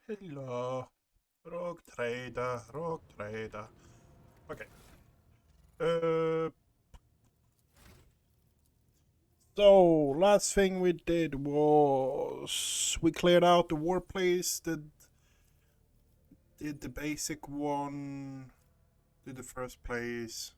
Hello. Rogue trader, rogue trader. Okay. So, last thing we did was we cleared out the war place, did the basic one, did the first place.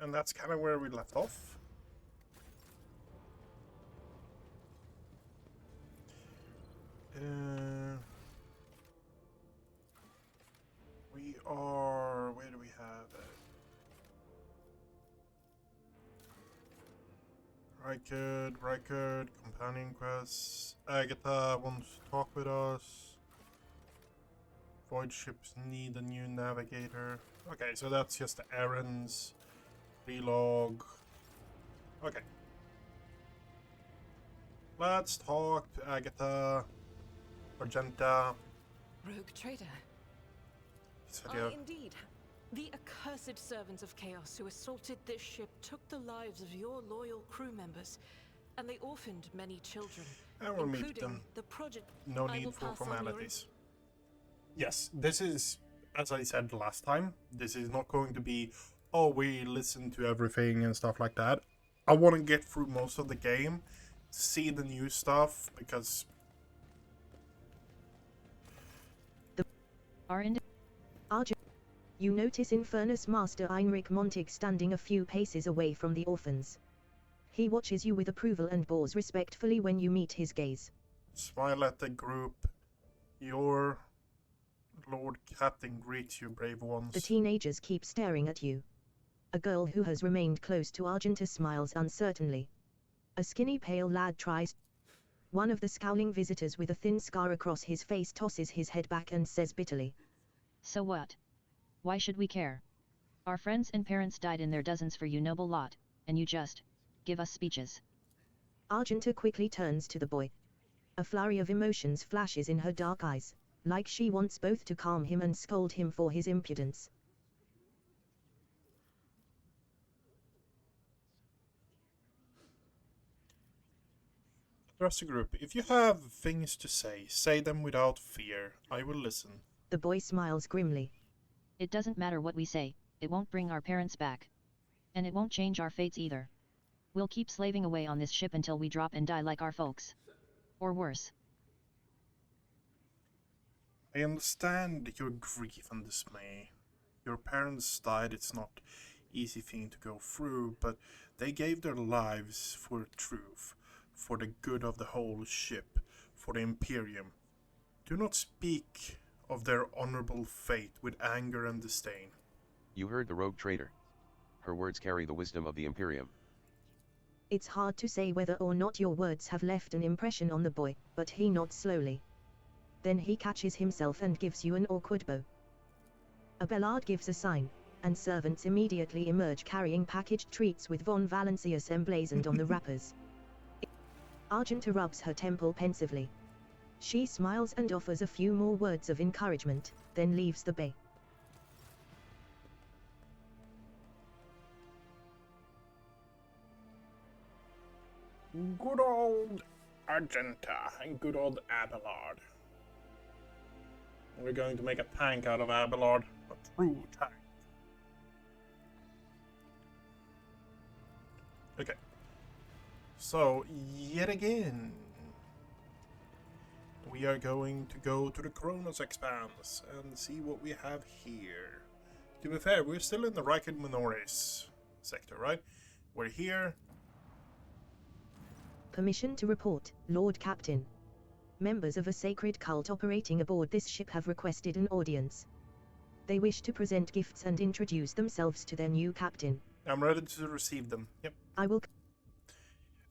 And that's kind of where we left off. We are... Where do we have it? Rykard, companion quests. Agatha wants to talk with us. Void ships need a new navigator. Okay, so that's just the errands. Relog. Okay. Let's talk to Agatha. Argenta. Rogue trader. Indeed. The accursed servants of chaos who assaulted this ship took the lives of your loyal crew members, and they orphaned many children, I will meet including them. the project. No need for formalities. Yes, this is, as I said last time, this is not going to be, oh, we listen to everything and stuff like that. I want to get through most of the game, see the new stuff, because... You notice Infernus Master Heinrich Montig standing a few paces away from the orphans. He watches you with approval and bows respectfully when you meet his gaze. Smile at the group. Your Lord Captain greets you, brave ones. The teenagers keep staring at you. A girl who has remained close to Argenta smiles uncertainly. A skinny pale lad tries. One of the scowling visitors with a thin scar across his face tosses his head back and says bitterly, "So what? Why should we care? Our friends and parents died in their dozens for you noble lot, and you just give us speeches." Argenta quickly turns to the boy. A flurry of emotions flashes in her dark eyes, like she wants both to calm him and scold him for his impudence. Address the group. If you have things to say them without fear. I will listen. The boy smiles grimly. "It doesn't matter what we say, it won't bring our parents back. And it won't change our fates either. We'll keep slaving away on this ship until we drop and die like our folks. Or worse." I understand your grief and dismay. Your parents died, it's not easy thing to go through, but they gave their lives for truth, for the good of the whole ship, for the Imperium. Do not speak of their honorable fate with anger and disdain. You heard the rogue trader. Her words carry the wisdom of the Imperium. It's hard to say whether or not your words have left an impression on the boy, but he nods slowly. Then he catches himself and gives you an awkward bow. Abelard gives a sign, and servants immediately emerge carrying packaged treats with Von Valancius emblazoned on the wrappers. Argenta rubs her temple pensively. She smiles and offers a few more words of encouragement, then leaves the bay. Good old Argenta and good old Abelard. We're going to make a tank out of Abelard. A true tank. Okay. So, yet again, we are going to go to the Kronos Expanse and see what we have here. To be fair, we're still in the Rykard Minoris sector, right? We're here. Permission to report, Lord Captain. Members of a sacred cult operating aboard this ship have requested an audience. They wish to present gifts and introduce themselves to their new captain. I'm ready to receive them. Yep. I will...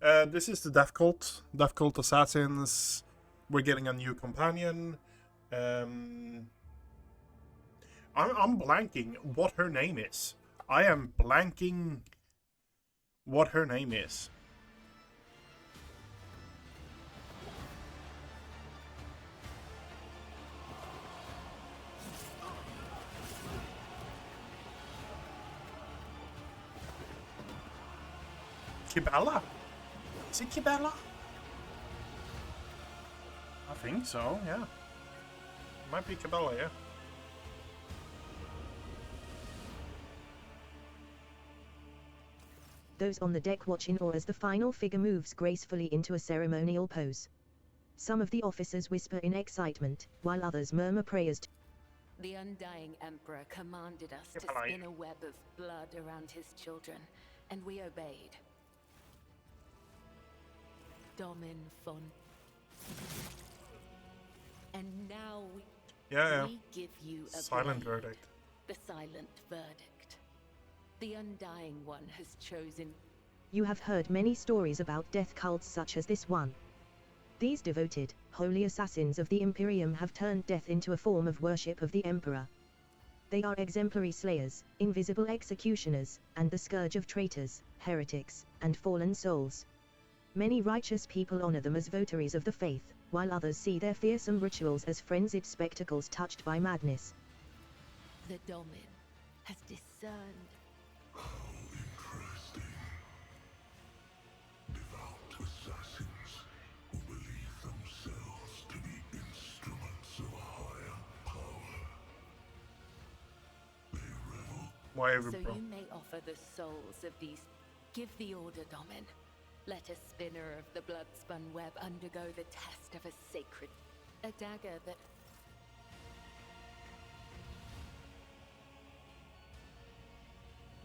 This is the Death Cult. Death Cult Assassins. We're getting a new companion. I'm blanking what her name is. I am blanking what her name is. Kibella? Is it Kibella? I think so, yeah. Might be Kibella, yeah. Those on the deck watch in awe as the final figure moves gracefully into a ceremonial pose. Some of the officers whisper in excitement, while others murmur prayers. The Undying Emperor commanded us to Yep, spin a web of blood around his children, and we obeyed. Domin Fon. And now Yeah. we give you a Silent blade, verdict. the silent verdict. The Undying One has chosen. You have heard many stories about death cults such as this one. These devoted, holy assassins of the Imperium have turned death into a form of worship of the Emperor. They are exemplary slayers, invisible executioners, and the scourge of traitors, heretics, and fallen souls. Many righteous people honor them as votaries of the faith, while others see their fearsome rituals as frenzied spectacles touched by madness. The Domin has discerned. How interesting. Devout assassins who believe themselves to be instruments of a higher power. They revel. Whatever, So bro. you may offer the souls of these. Give the order, Domin. Let a spinner of the blood-spun web undergo the test of a sacred... A dagger that...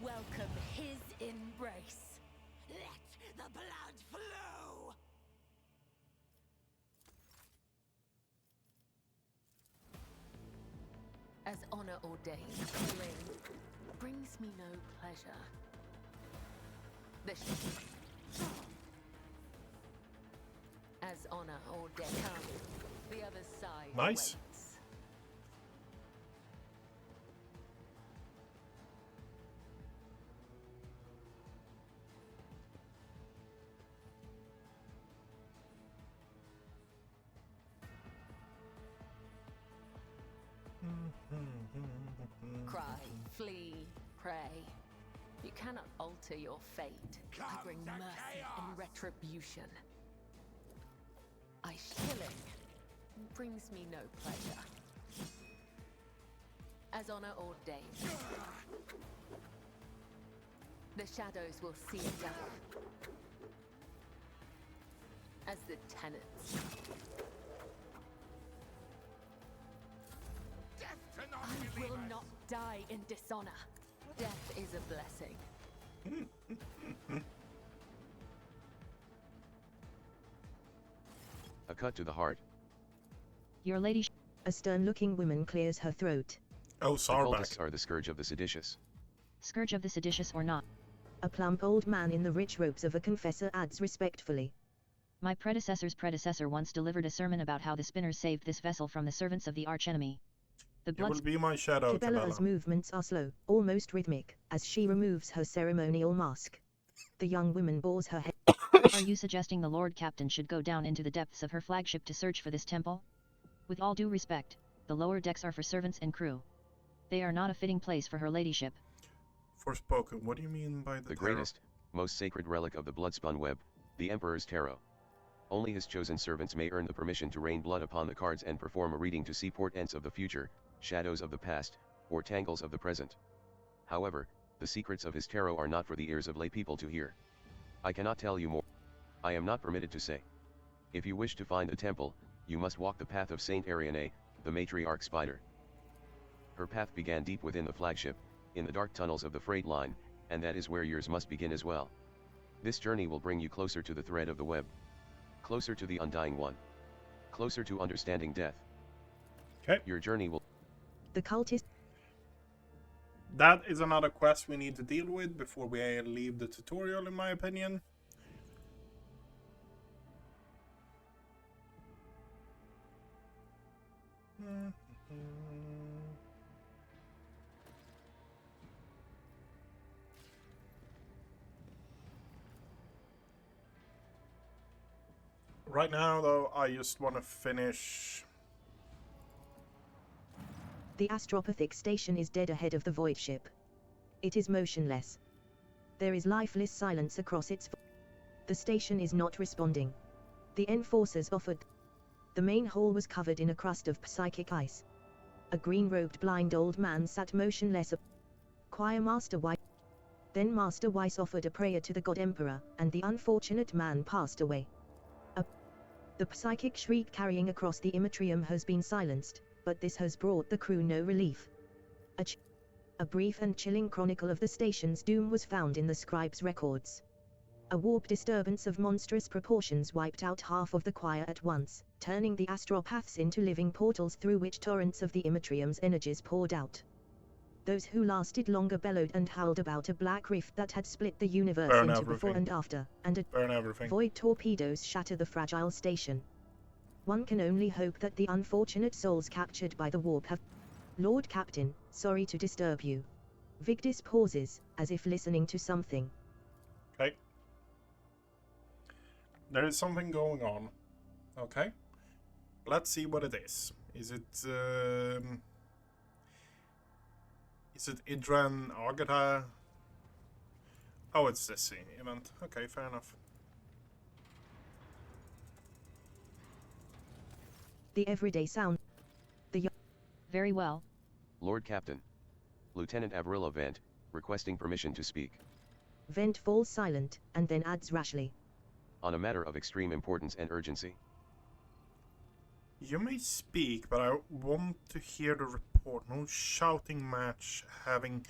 Welcome his embrace. Let the blood flow! As honor ordained, killing brings me no pleasure. As honor ordained, come, the other side Nice. waits. Cry, flee, pray. You cannot alter your fate. I bring mercy and retribution. Killing brings me no pleasure. As honor ordained, the shadows will see it done. As the tenets. I will not die in dishonor. Death is a blessing. A cut to the heart. Your ladyship. A stern-looking woman clears her throat. Oh, The Sarback. cultists are the scourge of the seditious. Scourge of the seditious or not. A plump old man in the rich robes of a confessor adds respectfully. My predecessor's predecessor once delivered a sermon about how the spinners saved this vessel from the servants of the archenemy. The You will blood be my shadow, Kibella's Cabela. movements are slow, almost rhythmic, as she removes her ceremonial mask. The young woman bores her head. Are you suggesting the Lord Captain should go down into the depths of her flagship to search for this temple? With all due respect, the lower decks are for servants and crew. They are not a fitting place for her ladyship. Forspoken, what do you mean by The tarot? greatest, most sacred relic of the bloodspun web, the Emperor's Tarot. Only his chosen servants may earn the permission to rain blood upon the cards and perform a reading to see portents of the future, shadows of the past, or tangles of the present. However, the secrets of his tarot are not for the ears of lay people to hear. I cannot tell you more. I am not permitted to say. If you wish to find the temple, you must walk the path of Saint Ariane, the matriarch spider. Her path began deep within the flagship, in the dark tunnels of the freight line, and that is where yours must begin as well. This journey will bring you closer to the thread of the web. Closer to the Undying One. Closer to understanding death. Okay. Your journey will... The cultist That is another quest we need to deal with before we leave the tutorial, in my opinion. Right now, though, I just want to finish. The astropathic station is dead ahead of the void ship. It is motionless. There is lifeless silence across its The station is not responding. The enforcers offered. The main hall was covered in a crust of psychic ice. A green-robed blind old man sat motionless. Choir Master Weiss. Then Master Weiss offered a prayer to the God Emperor, and the unfortunate man passed away. The psychic shriek carrying across the Immatrium has been silenced, but this has brought the crew no relief. A brief and chilling chronicle of the station's doom was found in the scribe's records. A warp disturbance of monstrous proportions wiped out half of the choir at once, turning the astropaths into living portals through which torrents of the Immatrium's energies poured out. Those who lasted longer bellowed and howled about a black rift that had split the universe Burn into everything. before and after, and Burn everything. void torpedoes shatter the fragile station. One can only hope that the unfortunate souls captured by the warp have... Lord Captain, sorry to disturb you. Vigdis pauses, as if listening to something. Okay. There is something going on. Okay. Let's see what it is. Is it Idran Agata? Oh, it's this event. Okay, fair enough. The everyday sound. Very well. Lord Captain. Lieutenant Avril Vent, requesting permission to speak. Vent falls silent, and then adds rashly. On a matter of extreme importance and urgency. You may speak, but I want to hear the report. No shouting match having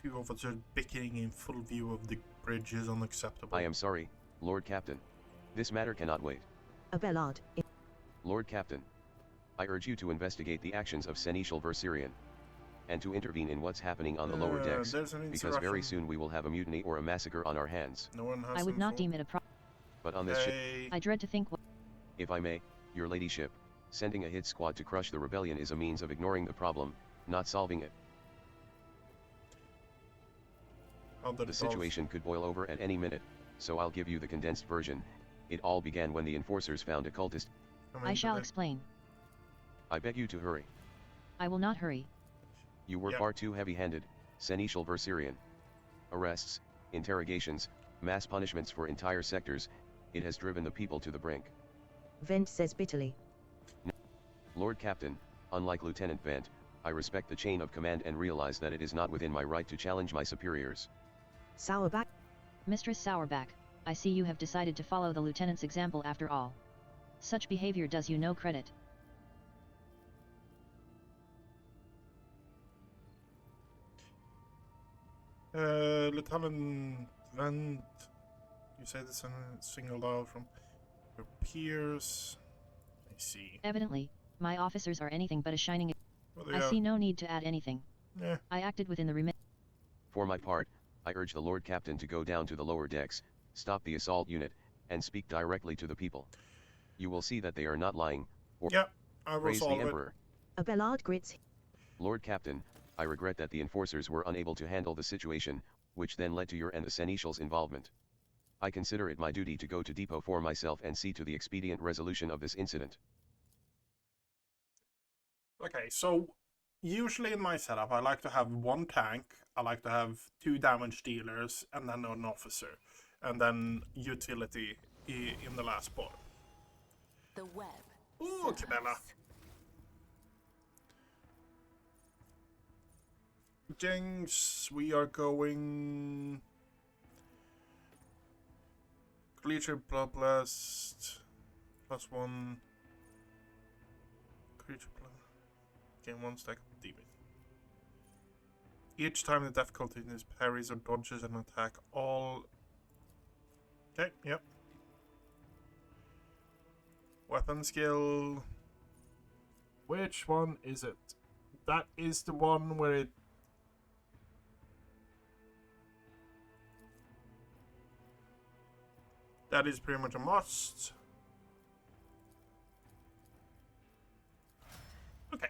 two officers bickering in full view of the bridge is unacceptable. I am sorry, Lord Captain. This matter cannot wait. Abelard. Lord Captain. I urge you to investigate the actions of Seneschal Versirian. And to intervene in what's happening on the lower decks, there's an because very insurrection. soon we will have a mutiny or a massacre on our hands. No one has I would not info. deem it a problem. But on this ship, Hey, I dread to think what... if I may, your ladyship, sending a hit squad to crush the rebellion is a means of ignoring the problem, not solving it. how did The it all- situation could boil over at any minute, so I'll give you the condensed version. It all began when the enforcers found a cultist. come I into shall the- explain. I beg you to hurry. I will not hurry. You were Yep. far too heavy-handed, Seneschal Versirian. Arrests, interrogations, mass punishments for entire sectors, it has driven the people to the brink. Vent says bitterly. Lord Captain, unlike Lieutenant Vent, I respect the chain of command and realize that it is not within my right to challenge my superiors. Sourback. Mistress Sourback, I see you have decided to follow the lieutenant's example after all. Such behavior does you no credit. Lieutenant Vent, you say this in singled out from your peers. I see. Evidently, my officers are anything but a shining... Well, I see no need to add anything. Yeah. I acted within the remit... For my part, I urge the Lord Captain to go down to the lower decks, stop the assault unit, and speak directly to the people. You will see that they are not lying, or Yeah, I will praise the solve it. Emperor. Abelard grits. Lord Captain, I regret that the enforcers were unable to handle the situation, which then led to your and the Seneschal's involvement. I consider it my duty to go to depot for myself and see to the expedient resolution of this incident. Okay, so usually in my setup, I like to have one tank, I like to have two damage dealers, and then an officer, and then utility in the last part. The web. Ooh, serves. Cabela. Jengs, we are going... Creature Bloodlust, +1. Creature Blood. Gain 1 stack of demon. Each time the difficulty in his parries or dodges an attack, all... Okay, yep. Weapon skill... Which one is it? That is the one where it... That is pretty much a must. Okay.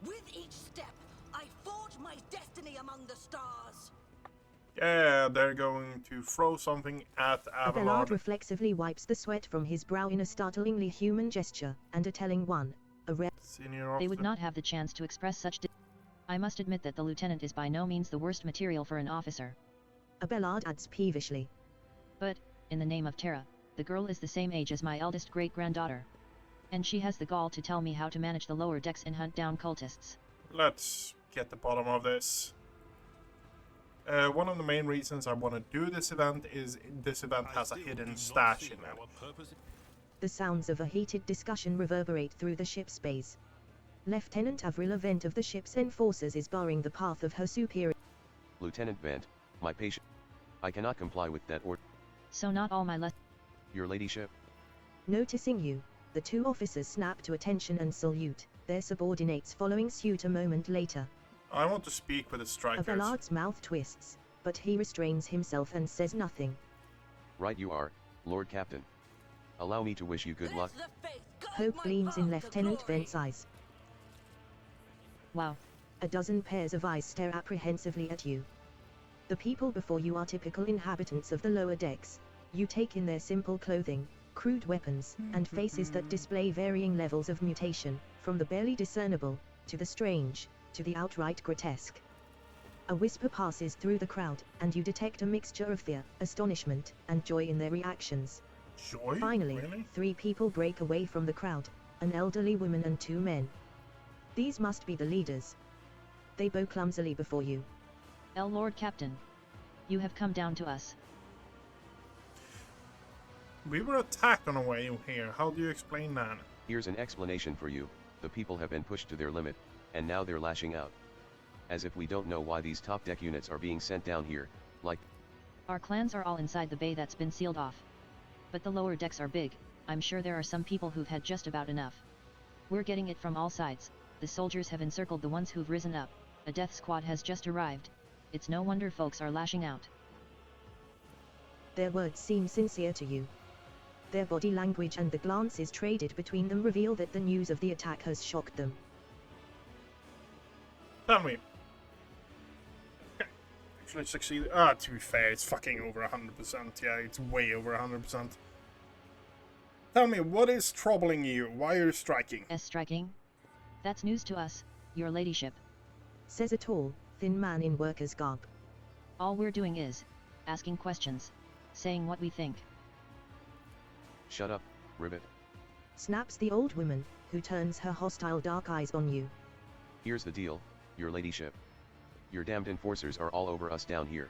With each step, I forge my destiny among the stars. Yeah, they're going to throw something at Abelard Abelard. reflexively wipes the sweat from his brow in a startlingly human gesture, and a telling one. A rare... Senior They would officer. not have the chance to express such... I must admit that the lieutenant is by no means the worst material for an officer. Abelard adds peevishly. But, in the name of Terra, the girl is the same age as my eldest great-granddaughter. And she has the gall to tell me how to manage the lower decks and hunt down cultists. Let's get the bottom of this. One of the main reasons I want to do this event is this event has a hidden stash in it. The sounds of a heated discussion reverberate through the ship's bays. Lieutenant Avril Vent of the ship's enforcers is barring the path of her superior. Lieutenant Vent, my patient. I cannot comply with that order. So not all my Your ladyship? Noticing you, the two officers snap to attention and salute, their subordinates following suit a moment later. I want to speak with the strikers. Abelard's mouth twists, but he restrains himself and says nothing. Right you are, Lord Captain. Allow me to wish you good luck. Let the faith guide Hope my gleams in path to Lieutenant glory. Vent's eyes. Wow. A dozen pairs of eyes stare apprehensively at you. The people before you are typical inhabitants of the lower decks. You take in their simple clothing, crude weapons, and faces that display varying levels of mutation, from the barely discernible, to the strange, to the outright grotesque. A whisper passes through the crowd, and you detect a mixture of fear, astonishment, and joy in their reactions. Joy? Finally, Really? 3 people break away from the crowd, an elderly woman and 2 men. These must be the leaders. They bow clumsily before you. Lord Captain. You have come down to us. We were attacked on our way here. How do you explain that? Here's an explanation for you. The people have been pushed to their limit, and now they're lashing out. As if we don't know why these top deck units are being sent down here, like... Our clans are all inside the bay that's been sealed off. But the lower decks are big. I'm sure there are some people who've had just about enough. We're getting it from all sides. The soldiers have encircled the ones who've risen up. A death squad has just arrived. It's no wonder folks are lashing out. Their words seem sincere to you. Their body language and the glances traded between them reveal that the news of the attack has shocked them. Tell me. Actually succeed. To be fair, it's fucking over 100%. Yeah, it's way over 100%. Tell me, what is troubling you? Why are you striking? Striking? That's news to us, your ladyship. Says a tall, thin man in worker's garb. All we're doing is asking questions, saying what we think. Shut up, Ribbit. Snaps the old woman, who turns her hostile dark eyes on you. Here's the deal, your ladyship. Your damned enforcers are all over us down here.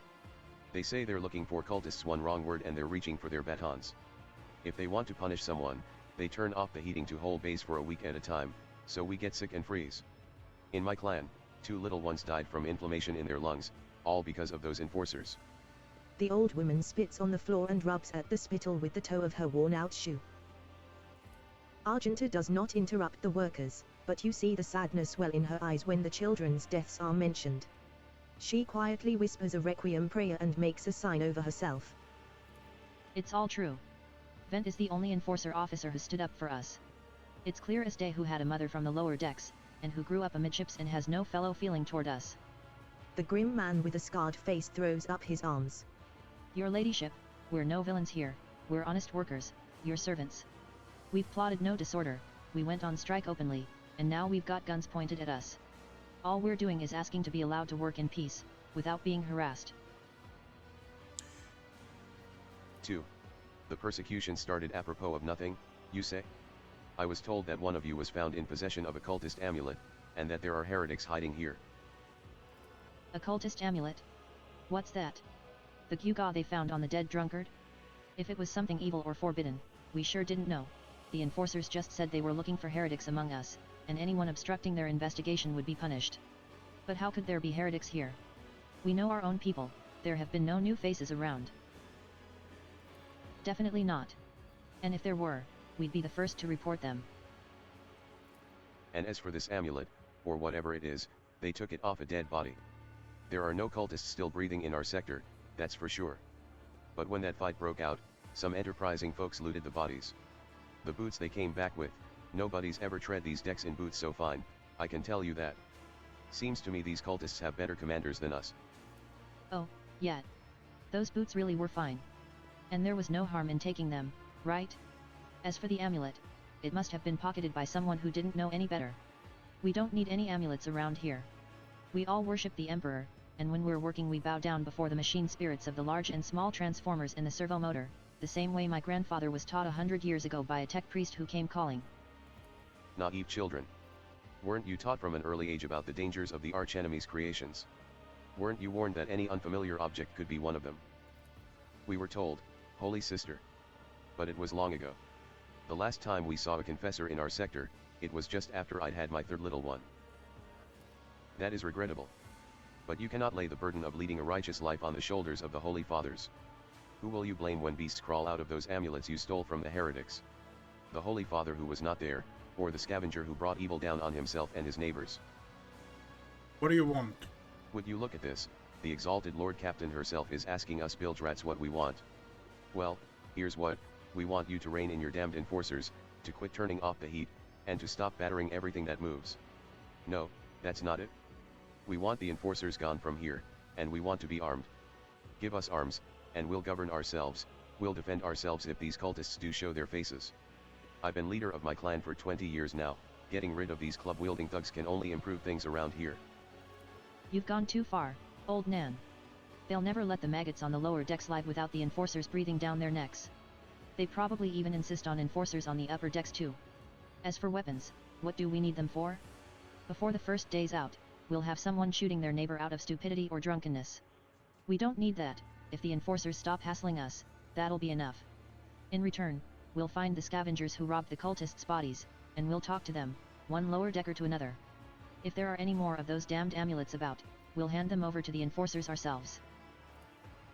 They say they're looking for cultists, one wrong word and they're reaching for their batons. If they want to punish someone, they turn off the heating to whole base for a week at a time, so we get sick and freeze. In my clan, 2 little ones died from inflammation in their lungs, all because of those enforcers. The old woman spits on the floor and rubs at the spittle with the toe of her worn-out shoe. Argenta does not interrupt the workers, but you see the sadness well in her eyes when the children's deaths are mentioned. She quietly whispers a requiem prayer and makes a sign over herself. It's all true. Vent is the only enforcer officer who stood up for us. It's clear as day who had a mother from the lower decks, and who grew up amidships and has no fellow feeling toward us. The grim man with a scarred face throws up his arms. Your ladyship, we're no villains here, we're honest workers, your servants. We've plotted no disorder, we went on strike openly, and now we've got guns pointed at us. All we're doing is asking to be allowed to work in peace, without being harassed. 2. The persecution started apropos of nothing, you say? I was told that one of you was found in possession of a cultist amulet, and that there are heretics hiding here. A cultist amulet? What's that? The gewgaw they found on the dead drunkard? If it was something evil or forbidden, we sure didn't know. The enforcers just said they were looking for heretics among us, and anyone obstructing their investigation would be punished. But how could there be heretics here? We know our own people, there have been no new faces around. Definitely not. And if there were, we'd be the first to report them. And as for this amulet, or whatever it is, they took it off a dead body. There are no cultists still breathing in our sector, that's for sure. But when that fight broke out, some enterprising folks looted the bodies. The boots they came back with, nobody's ever tread these decks in boots so fine, I can tell you that. Seems to me these cultists have better commanders than us. Oh, yeah. Those boots really were fine. And there was no harm in taking them, right? As for the amulet, it must have been pocketed by someone who didn't know any better. We don't need any amulets around here. We all worship the Emperor, and when we're working we bow down before the machine spirits of the large and small transformers in the servo motor, the same way my grandfather was taught 100 years ago by a tech priest who came calling. Naive children. Weren't you taught from an early age about the dangers of the archenemy's creations? Weren't you warned that any unfamiliar object could be one of them? We were told, Holy Sister. But it was long ago. The last time we saw a confessor in our sector, it was just after I'd had my third little one. That is regrettable. But you cannot lay the burden of leading a righteous life on the shoulders of the Holy Fathers. Who will you blame when beasts crawl out of those amulets you stole from the heretics? The Holy Father who was not there, or the scavenger who brought evil down on himself and his neighbors? What do you want? Would you look at this, the exalted Lord Captain herself is asking us Bildrats what we want. Well, here's what, we want you to rein in your damned enforcers, to quit turning off the heat, and to stop battering everything that moves. No, that's not it. We want the enforcers gone from here, and we want to be armed. Give us arms, and we'll govern ourselves, we'll defend ourselves if these cultists do show their faces. I've been leader of my clan for 20 years now, getting rid of these club-wielding thugs can only improve things around here. You've gone too far, old Nan. They'll never let the maggots on the lower decks live without the enforcers breathing down their necks. They probably even insist on enforcers on the upper decks too. As for weapons, what do we need them for? Before the first day's out, we'll have someone shooting their neighbor out of stupidity or drunkenness. We don't need that, if the enforcers stop hassling us, that'll be enough. In return, we'll find the scavengers who robbed the cultists' bodies, and we'll talk to them, one lower decker to another. If there are any more of those damned amulets about, we'll hand them over to the enforcers ourselves.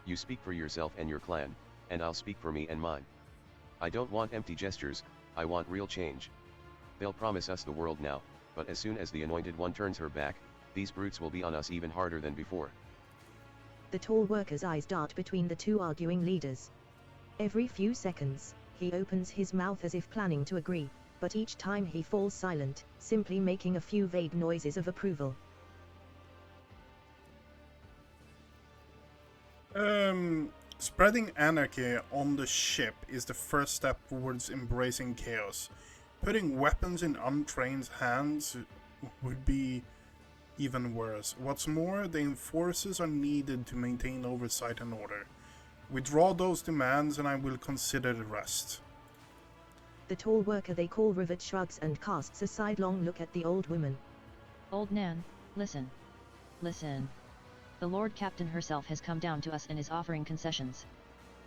You speak for yourself and your clan, and I'll speak for me and mine. I don't want empty gestures, I want real change. They'll promise us the world now, but as soon as the Anointed One turns her back, these brutes will be on us even harder than before. The tall worker's eyes dart between the two arguing leaders. Every few seconds, he opens his mouth as if planning to agree, but each time he falls silent, simply making a few vague noises of approval. Spreading anarchy on the ship is the first step towards embracing chaos. Putting weapons in untrained hands would be even worse. What's more, the enforcers are needed to maintain oversight and order. Withdraw those demands and I will consider the rest. The tall worker they call Rivet shrugs and casts a sidelong look at the old woman. Old Nan, listen. Listen. The Lord Captain herself has come down to us and is offering concessions.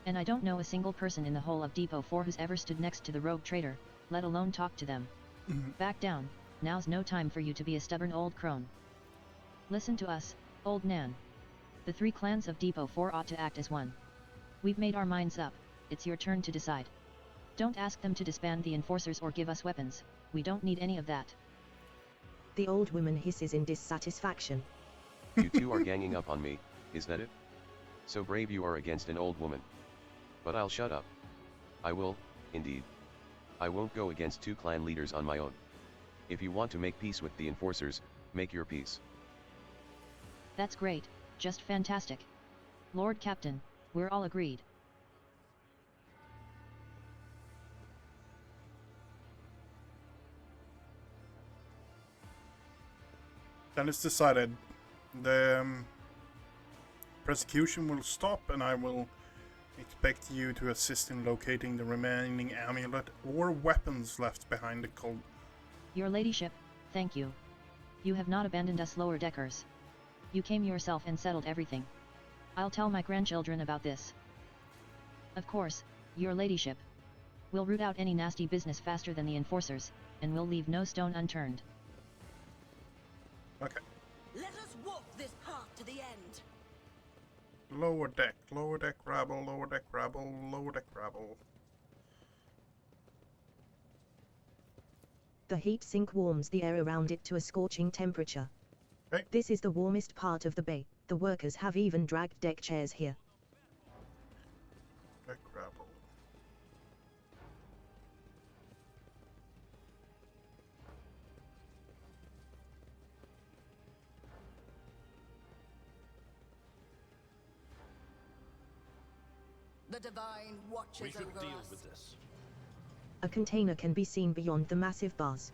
And I don't know a single person in the whole of Depot 4 who's ever stood next to the rogue traitor, let alone talk to them. Back down, now's no time for you to be a stubborn old crone. Listen to us, old Nan. The 3 clans of Depot 4 ought to act as one. We've made our minds up, it's your turn to decide. Don't ask them to disband the enforcers or give us weapons, we don't need any of that. The old woman hisses in dissatisfaction. You two are ganging up on me, is that it? So brave you are against an old woman. But I'll shut up. I will, indeed. I won't go against 2 clan leaders on my own. If you want to make peace with the enforcers, make your peace. That's great, just fantastic. Lord Captain, we're all agreed. Then it's decided. The persecution will stop and I will expect you to assist in locating the remaining amulet or weapons left behind the cult. Your ladyship, thank you. You have not abandoned us lower deckers. You came yourself and settled everything. I'll tell my grandchildren about this. Of course, your ladyship. We'll root out any nasty business faster than the enforcers, and we'll leave no stone unturned. Okay. Let us walk this path to the end. Lower deck rabble, lower deck rabble, lower deck rabble. The heat sink warms the air around it to a scorching temperature. Okay. This is the warmest part of the bay. The workers have even dragged deck chairs here. Deck rabble. The Divine watches We should over deal us. with this. A container can be seen beyond the massive bars.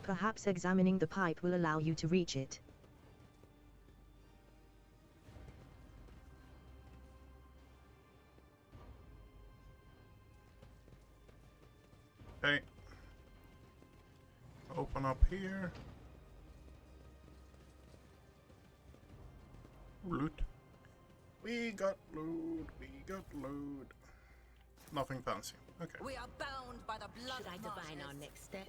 Perhaps examining the pipe will allow you to reach it. Okay. Open up here. Loot. We got loot. We got loot. Nothing fancy. Okay. We are bound by the blood Should I of divine our martyrs. next step?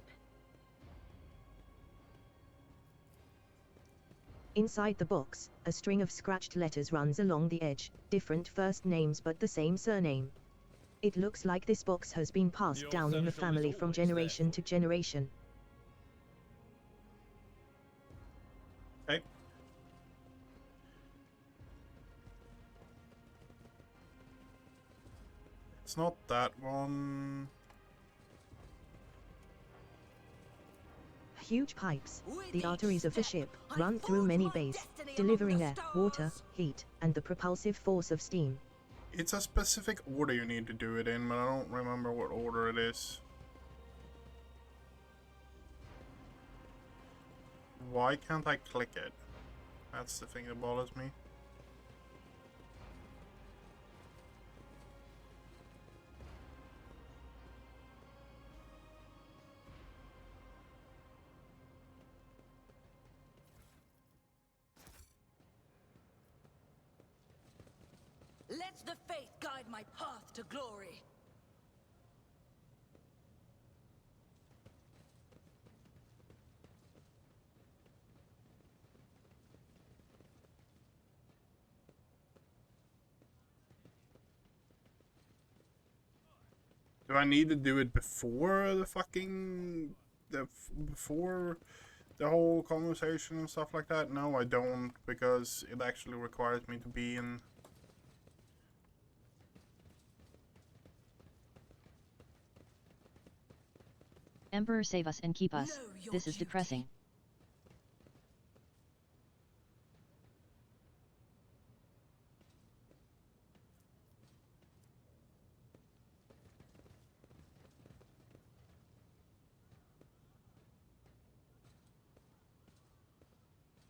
Inside the box, a string of scratched letters runs along the edge, different first names but the same surname. It looks like this box has been passed Your down in the social is family from always generation there. to generation. Okay. It's not that one. Huge pipes, With the each arteries of the step, ship, I run through forge many my bays, destiny delivering among the air, water, stars. heat, and the propulsive force of steam. It's a specific order you need to do it in, but I don't remember what order it is. Why can't I click it? That's the thing that bothers me. Let the faith guide my path to glory. Do I need to do it before the fucking... before the whole conversation and stuff like that? No, I don't, because it actually requires me to be in... Emperor, save us and keep us. Know your This is duty. depressing.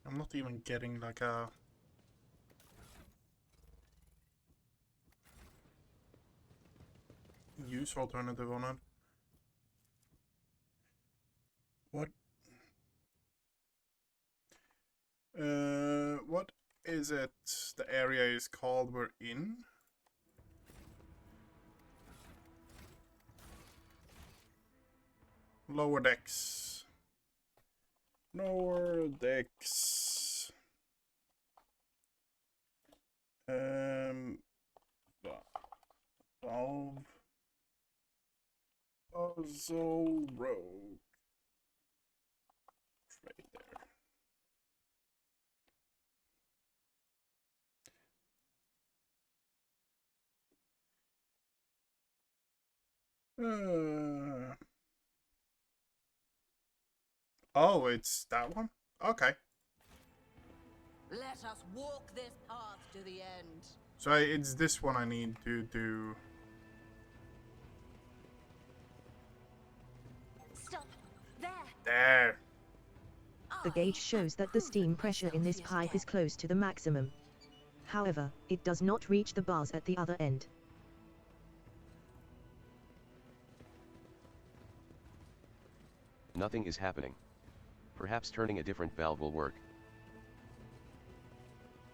I'm not even getting like a... use alternative on it. What? What is it the area is called we're in? Lower decks. Lower decks. Valve. Puzzle Rogue. Right there. Oh, it's that one? Okay. Let us walk this path to the end. So it's this one I need to do. Stop! There! There. The gauge shows that the steam pressure in this pipe is close to the maximum. However, it does not reach the bars at the other end. Nothing is happening. Perhaps turning a different valve will work.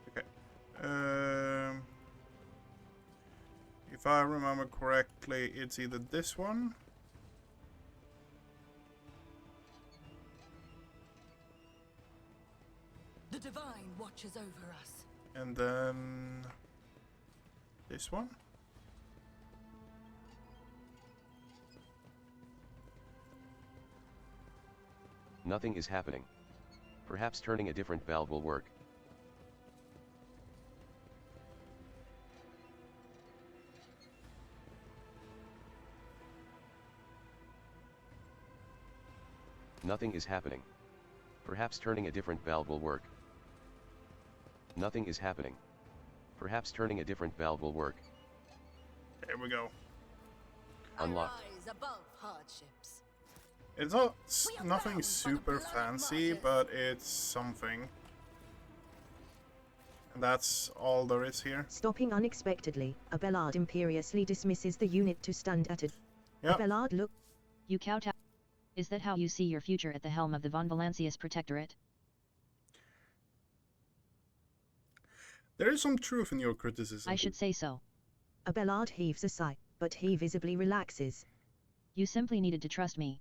Okay. If I remember correctly, it's either this one. The divine watches over us. And then this one. Nothing is happening. Perhaps turning a different valve will work. Nothing is happening. Perhaps turning a different valve will work. Nothing is happening. Perhaps turning a different valve will work. There we go. Unlocked. I rise above hardships. It's not We are nothing bound by the super blood of fancy, martyrs. but it's something. And that's all there is here. Stopping unexpectedly, a Bellard imperiously dismisses the unit to stand at a... Yep. Bellard look. You kowtow. Is that how you see your future at the helm of the von Valancius Protectorate? There is some truth in your criticism. I should say so. Abelard heaves a sigh, but he visibly relaxes. You simply needed to trust me.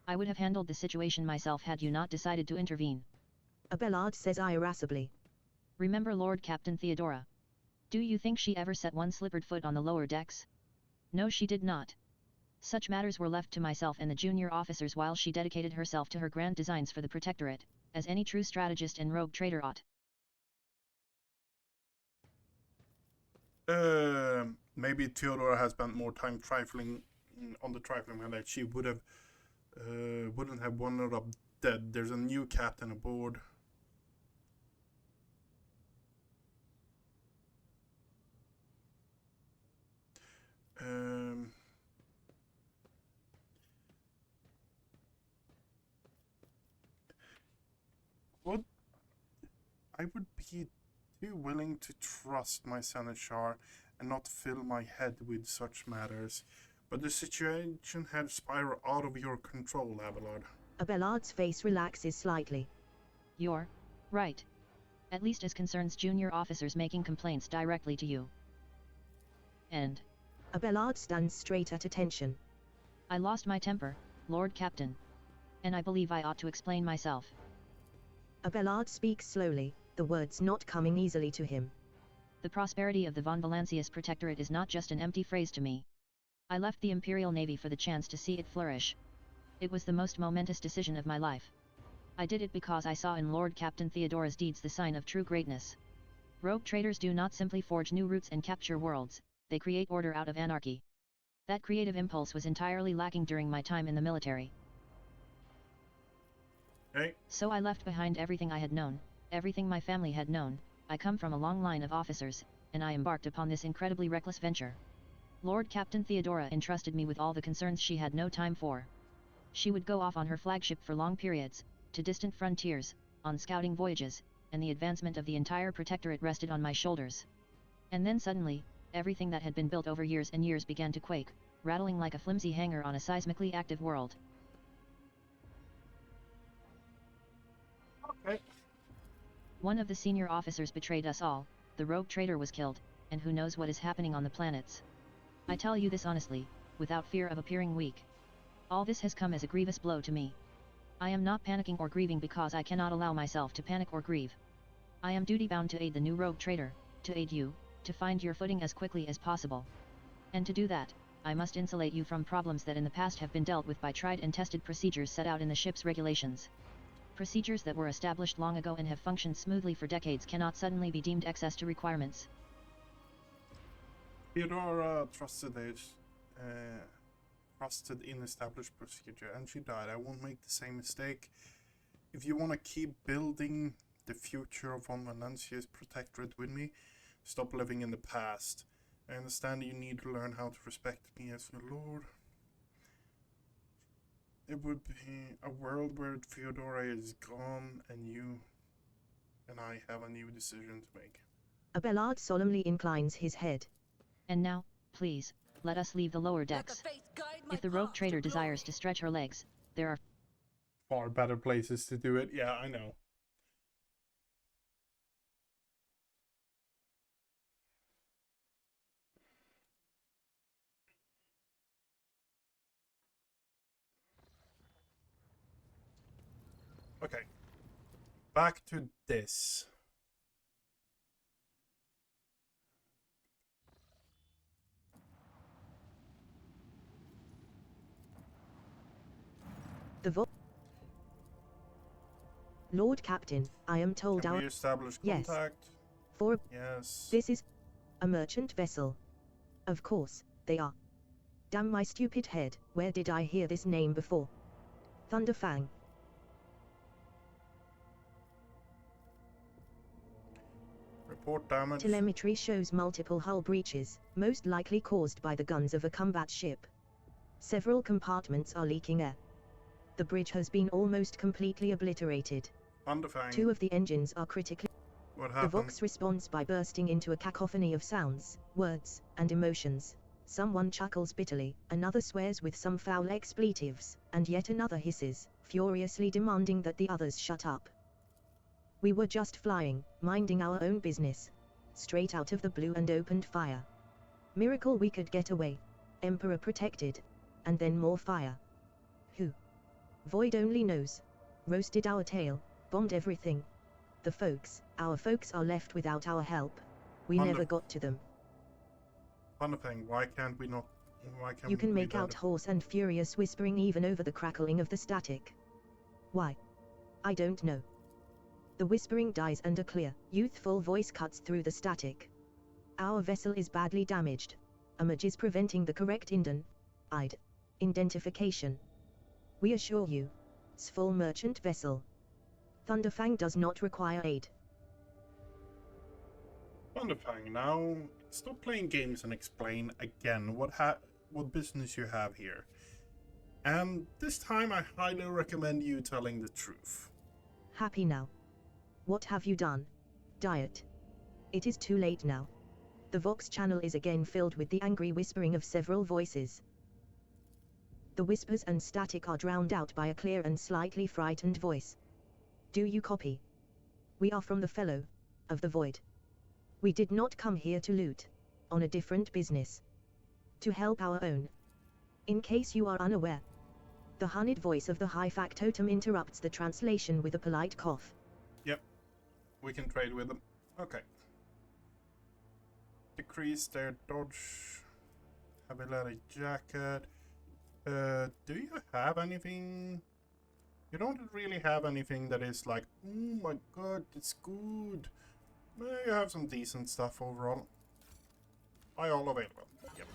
I would have handled the situation myself had you not decided to intervene. Abelard says irascibly. Remember Lord Captain Theodora. Do you think she ever set one slippered foot on the lower decks? No, she did not. Such matters were left to myself and the junior officers while she dedicated herself to her grand designs for the Protectorate, as any true strategist and rogue trader ought. Maybe Theodora has spent more time trifling on the trifling that she wouldn't have wandered up dead. There's a new captain aboard. What I would be too willing to trust my seneschal and not fill my head with such matters. But the situation had spiraled out of your control, Abelard. Abelard's face relaxes slightly. You're right. At least as concerns junior officers making complaints directly to you. And Abelard stands straight at attention. I lost my temper, Lord Captain. And I believe I ought to explain myself. Abelard speaks slowly, the words not coming easily to him. The prosperity of the von Valancius Protectorate is not just an empty phrase to me. I left the Imperial Navy for the chance to see it flourish. It was the most momentous decision of my life. I did it because I saw in Lord Captain Theodora's deeds the sign of true greatness. Rogue traders do not simply forge new routes and capture worlds, they create order out of anarchy. That creative impulse was entirely lacking during my time in the military. Hey. So I left behind everything I had known, everything my family had known. I come from a long line of officers, and I embarked upon this incredibly reckless venture. Lord Captain Theodora entrusted me with all the concerns she had no time for. She would go off on her flagship for long periods, to distant frontiers, on scouting voyages, and the advancement of the entire Protectorate rested on my shoulders. And then suddenly, everything that had been built over years and years began to quake, rattling like a flimsy hanger on a seismically active world. Okay. One of the senior officers betrayed us all, the rogue trader was killed, and who knows what is happening on the planets. I tell you this honestly, without fear of appearing weak. All this has come as a grievous blow to me. I am not panicking or grieving because I cannot allow myself to panic or grieve. I am duty-bound to aid the new rogue trader, to aid you, to find your footing as quickly as possible. And to do that, I must insulate you from problems that in the past have been dealt with by tried and tested procedures set out in the ship's regulations. Procedures that were established long ago and have functioned smoothly for decades cannot suddenly be deemed excess to requirements. Theodora trusted in established procedure, and she died. I won't make the same mistake. If you want to keep building the future of von Valancius Protectorate with me, stop living in the past. I understand you need to learn how to respect me as your lord. It would be a world where Theodora is gone and you and I have a new decision to make. Abelard solemnly inclines his head. And now, please, let us leave the lower decks. If the rogue trader desires to stretch her legs, there are Far better places to do it. Yeah, I know. Okay. Back to this. Lord Captain, I am told Can our... we establish Yes. contact? For... Yes. This is... a merchant vessel. Of course, they are. Damn my stupid head, where did I hear this name before? Thunderfang. Report damage. Telemetry shows multiple hull breaches, most likely caused by the guns of a combat ship. Several compartments are leaking air. The bridge has been almost completely obliterated. Thunderfang. 2 of the engines are critically... What The happened? Vox responds by bursting into a cacophony of sounds, words, and emotions. Someone chuckles bitterly, another swears with some foul expletives, and yet another hisses, furiously demanding that the others shut up. We were just flying, minding our own business. Straight out of the blue and opened fire. Miracle we could get away. Emperor protected. And then more fire. Who? Void only knows. Roasted our tail, bombed everything. Our folks are left without our help. We never got to them. Funny thing, why can't we not... Why can't You can we make do out that? hoarse and furious whispering even over the crackling of the static. Why? I don't know. The whispering dies and a clear, youthful voice cuts through the static. Our vessel is badly damaged. Image is preventing the correct identification. We assure you. Full merchant vessel. Thunderfang does not require aid. Thunderfang, now stop playing games and explain again what business you have here. And this time I highly recommend you telling the truth. Happy now. What have you done? Diet. It is too late now. The Vox channel is again filled with the angry whispering of several voices. The whispers and static are drowned out by a clear and slightly frightened voice. Do you copy? We are from the Fellow of the Void. We did not come here to loot. On a different business. To help our own. In case you are unaware. The honeyed voice of the high factotum interrupts the translation with a polite cough. Yep, we can trade with them. Okay. Decrease their dodge. Heavy leather jacket. Do you have anything? You don't really have anything that is like, oh my god, it's good. You have some decent stuff overall. Buy all available. Yep.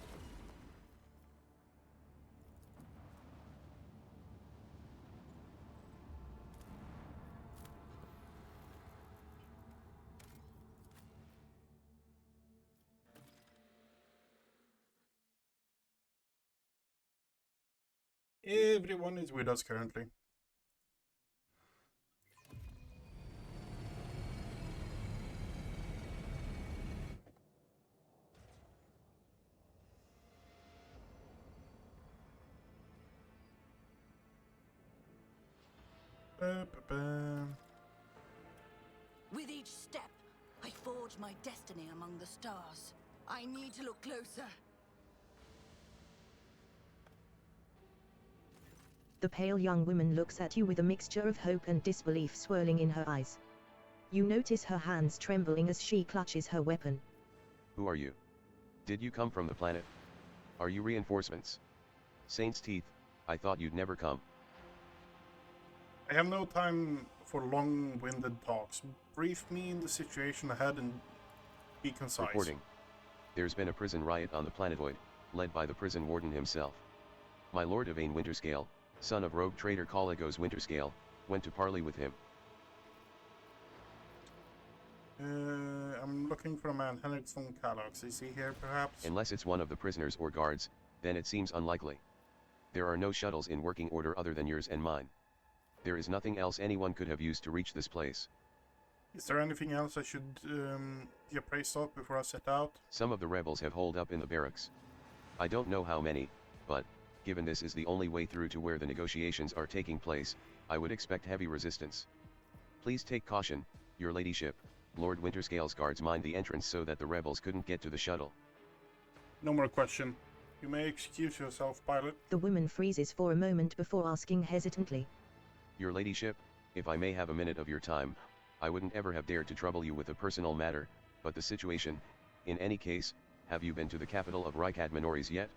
Everyone is with us currently. With each step, I forge my destiny among the stars. I need to look closer. The pale young woman looks at you with a mixture of hope and disbelief swirling in her eyes. You notice her hands trembling as she clutches her weapon. Who are you? Did you come from the planet? Are you reinforcements? Saint's Teeth, I thought you'd never come. I have no time for long-winded talks. Brief me in the situation ahead and be concise. Reporting. There's been a prison riot on the planetoid, led by the prison warden himself. My Lord Yvain Winterscale, son of rogue trader Caligos Winterscale, went to parley with him. I'm looking for a man, Henriksson Kalox. Is he here, perhaps? Unless it's one of the prisoners or guards, then it seems unlikely. There are no shuttles in working order other than yours and mine. There is nothing else anyone could have used to reach this place. Is there anything else I should be appraised of before I set out? Some of the rebels have holed up in the barracks. I don't know how many, but, given this is the only way through to where the negotiations are taking place, I would expect heavy resistance. Please take caution, your ladyship. Lord Winterscale's guards mined the entrance so that the rebels couldn't get to the shuttle. No more question. You may excuse yourself, pilot. The woman freezes for a moment before asking hesitantly. Your ladyship, if I may have a minute of your time, I wouldn't ever have dared to trouble you with a personal matter, but the situation, in any case, have you been to the capital of Rykad Minories yet?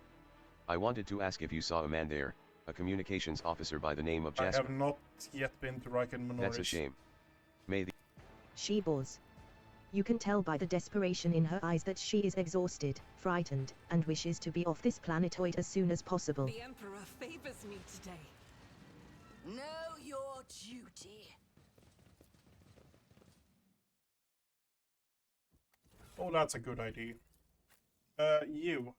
I wanted to ask if you saw a man there, a communications officer by the name of Jasper. I have not yet been to Rykad Minories. That's a shame. May the... She bores. You can tell by the desperation in her eyes that she is exhausted, frightened, and wishes to be off this planetoid as soon as possible. The Emperor favors me today. Know your duty. Oh, that's a good idea. You.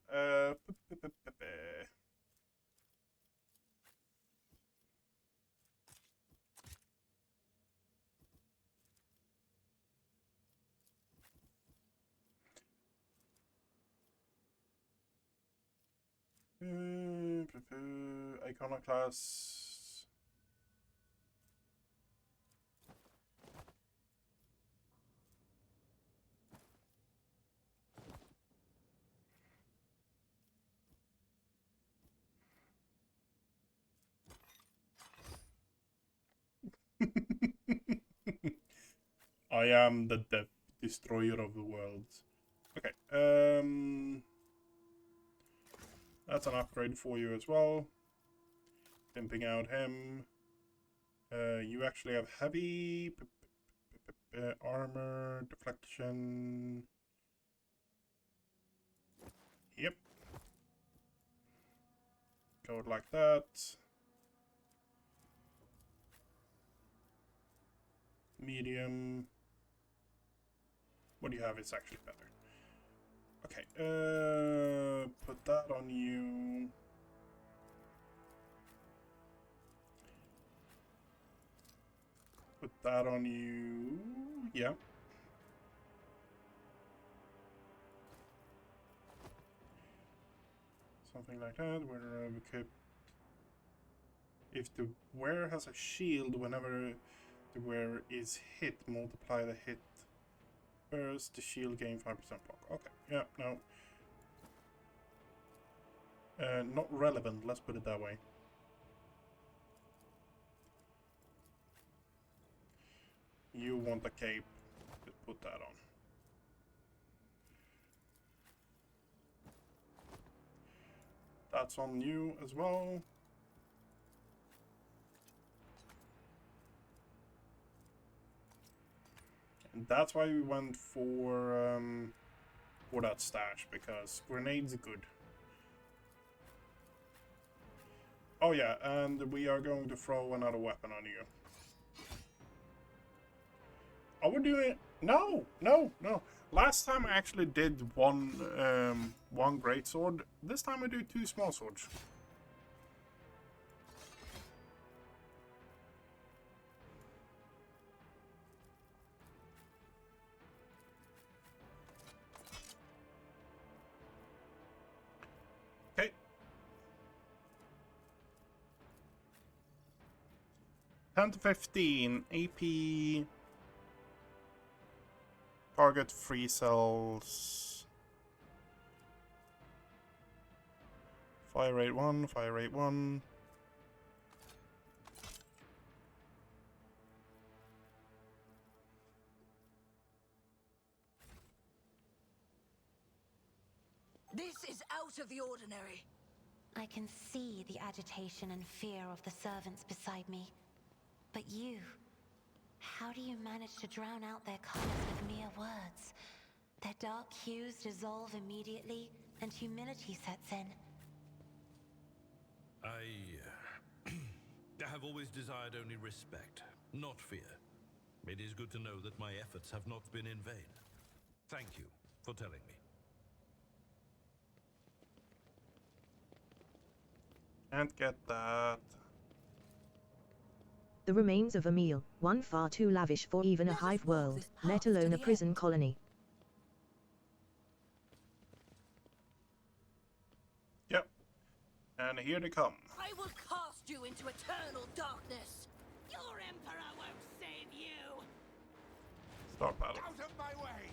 Iconoclast. I am the death destroyer of the worlds. Okay, that's an upgrade for you as well. Pimping out him. You actually have heavy armor, deflection. Yep. Go like that. Medium. What do you have? It's actually better. Okay, put that on you. Put that on you. Yeah. Something like that. Where we could. If the wearer has a shield, whenever the wearer is hit, multiply the hit. First, the shield gain 5% block. Okay, yeah, no. Not relevant, let's put it that way. You want a cape, just put that on. That's on you as well. And that's why we went for that stash, because grenades are good. Oh yeah, and we are going to throw another weapon on you. Are we doing it? No, no, no. Last time I actually did one great sword. This time I do 2 small swords. Okay. $10 to 15 AP. Target free cells. Fire rate 1, fire rate 1. This is out of the ordinary. I can see the agitation and fear of the servants beside me. But you, how do you manage to drown out their colors with mere words? Their dark hues dissolve immediately, and humility sets in. I have always desired only respect, not fear. It is good to know that my efforts have not been in vain. Thank you for telling me. Can't get that. The remains of a meal, one far too lavish for even a Let us hive walk world, this path let to alone a the prison end. colony. Yep. And here they come. I will cast you into eternal darkness. Your emperor won't save you. Start battle. Out of my way!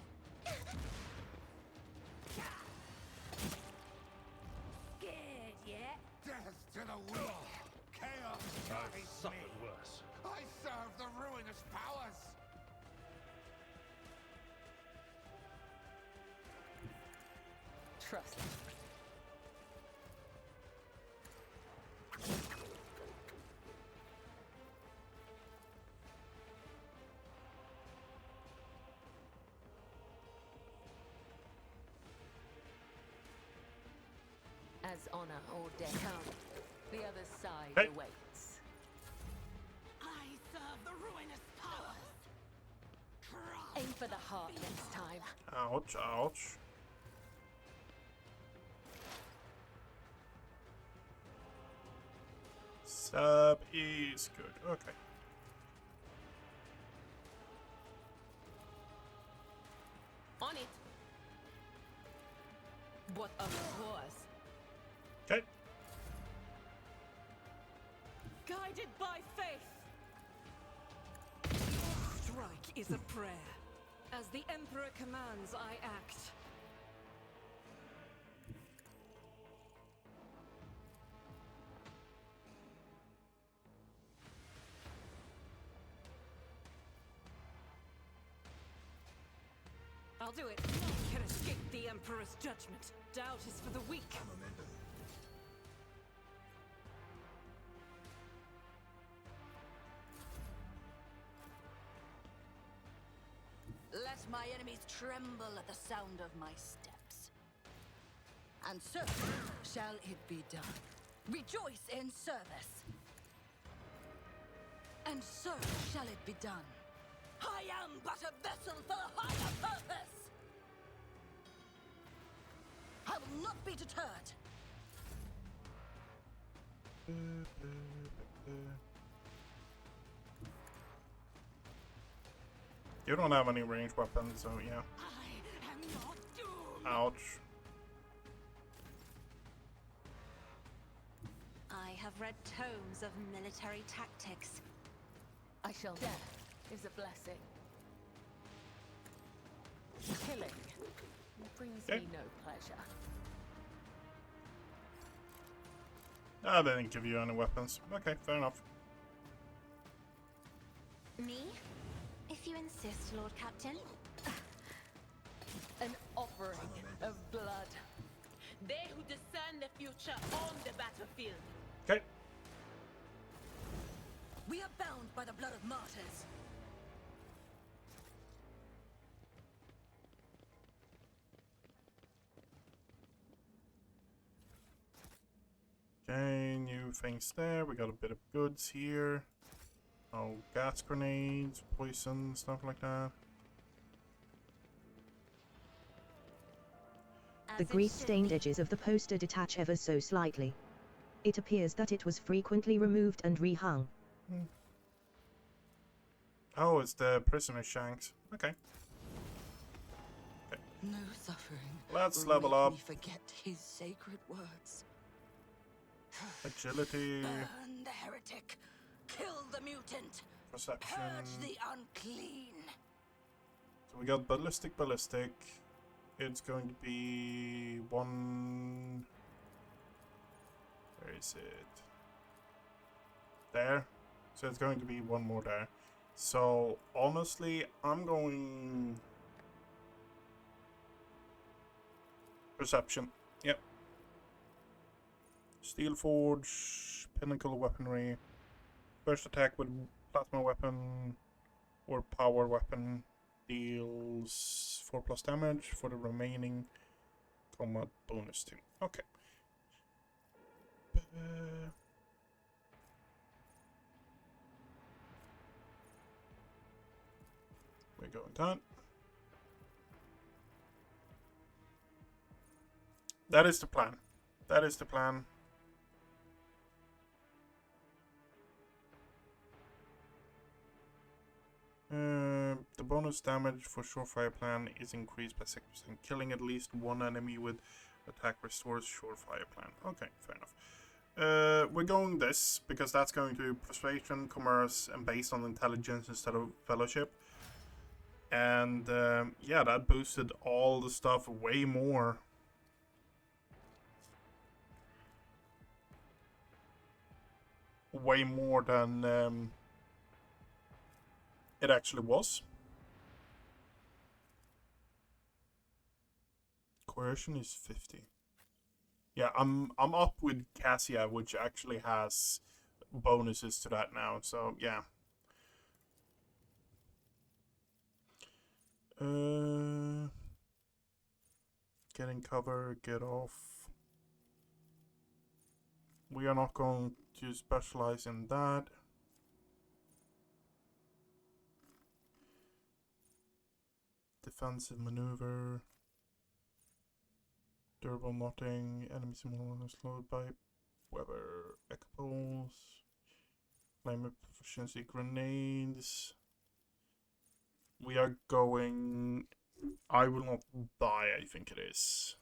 Scared yet? Death to the weak! Chaos guides me! Worse. I serve the ruinous powers! Trust me. As honor or death come, the other side Hey. awaits. I serve the ruinous powers. Aim for the heart next time. Ouch, ouch. Sub is good. Okay. On it. What of course. Okay. united by faith. Strike is a prayer. As the Emperor commands, I act. I'll do it. None can escape the Emperor's judgment. Doubt is for the weak. Let my enemies tremble at the sound of my steps. And so shall it be done. Rejoice in service. And so shall it be done. I am but a vessel for a higher purpose! I will not be deterred. You don't have any ranged weapons, so yeah. I am not doomed. Ouch. I have read tomes of military tactics. I shall. Death is a blessing. Killing brings me no pleasure. Ah, they didn't give you any weapons. Okay, fair enough. Me? If you insist, Lord Captain. An offering of blood. They who discern the future on the battlefield. Okay. We are bound by the blood of martyrs. Okay, new things there. We got a bit of goods here. Oh, gas grenades, poison, stuff like that. The grease-stained edges of the poster detach ever so slightly. It appears that it was frequently removed and rehung. Oh, it's the prisoner shanks. Okay. No suffering. Let's will level make up. me forget his sacred words. Agility, Burn the heretic. Kill the mutant. perception. Purge the unclean. So we got ballistic. It's going to be one. Where is it? There. So it's going to be one more there. So honestly, I'm going perception. Yep. Steel Forge, Pinnacle Weaponry. First attack with plasma weapon or power weapon deals 4+ damage for the remaining combat bonus 2. Okay. We're going down. That is the plan. That is the plan. The bonus damage for Surefire plan is increased by 6%. Killing at least one enemy with attack restores Surefire plan. Okay, fair enough. We're going this because that's going to Persuasion, Commerce, and based on Intelligence instead of Fellowship. And yeah, that boosted all the stuff way more. Way more than it actually was. Coercion is 50. Yeah, I'm up with Cassia, which actually has bonuses to that now. So yeah. Get in cover, get off. We are not going to specialize in that. Defensive maneuver. Durable knotting. Enemies more slowed by Weber Echoes. Climate proficiency grenades. We are going. I will not die, I think it is.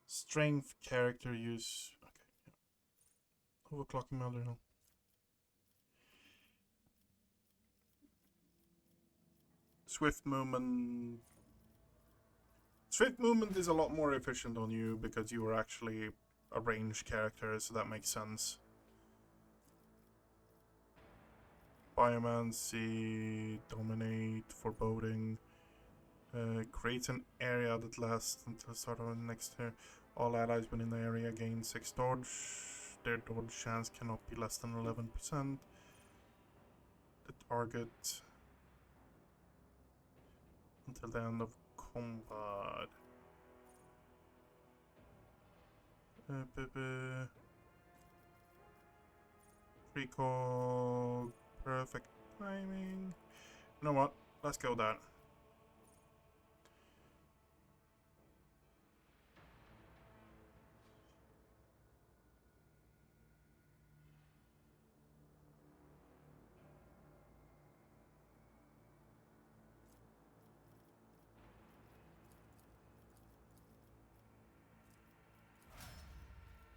Strength character use. Okay. Yeah. Overclocking Mother Hill. Swift movement. Swift movement is a lot more efficient on you because you are actually a ranged character, so that makes sense. Biomancy, Dominate, Foreboding. Creates an area that lasts until the start of the next turn. All allies within the area gain 6 dodge. Their dodge chance cannot be less than 11%. The target until the end of combat. Precog, perfect timing. You know what? Let's go that.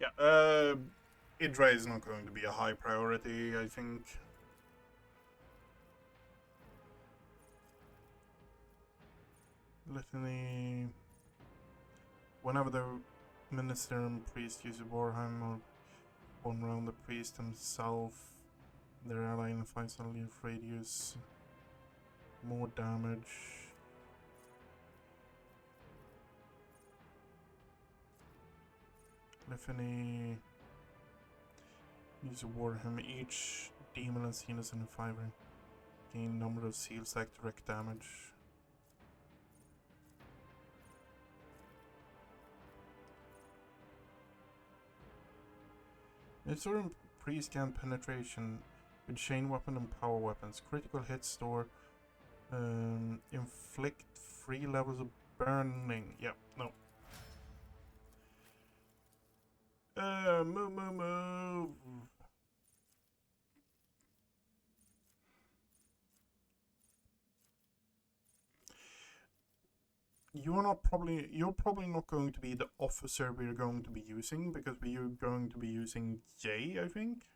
Yeah, Idra is not going to be a high priority, I think. Litany. Whenever the minister and priest use a Warhammer or one round, the priest himself, their ally in a 5-cell radius, more damage. Litany. Use a Warhammer. Each demon and Zenus in a 5-ring. Gain number of seal sack direct damage. Minister and priest gain penetration with chain weapon and power weapons. Critical hit store. Inflict 3 levels of burning. Yep, no. Move. You're probably not going to be the officer we're going to be using, because we're going to be using Jay, I think.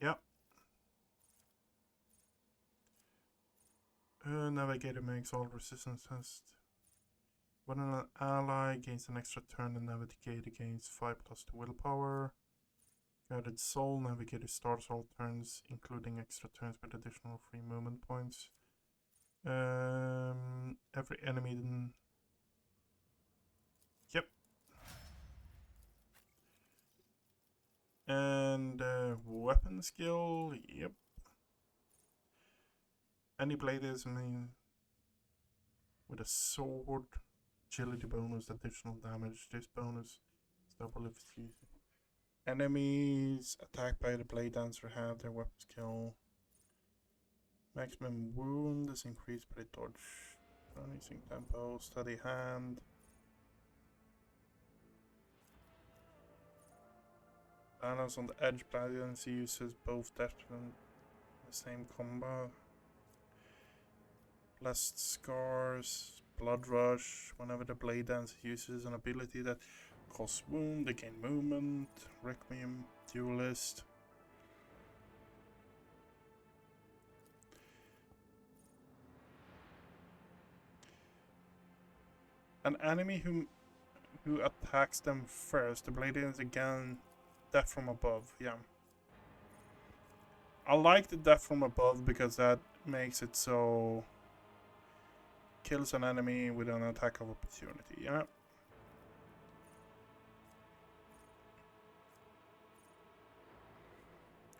Yep. Navigator makes all resistance tests. When an ally gains an extra turn, the navigator gains 5+ to willpower. Guided Soul, Navigator starts all turns, including extra turns with additional 3 movement points. Every enemy then... Yep. And weapon skill, yep. Any blade is with a sword, agility bonus, additional damage. This bonus is double if it's used. Enemies attacked by the blade dancer have their weapon skill. Maximum wound is increased by dodge. Bonusing tempo, steady hand. Balance on the edge, blade dancer uses both depth and the same combo. Blessed Scars, Blood Rush. Whenever the blade dancer uses an ability that costs wound, they gain movement. Requiem, Duelist. An enemy who attacks them first, the blade dancer gain death from above. Yeah. I like the death from above because that makes it so kills an enemy with an attack of opportunity. Yeah.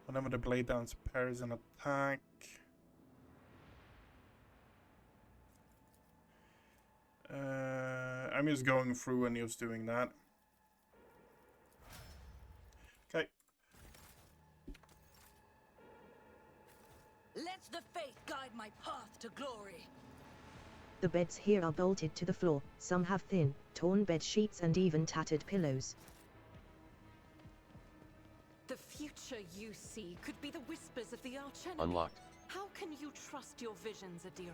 Whenever the blade dancer parries an attack, I'm just going through and just doing that. Okay. Let the faith guide my path to glory. The beds here are bolted to the floor, some have thin, torn bed sheets and even tattered pillows. The future you see could be the whispers of the archenemy. Unlocked. How can you trust your visions, Adira?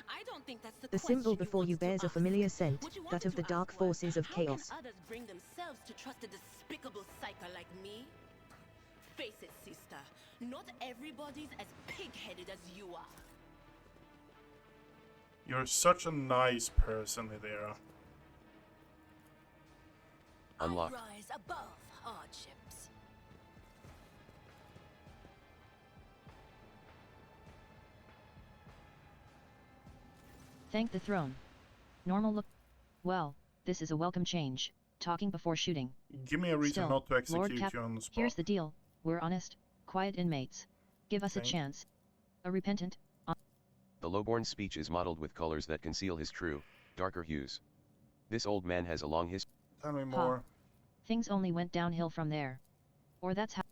I don't think that's The symbol before you bears a familiar scent, What you that of wanted the to dark ask was, forces of chaos. How can others bring themselves to trust a despicable psyker like me? Face it, sister. Not everybody's as pig-headed as you are. You're such a nice person, Idera. Unlocked. I rise above hardships. Thank the throne. Normal look. Well, this is a welcome change. Talking before shooting. Give me a reason Still, not to Lord execute Cap, you on the spot. here's the deal. We're honest, quiet inmates. Give us a Okay. chance. A repentant, The lowborn's speech is modeled with colors that conceal his true, darker hues. This old man has a long history. Tell me more. things only went downhill from there. Or that's how.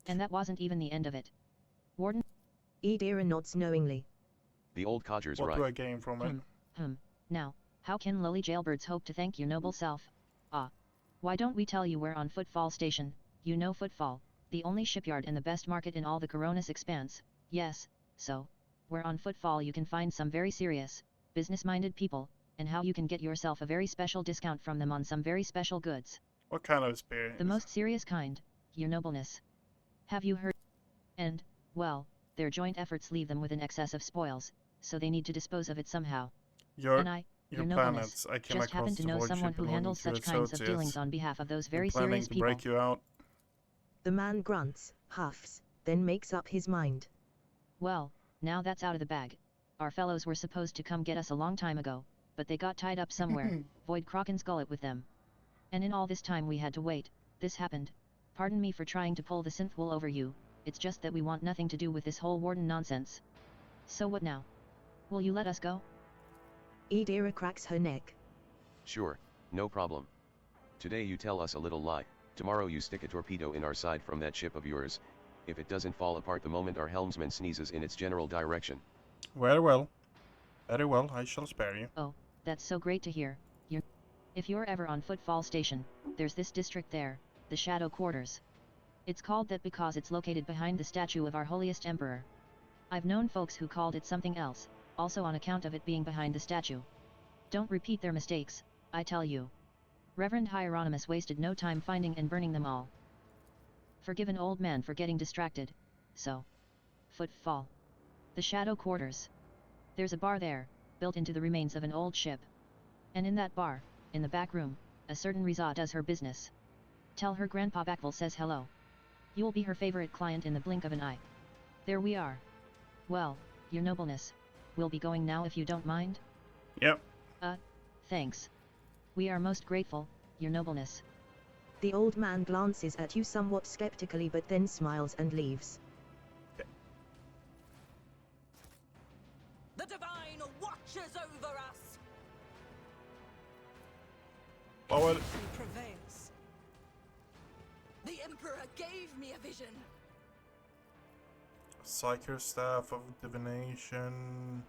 And that wasn't even the end of it. Warden, Idira nods knowingly. The old codger's What right. do I gain from it? now, how can lowly jailbirds hope to thank your noble self? Why don't we tell you we're on Footfall Station, you know Footfall, the only shipyard and the best market in all the Coronis expanse, yes, so, where on Footfall you can find some very serious, business-minded people, and how you can get yourself a very special discount from them on some very special goods. What kind of experience? The most serious kind, your nobleness. Have you heard? And, well, their joint efforts leave them with an excess of spoils, so they need to dispose of it somehow. And I, your nobleness, planets. I came just happen across to the know void someone ship who belonging handles to such kinds of associates. dealings on behalf of those I'm very planning serious to people. break you out. The man grunts, huffs, then makes up his mind. Well, now that's out of the bag. Our fellows were supposed to come get us a long time ago, but they got tied up somewhere, Void Kraken's gullet with them. And in all this time we had to wait, this happened. Pardon me for trying to pull the synth wool over you, it's just that we want nothing to do with this whole warden nonsense. So what now? Will you let us go? Idira cracks her neck. Sure, no problem. Today you tell us a little lie, tomorrow you stick a torpedo in our side from that ship of yours, if it doesn't fall apart the moment our helmsman sneezes in its general direction. Very well. Very well, I shall spare you. Oh, that's so great to hear. If you're ever on Footfall Station, there's this district there, the Shadow Quarters. It's called that because it's located behind the statue of our holiest emperor. I've known folks who called it something else, also on account of it being behind the statue. Don't repeat their mistakes, I tell you. Reverend Hieronymus wasted no time finding and burning them all. Forgive an old man for getting distracted. So. Footfall. The Shadow Quarters. There's a bar there, built into the remains of an old ship. And in that bar, in the back room, a certain Riza does her business. Tell her Grandpa Backville says hello. You'll be her favorite client in the blink of an eye. There we are. Well, your nobleness. We'll be going now if you don't mind? Yep. Thanks. We are most grateful, your nobleness. The old man glances at you somewhat skeptically but then smiles and leaves. The divine watches over us. Forward. He prevails. The Emperor gave me a vision. Psyker Staff of Divination.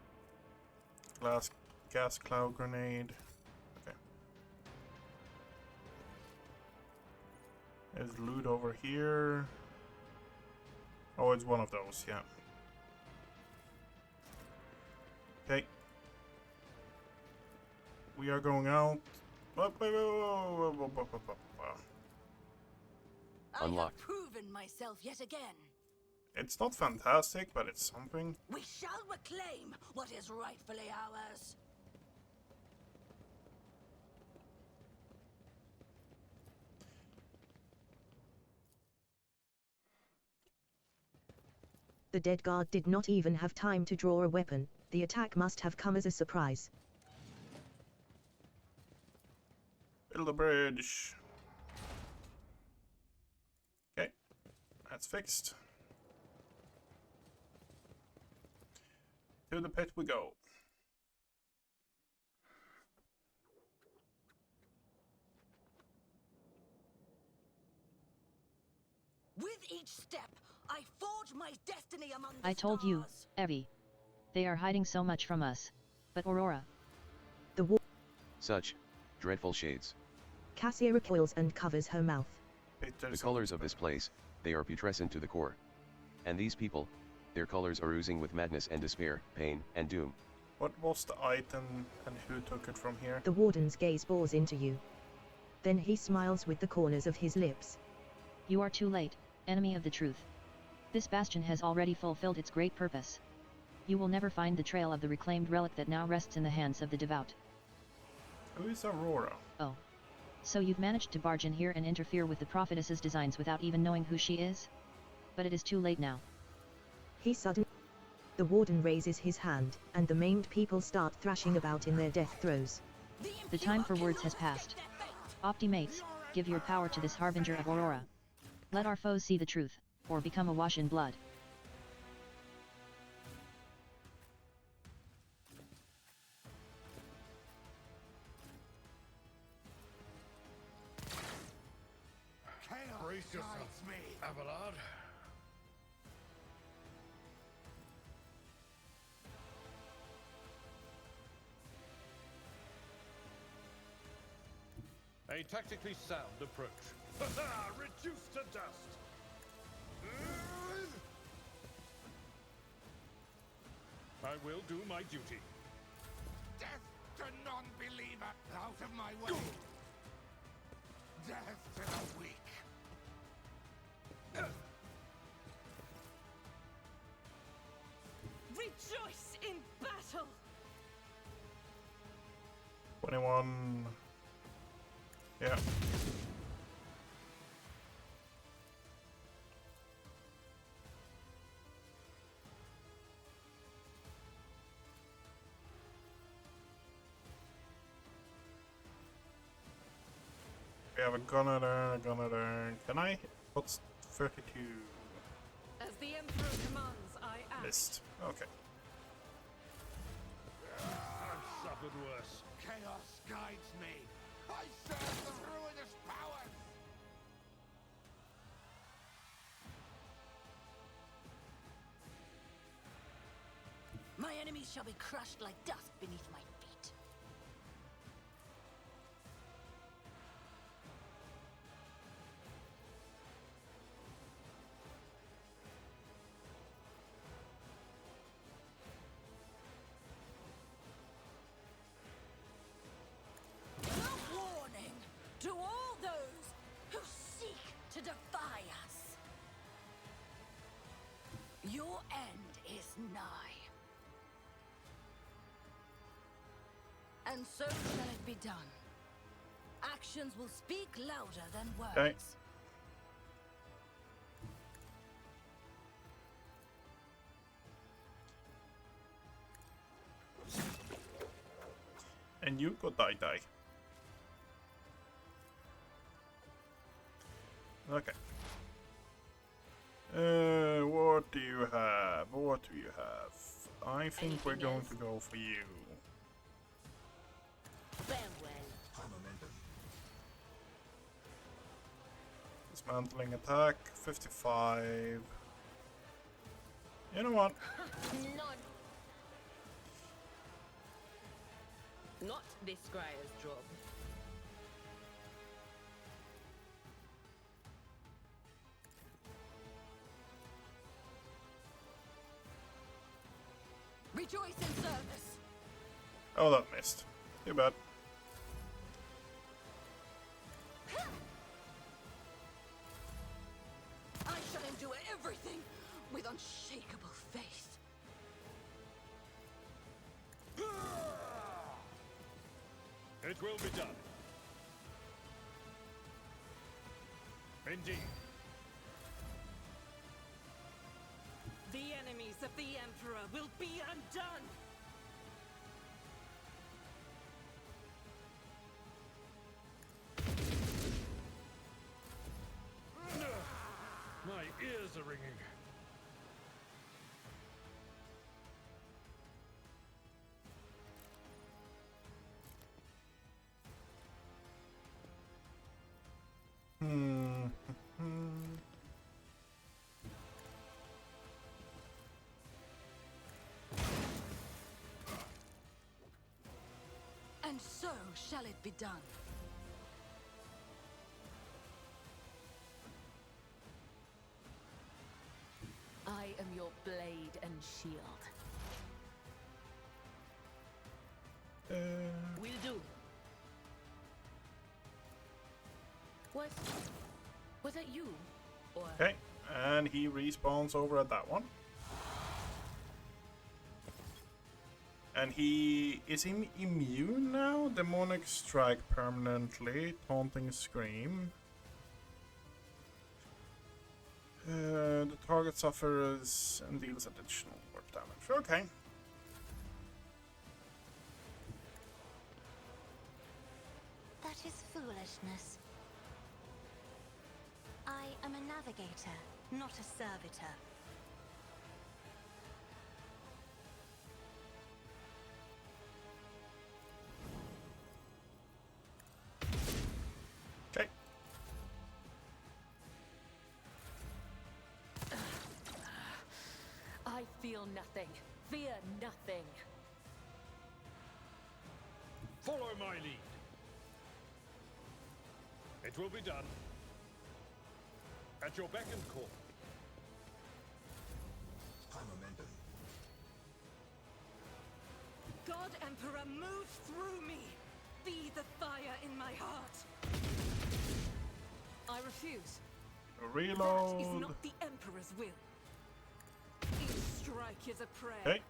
Gas Cloud Grenade. Okay. There's loot over here. Oh, it's one of those, yeah. Okay. We are going out. Unlocked. I have proven myself yet again. It's not fantastic, but it's something. We shall reclaim what is rightfully ours. The dead guard did not even have time to draw a weapon, the attack must have come as a surprise. Build a bridge. Okay, that's fixed. To the pit we go. With each step, I forge my destiny among the I told you, stars. Evie. They are hiding so much from us. But Aurora. The war Such dreadful shades. Cassia recoils and covers her mouth. The colors of this place, they are putrescent to the core. And these people, their colors are oozing with madness and despair, pain and doom. What was the item and who took it from here? The warden's gaze bores into you. Then he smiles with the corners of his lips. You are too late, enemy of the truth. This bastion has already fulfilled its great purpose. You will never find the trail of the reclaimed relic that now rests in the hands of the devout. Who is Aurora? Oh. So you've managed to barge in here and interfere with the prophetess's designs without even knowing who she is? But it is too late now. He suddenly... The warden raises his hand, and the maimed people start thrashing about in their death throes. The time for words has passed. Optimates, give your power to this harbinger of Aurora. Let our foes see the truth, or become awash in blood. Brace yourself, Abelard. A tactically sound approach. Reduced to dust. I will do my duty. Death to non-believer! Out of my way! Death to the weak! Rejoice in battle! 21. Yeah. We have a gunner there. Can I? What's 32? As the Emperor commands, I act. Missed. Okay. I've suffered worse. Chaos guides me! I serve the ruinous powers! My enemies shall be crushed like dust beneath my feet. A warning to all those who seek to defy us. Your end is nigh. And so shall it be done. Actions will speak louder than words. Okay. And you go die. Okay. What do you have? What do you have? I think we're going to go for you. Dismantling attack, 55. You know what? Not this Scryer's job. Rejoice in service. Oh, that missed. Too bad. I shall endure everything with unshakable faith. It will be done. Indeed. The enemies of the Emperor will be undone! My ears are ringing. And so shall it be done. blade and shield. Will do. Was that you? Or Okay, and he respawns over at that one. And he is immune now? Demonic strike permanently, taunting scream. The target suffers and deals additional warp damage. Okay. That is foolishness. I am a navigator, not a servitor. Okay. I feel nothing. Fear nothing. Follow my lead. It will be done. At your beck and call. High momentum. God Emperor, move through me! Be the fire in my heart! I refuse. That is Reload. not the Emperor's will. Each strike is a prayer. Okay.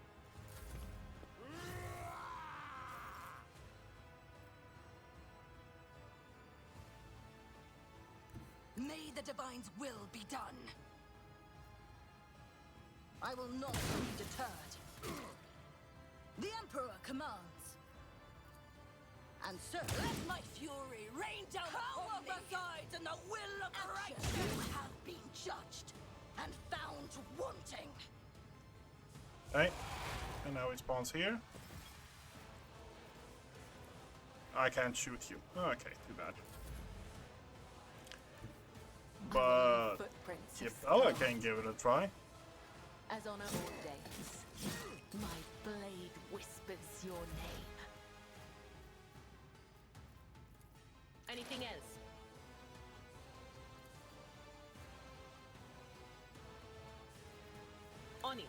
May the Divine's will be done. I will not be deterred. The Emperor commands. And sir, let my fury rain down upon resides in the will of the righteous. You have been judged and found wanting. Okay. And now he spawns here. I can't shoot you. Okay, too bad. But Footprints of if Ella can give it a try. as on old days, my blade whispers your name. Anything else? On it.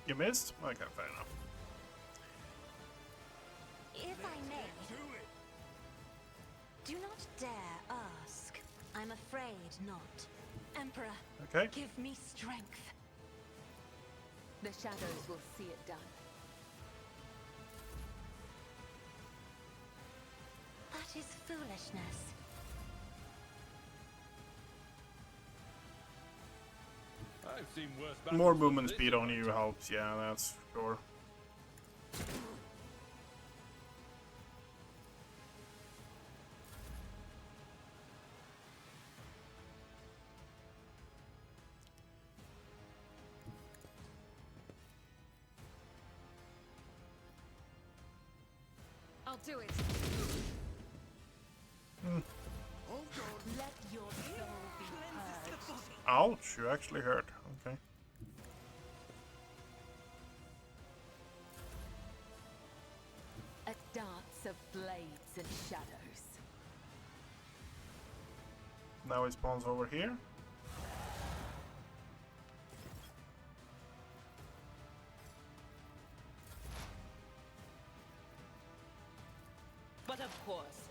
You missed? Okay, fair enough. If I may, do not dare ask. I'm afraid not. Emperor, Okay. give me strength. The shadows will see it done. That is foolishness. I've seen worse battles More than movement this speed in on my you time. helps, yeah, that's sure. I'll do it. Let your soul be Cleanses the purged. body. Ouch, you actually hurt. Okay. A dance of blades and shadows. Now he spawns over here. But of course,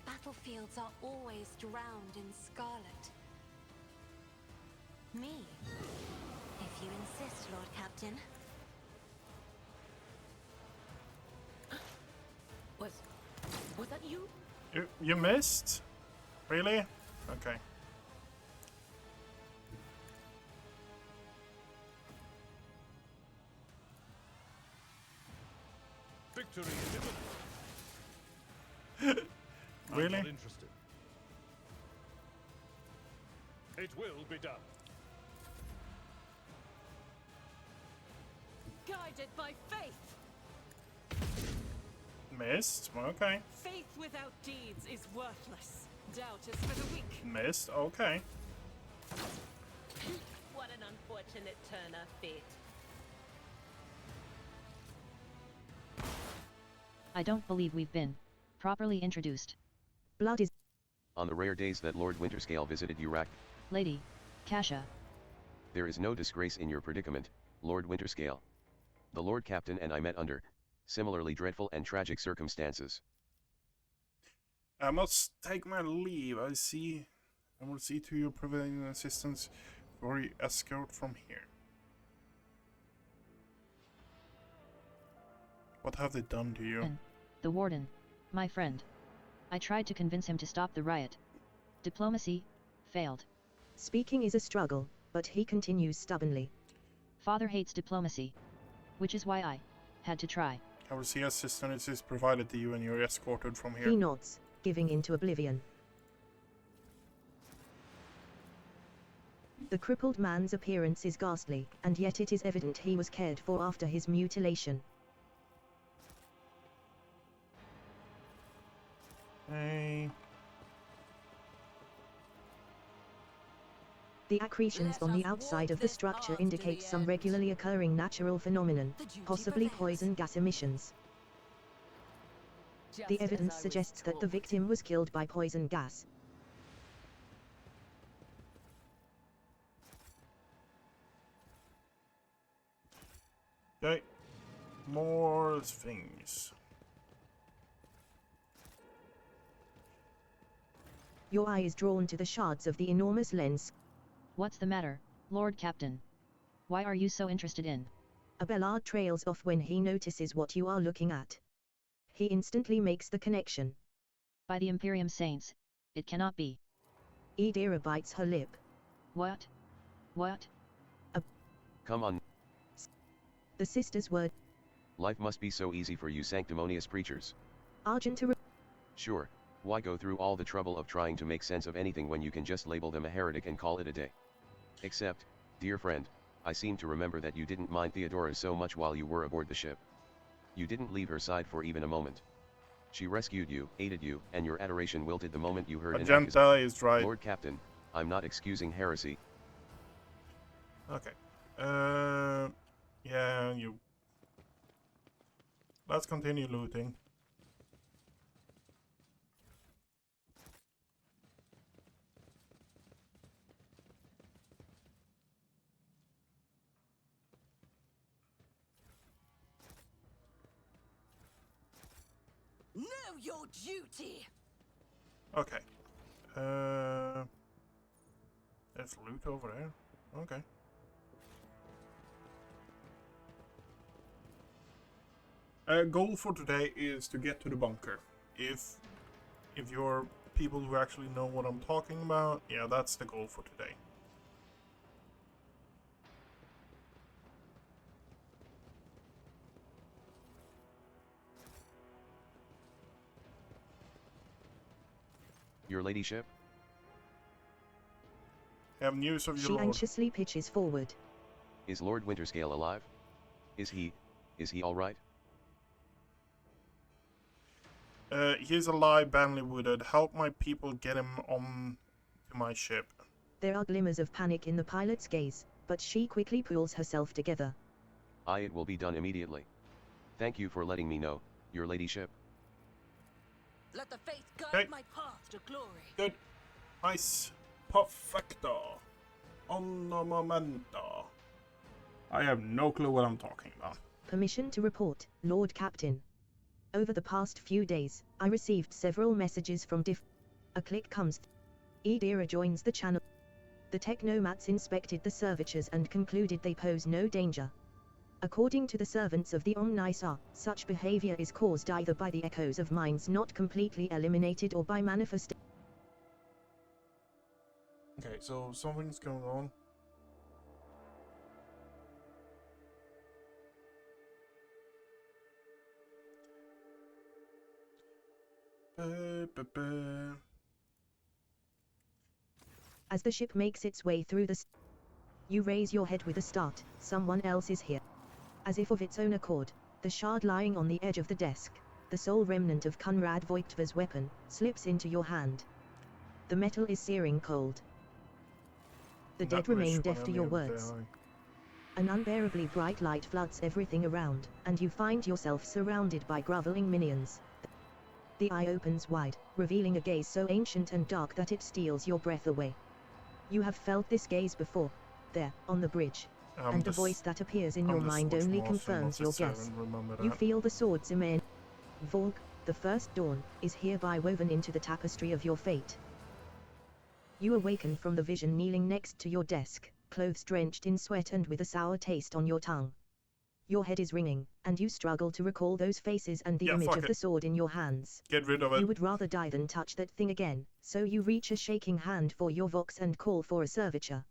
Battlefields are always drowned in scarlet. Me, if you insist, Lord Captain. was that you? You missed? Really? Okay. Victory is imminent. I'm Really? not interested. It will be done. Guided by faith. Missed? Okay. Faith without deeds is worthless. Doubt is for the weak. Missed? Okay. What an unfortunate turn of fate. I don't believe we've been properly introduced. Blood is On the rare days that Lord Winterscale visited Urak, Lady Kasha. there is no disgrace in your predicament, Lord Winterscale. The Lord Captain and I met under similarly dreadful and tragic circumstances. I must take my leave. I will see to your providing assistance for your escort from here. What have they done to you? And the warden, my friend. I tried to convince him to stop the riot. Diplomacy failed. speaking is a struggle, but he continues stubbornly. Father hates diplomacy, which is why I had to try. I will see assistance is provided to you and you're escorted from here. He nods, giving into oblivion. The crippled man's appearance is ghastly, and yet it is evident he was cared for after his mutilation. Hey. The accretions on the outside of the structure indicate some regularly occurring natural phenomenon, possibly poison gas emissions. The evidence suggests that the victim was killed by poison gas. Okay. More things. Your eye is drawn to the shards of the enormous lens. What's the matter, Lord Captain? Why are you so interested in? Abelard trails off when he notices what you are looking at. He instantly makes the connection. By the Imperium Saints, it cannot be. Idira bites her lip. What? What? Come on, The sister's word. life must be so easy for you sanctimonious preachers. Argenta. Sure, why go through all the trouble of trying to make sense of anything when you can just label them a heretic and call it a day? Except, dear friend, I seem to remember that you didn't mind Theodora so much while you were aboard the ship. You didn't leave her side for even a moment. She rescued you, aided you, and your adoration wilted the moment you heard an Argenta is right. Lord Captain, I'm not excusing heresy. Okay. Yeah, you. Let's continue looting. Know your duty! Okay. There's loot over there. Okay. Goal for today is to get to the bunker. If you're people who actually know what I'm talking about, yeah, that's the goal for today. Your ladyship? Have news of your She lord. anxiously pitches forward. Is Lord Winterscale alive? Is he alright? He's alive, badly wounded. Help my people get him on to my ship. There are glimmers of panic in the pilot's gaze, but she quickly pulls herself together. Aye, it will be done immediately. Thank you for letting me know, your ladyship. Let the faith guide Okay. my path to glory. Good. Nice. Perfecto. Uno momento. I have no clue what I'm talking about. Permission to report, Lord Captain. Over the past few days, I received several messages from A click comes. Idira joins the channel. The technomats inspected the servitors and concluded they pose no danger. According to the servants of the Omnisar, such behavior is caused either by the echoes of minds not completely eliminated or by manifestation. Okay, so something's going on. As the ship makes its way through you raise your head with a start. Someone else is here. As if of its own accord, the shard lying on the edge of the desk, the sole remnant of Conrad Voigtva's weapon, slips into your hand. The metal is searing cold. The dead Not remain wish deaf when to I your live words. die. An unbearably bright light floods everything around, and you find yourself surrounded by groveling minions. The eye opens wide, revealing a gaze so ancient and dark that it steals your breath away. You have felt this gaze before, there, on the bridge, and the voice that appears in your mind only confirms your guess. You feel the swords emerge. Vorg, the first dawn, is hereby woven into the tapestry of your fate. You awaken from the vision kneeling next to your desk, clothes drenched in sweat and with a sour taste on your tongue. Your head is ringing, and you struggle to recall those faces and the image of the sword in your hands. Get rid of it. You would rather die than touch that thing again, so you reach a shaking hand for your vox and call for a servitor.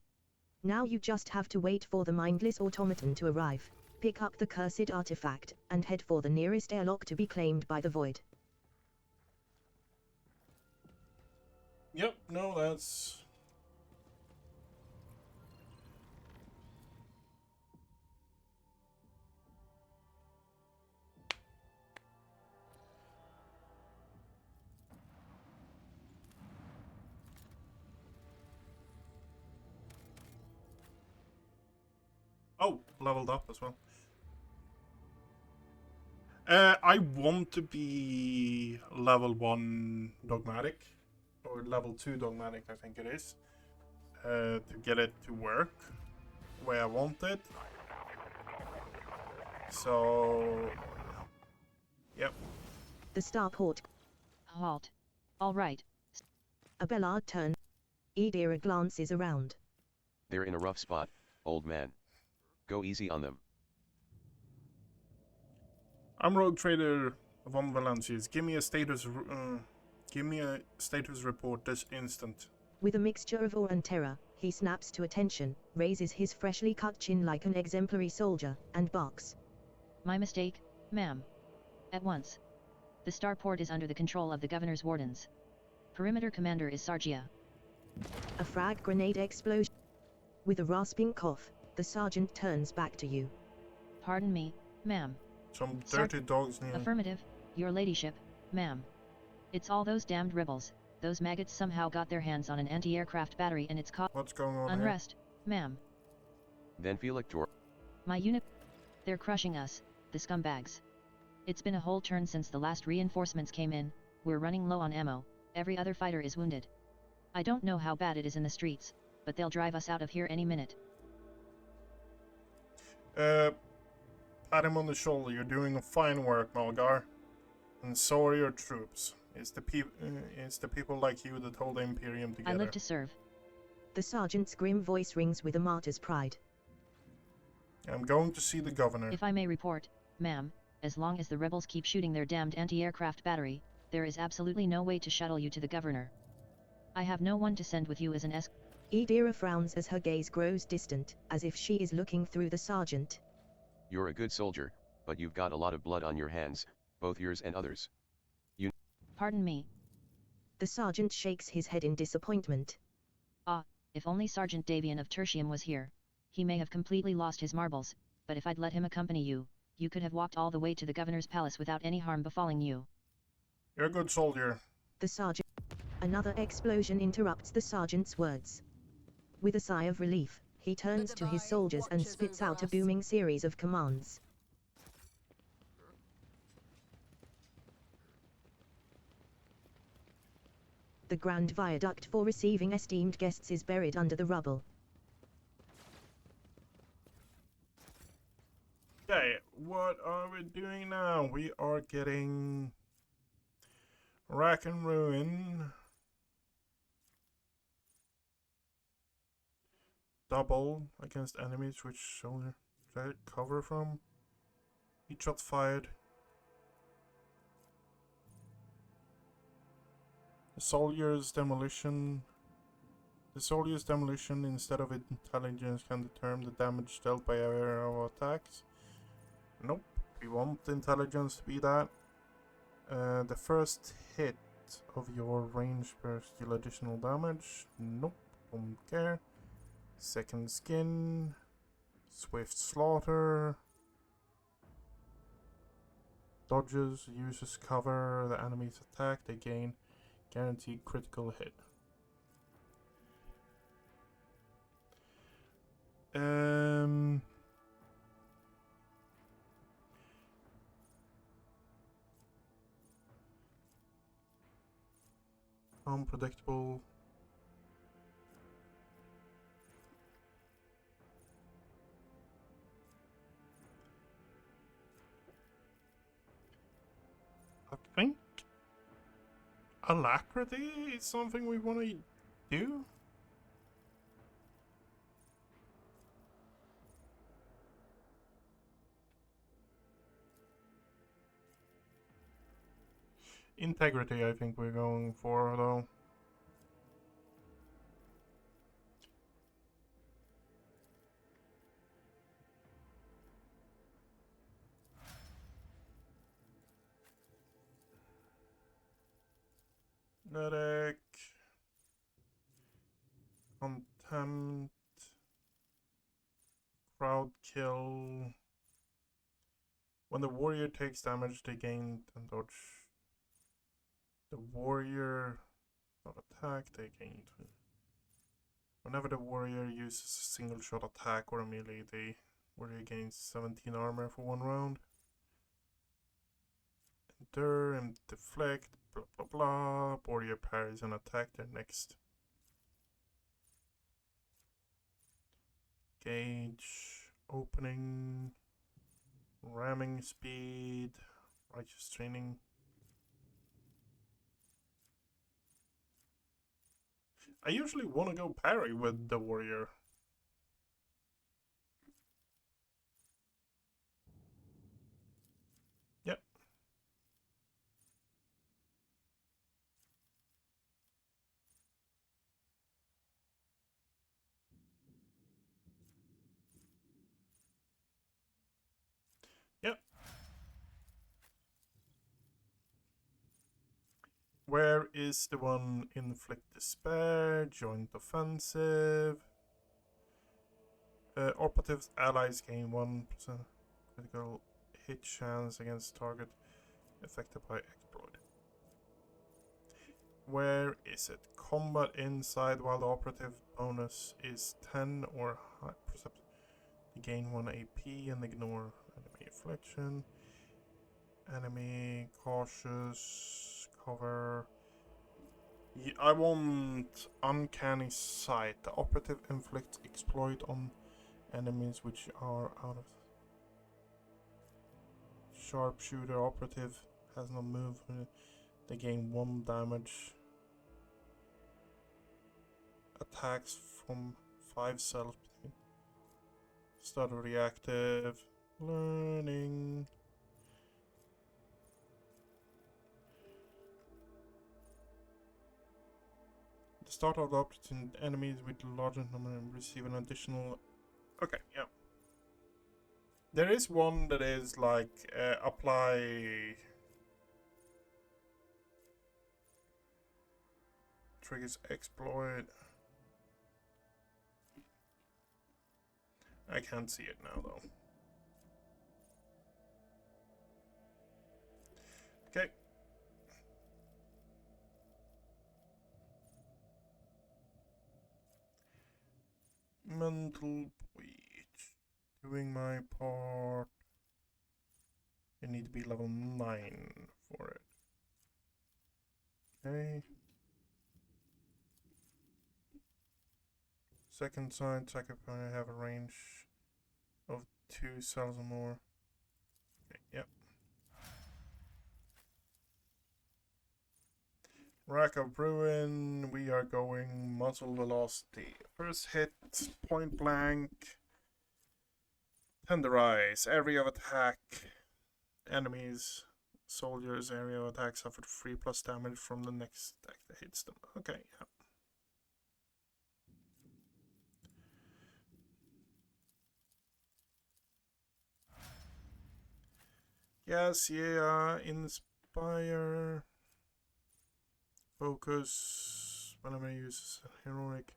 Now you just have to wait for the mindless automaton to arrive, pick up the cursed artifact, and head for the nearest airlock to be claimed by the void. Yep, no, that's... Oh, leveled up as well. I want to be level 1 dogmatic, or level 2 dogmatic, I think it is, to get it to work the way I want it. So, yep. The starport. Halt. All right. Abelard turns. Idira glances around. They're in a rough spot, old man. Go easy on them. I'm Rogue Trader von Valencius. Give me a status report this instant. With a mixture of awe and terror, he snaps to attention, raises his freshly cut chin like an exemplary soldier, and barks. My mistake, ma'am. At once. The starport is under the control of the governor's wardens. Perimeter commander is Sargia. A frag grenade explosion. With a rasping cough, the sergeant turns back to you. Pardon me, ma'am. Some dirty dogs near. Affirmative, your ladyship, ma'am. It's all those damned rebels. Those maggots somehow got their hands on an anti-aircraft battery and it's caught. What's going on unrest, ma'am. Then Felictor. My unit. They're crushing us, the scumbags. It's been a whole turn since the last reinforcements came in. We're running low on ammo. Every other fighter is wounded. I don't know how bad it is in the streets, but they'll drive us out of here any minute. Pat him on the shoulder. You're doing fine work, Malgar. And so are your troops. It's the people like you that hold the Imperium together. I live to serve. The sergeant's grim voice rings with a martyr's pride. I'm going to see the governor. If I may report, ma'am, as long as the rebels keep shooting their damned anti-aircraft battery, there is absolutely no way to shuttle you to the governor. I have no one to send with you as an escort. Idira frowns as her gaze grows distant, as if she is looking through the sergeant. You're a good soldier, but you've got a lot of blood on your hands, both yours and others. Pardon me. The sergeant shakes his head in disappointment. Ah, if only Sergeant Davian of Tertium was here. He may have completely lost his marbles, but if I'd let him accompany you, you could have walked all the way to the governor's palace without any harm befalling you. You're a good soldier. The sergeant. Another explosion interrupts the sergeant's words. With a sigh of relief, he turns to his soldiers and spits out a booming series of commands. The grand viaduct for receiving esteemed guests is buried under the rubble. Okay, what are we doing now? We are getting Rack and Ruin. Double against enemies, which soldier cover from. Each shot fired. The soldier's demolition. The soldier's demolition, instead of intelligence, can determine the damage dealt by aerial attacks. Nope, we want intelligence to be that. The first hit of your range per deal additional damage. Nope, don't care. Second skin. Swift slaughter. Dodges, uses cover the enemy's attack. They gain guaranteed critical hit. Unpredictable. I think alacrity is something we want to do. Integrity, I think we're going for, though. Medic. Contempt. Crowd kill. When the warrior takes damage, they gain 10 dodge. The warrior not attack, they gain 20. Whenever the warrior uses a single shot attack or a melee, the warrior gains 17 armor for 1 round. Endure and deflect, blah blah blah. Warrior parries an attack their next. Gauge, opening, ramming speed, righteous training. I usually want to go parry with the warrior. Yep. Yep. Where is the one? Inflict despair, joint offensive. Operatives allies gain 1% critical hit chance against target affected by exploit. Where is it? Combat inside while the operative bonus is 10 or high. Gain 1 AP and ignore enemy affliction. Enemy cautious cover. I want uncanny sight. The operative inflicts exploit on enemies which are out of sharpshooter. Operative has no move. They gain 1 damage. Attacks from 5 cells. Start reactive. Learning. The start of the opportunity enemies with larger number receive an additional. Okay, yeah. There is one that is like apply triggers exploit. I can't see it now though. Okay. Mental breach. Doing my part. You need to be level 9 for it. Okay. Second side, I have a range of 2 cells or more. Okay, yep. Rack of Ruin, we are going muzzle velocity. First hit, point blank. Tenderize, area of attack. Enemies, soldiers, area of attack suffered 3+ damage from the next attack that hits them. Okay, yeah. Yes, yeah, inspire. Focus. Whenever he uses heroic.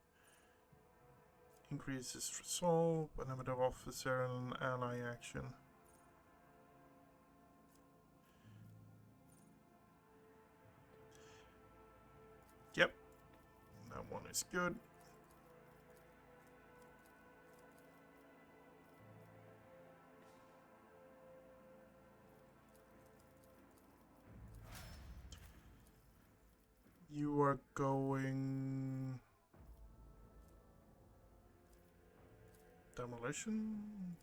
Increases resolve. Whenever the officer and ally action. Yep. That one is good. You are going... Demolition?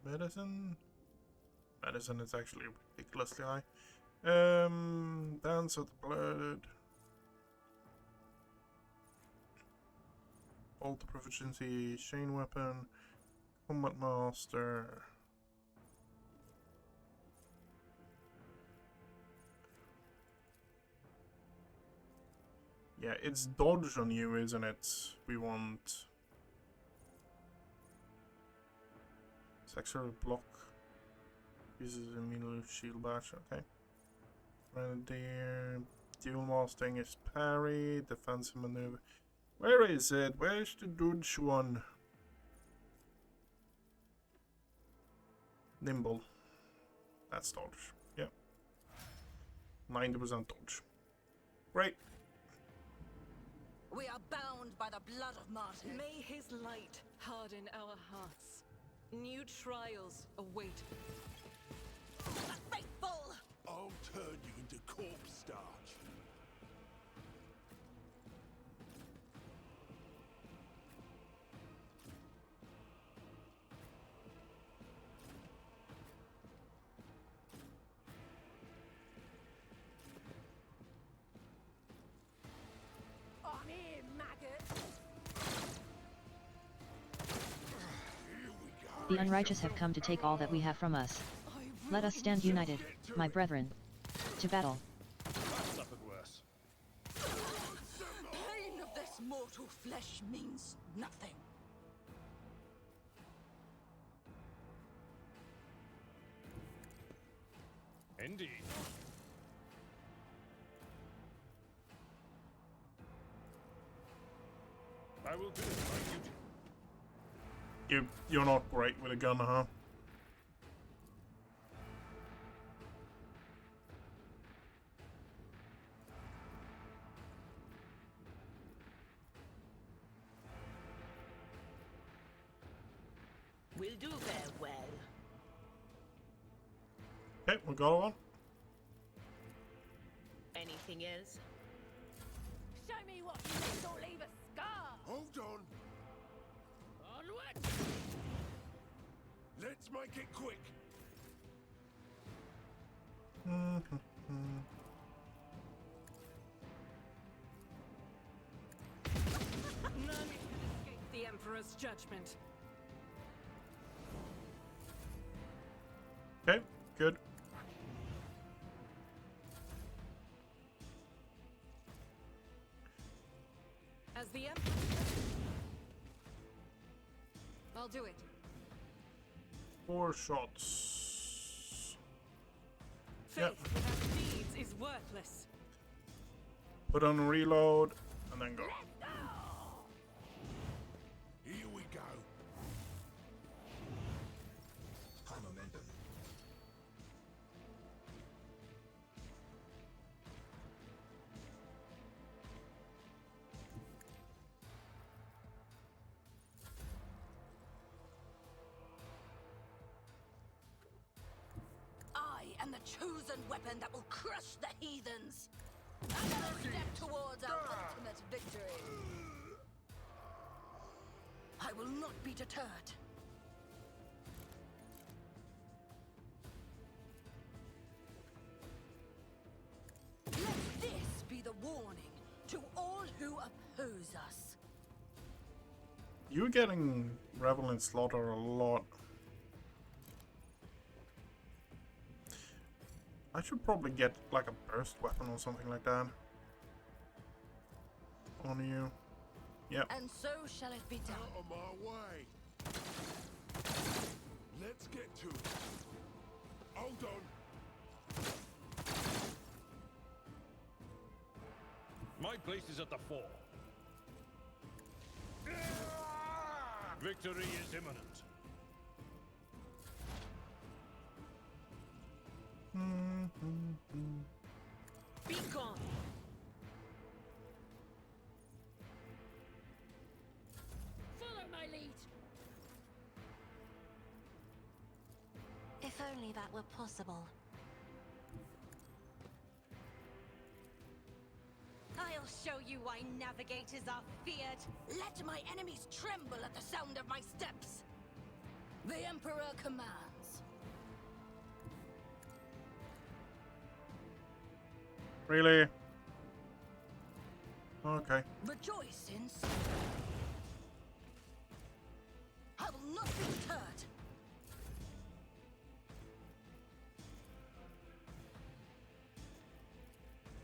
Medicine? Medicine is actually ridiculously high. Dance of the Blood. Bolt proficiency, chain weapon, combat master. Yeah, it's dodge on you, isn't it? We want sexual block. Uses immune shield bash. Okay. Grenadier. Dual masting is parry. Defensive maneuver. Where is it? Where's the dodge one? Nimble. That's dodge. Yeah. 90% dodge. Great. We are bound by the blood of martyrs. May his light harden our hearts. New trials await. The faithful! I'll turn you into corpse starch. On here, maggot! The unrighteous have come to take all that we have from us. Let us stand united, my brethren. To battle. Suffered worse. Pain of this mortal flesh means nothing. Indeed. I will do my duty. You're not great with a gun, huh? We'll do very well. Okay, we got one. Anything else? Show me what you did or leave a scar! Hold on. Onward! Let's make it quick. None can escape the Emperor's judgment. Okay, good. As the Emperor... I'll do it. 4 shots. Faith Yep. without deeds is worthless. Put on reload and then go. Here we go. High momentum. I am the chosen weapon that will crush the heathens. Another step towards our ultimate victory. I will not be deterred. Let this be the warning to all who oppose us. You're getting Revelin Slaughter a lot. I should probably get like a burst weapon or something like that on you. Yep. And so shall it be done. Out of my way. Let's get to it. Hold on. My place is at the fore. Victory is imminent. Be gone! Follow my lead! If only that were possible. I'll I'll show you why navigators are feared. Let my enemies tremble at the sound of my steps. The Emperor commands. Really? Okay. Rejoice in I will not be deterred.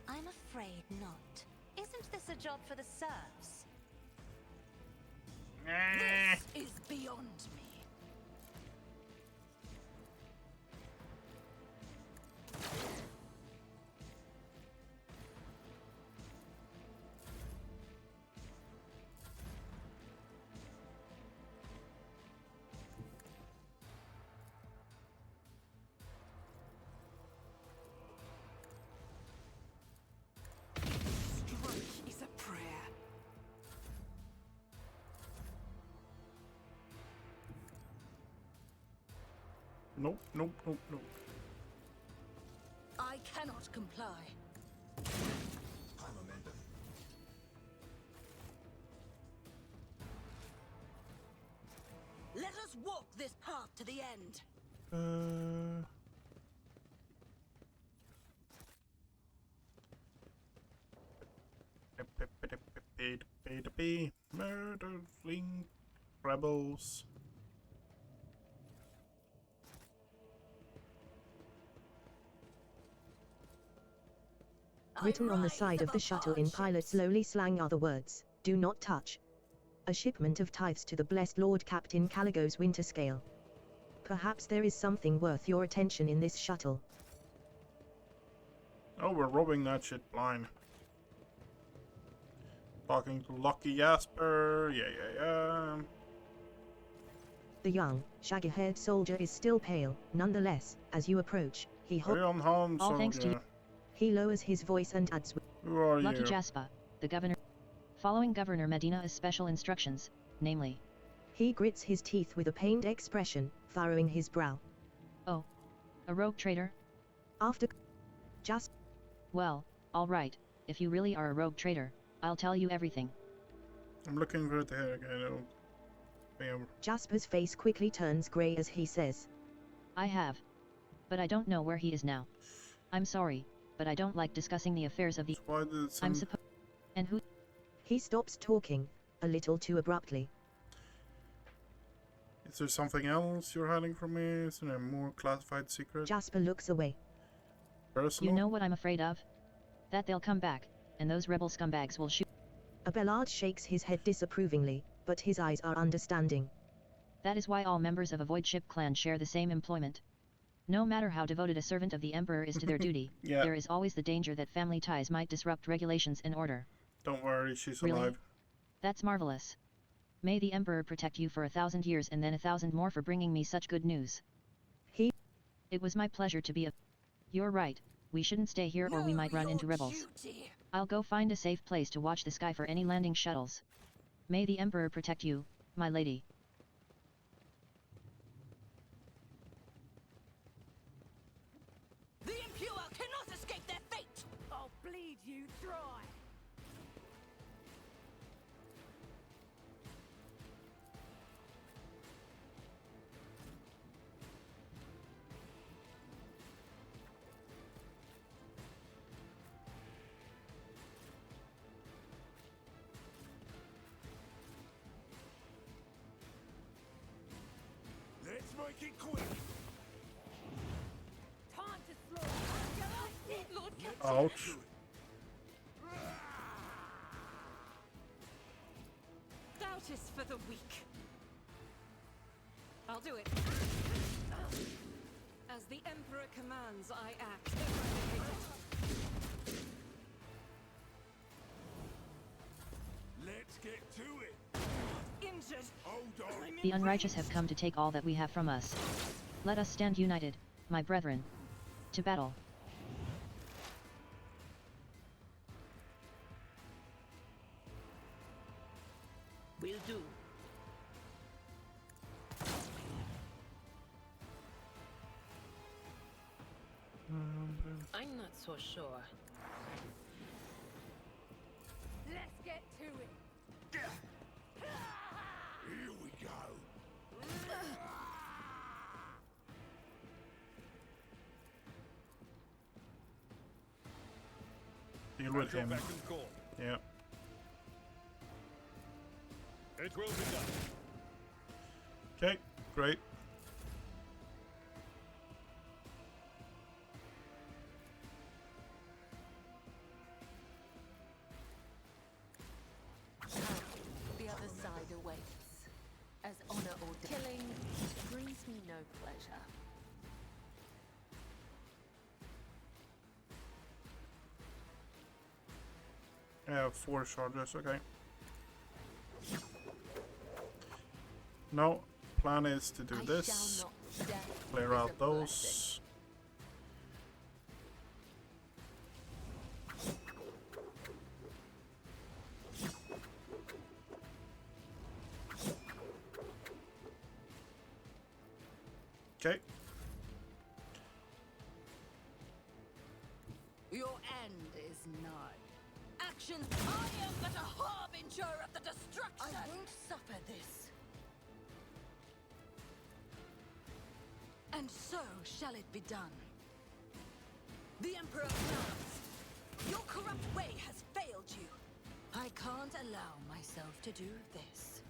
I'm afraid not. Isn't this a job for the serfs? This is beyond me. Strike is a prayer. Nope, nope, nope, nope. I cannot comply. High momentum. Let us walk this path to the end. Murdering rebels. Written on the side of the shuttle in pilot slowly slang other words, do not touch. A shipment of tithes to the blessed Lord Captain Caligo's winter scale. Perhaps there is something worth your attention in this shuttle. Oh, we're robbing that shit blind. Talking to Lucky Jasper. Yeah. The young, shaggy-haired soldier is still pale, nonetheless, as you approach, he Are you on home, All thanks to soldier? He lowers his voice and adds with, Who are Lucky you? Jasper, the governor. Following Governor Medina's special instructions, namely. he grits his teeth with a pained expression, furrowing his brow. Oh. A rogue trader? After just Well, alright, if you really are a rogue trader, I'll tell you everything. I'm looking for it here again. Jasper's face quickly turns grey as he says, I have. But I don't know where he is now. I'm sorry, but I don't like discussing the affairs of the. Why did I'm supposed. And who? He stops talking, a little too abruptly. Is there something else you're hiding from me? Is there a more classified secret? Jasper looks away. Personal? You know what I'm afraid of? That they'll come back, and those rebel scumbags will shoot. Abelard shakes his head disapprovingly, but his eyes are understanding. That is why all members of a Void Ship clan share the same employment. No matter how devoted a servant of the Emperor is to their duty, Yeah. there is always the danger that family ties might disrupt regulations and order. Don't worry, she's Really? alive. That's marvelous. May the Emperor protect you for 1,000 years and then 1,000 more for bringing me such good news. It was my pleasure to be a... You're right, we shouldn't stay here or we might run into rebels. Duty. I'll go find a safe place to watch the sky for any landing shuttles. May the Emperor protect you, my lady. The impure cannot escape their fate. I'll bleed you dry. Let's make it quick. Time to slaughter. Lord Captain. Ouch. Doubt is for the weak. I'll do it. As the Emperor commands, I act. Eradicated. Let's get to it. Injured. Hold on. The unrighteous have come to take all that we have from us. Let us stand united, my brethren. To battle. Will do. I'm not so sure. deal with him. Yeah. It will be done. Okay, great. The other side awaits. As honor or killing brings me no pleasure. I have 4 charges, okay. No, plan is to do this. Clear out those. Okay. Your end is nigh. Action! I am but a harbinger of the destruction! I won't suffer this. And so shall it be done. The Emperor commands. Your corrupt way has failed you. I can't allow myself to do this.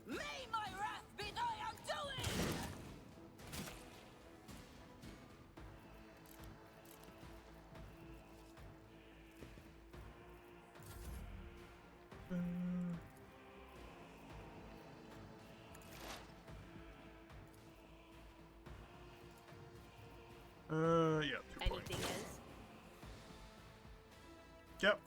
May my wrath be thy undoing! Yeah, 2 points. Anything else? Yep.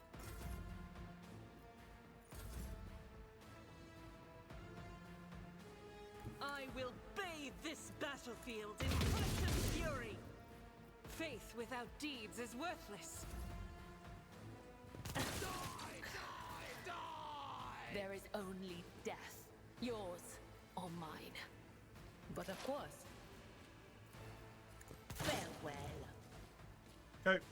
I will bathe this battlefield in Titan's fury. Faith without deeds is worthless. There is only death, yours or mine. But of course, farewell. Okay.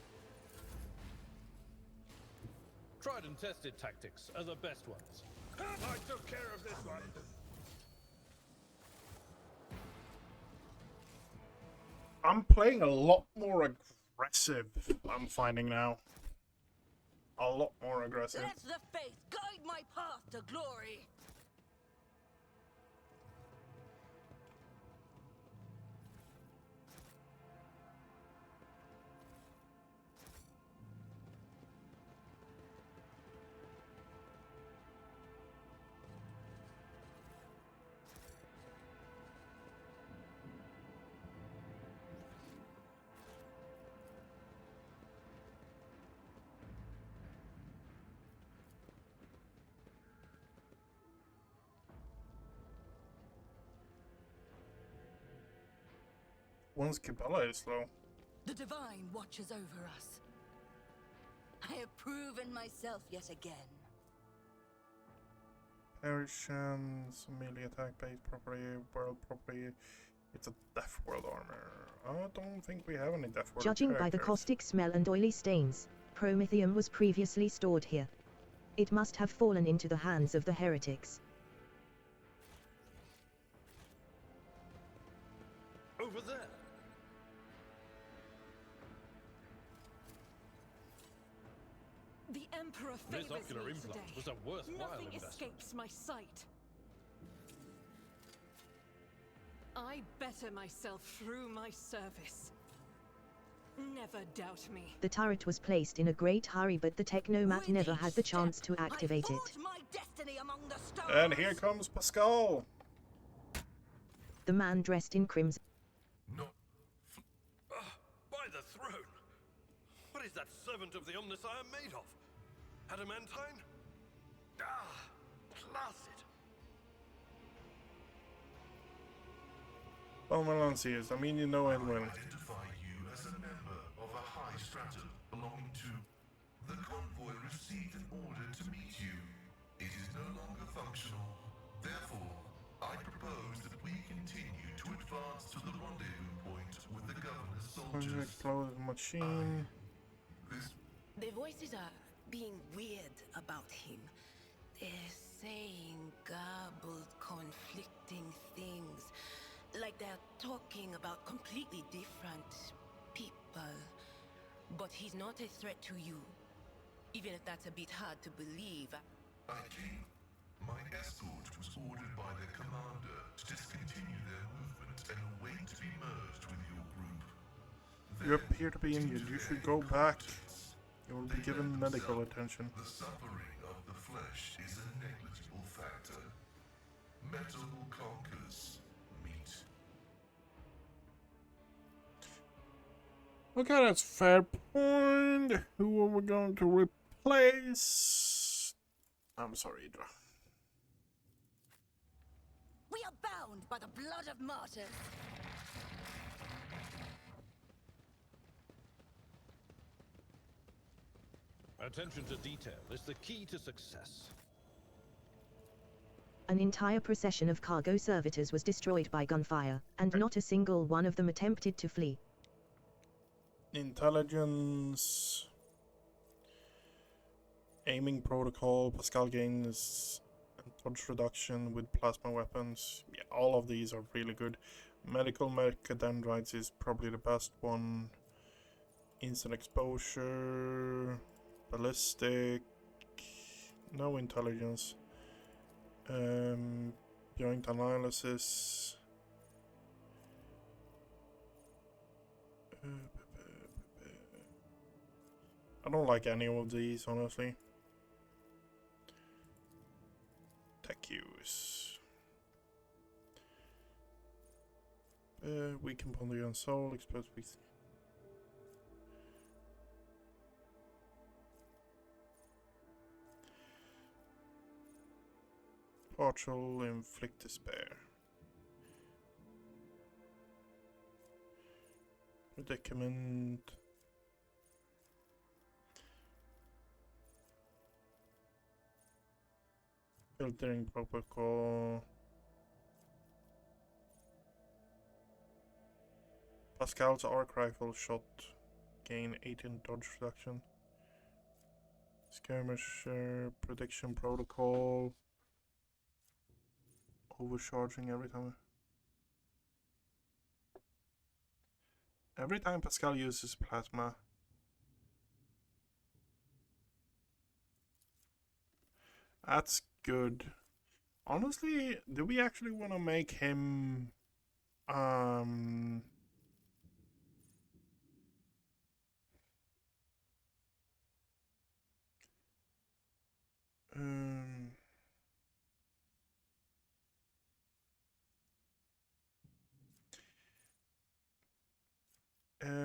Tried and tested tactics are the best ones. I took care of this one. I'm playing a lot more aggressive, I'm finding now. A lot more aggressive. Let the faith guide my path to glory. Once Cabela is low. The divine watches over us. I have proven myself yet again. Persians, melee attack based property, world property. It's a Death World armor. I don't think we have any Death World Judging by the characters. caustic smell and oily stains, Promethium was previously stored here. It must have fallen into the hands of the heretics. Over there. The Emperor This favors ocular me implant today. was a worthwhile Nothing investment. escapes my sight. I better myself through my service. Never doubt me. The turret was placed in a great hurry, but the Technomat never had the chance to activate it. My destiny among the stars. And here comes Pascal. The man dressed in crimson. No. By the throne! What is that servant of the Omnissiah made of? Adamantine? Ah, placid. Well, Melanceus, I mean, you know it will. Identify you as a member of a high stratum belonging to... The convoy received an order to meet you. It is no longer functional. Therefore, I propose that we continue to advance to the rendezvous point with the governor's soldiers. Explode machine. The voices are being weird about him. They're saying garbled, conflicting things. Like they're talking about completely different people. But he's not a threat to you. Even if that's a bit hard to believe. I came. My escort was ordered by their commander to discontinue their movement and await to be merged with your group. You appear to be injured. You should go back. You will be given medical attention. The suffering of the flesh is a negligible factor. Metal conquers meat. Okay, that's fair point. Who are we going to replace? I'm sorry, Idra. We are bound by the blood of martyrs. Attention to detail is the key to success. An entire procession of cargo servitors was destroyed by gunfire, and not a single one of them attempted to flee. Intelligence. Aiming protocol. Pascal gains and dodge reduction with plasma weapons. Yeah, all of these are really good. Medical mechadendrites is probably the best one. Instant exposure. Ballistic. No intelligence. Joint analysis. I don't like any of these, honestly. Tech use. Weaken body and soul. Exposed weak. Partial inflict despair. Predicament. Filtering protocol. Pascal's arc rifle shot. Gain 18 dodge reduction. Skirmisher prediction protocol. Overcharging every time. Every time Pascal uses plasma. That's good. Honestly, do we actually want to make him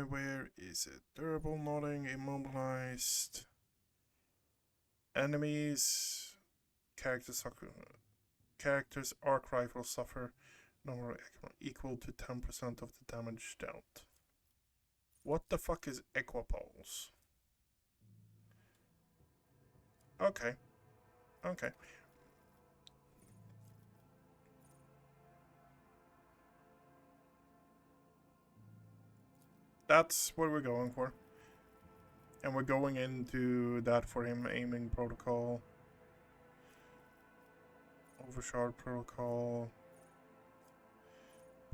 where is it? Durable, nodding, immobilized. Enemies, characters arc rifle suffer number equal to 10% of the damage dealt. What the fuck is Equipulse? Okay. Okay. That's what we're going for. And we're going into that for him, aiming protocol. Overshard protocol.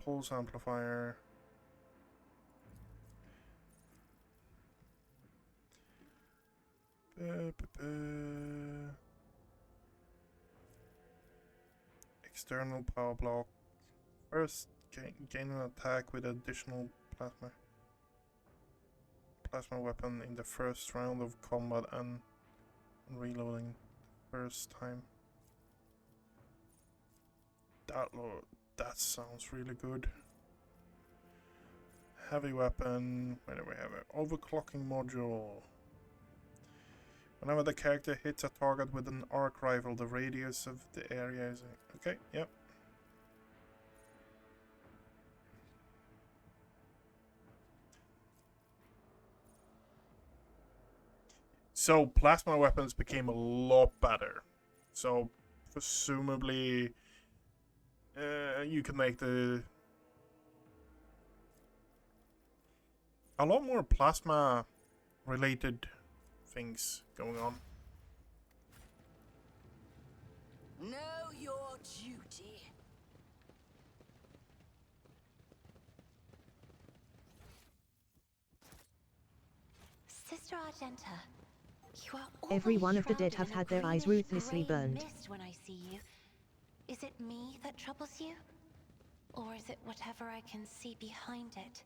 Pulse amplifier. External power block. First, gain an attack with additional plasma weapon in the first round of combat and reloading the first time. That sounds really good. Heavy weapon. Where do we have it? Overclocking module. Whenever the character hits a target with an arc rifle, the radius of the area is... Okay, yep. So, plasma weapons became a lot better. So, presumably, you can make a lot more plasma-related things going on. Know your duty. Sister Argenta, You are Every always one of the dead shrouded have in a had their eyes greenish ruthlessly grey burned. mist when I see you. Is it me that troubles you? Or is it whatever I can see behind it?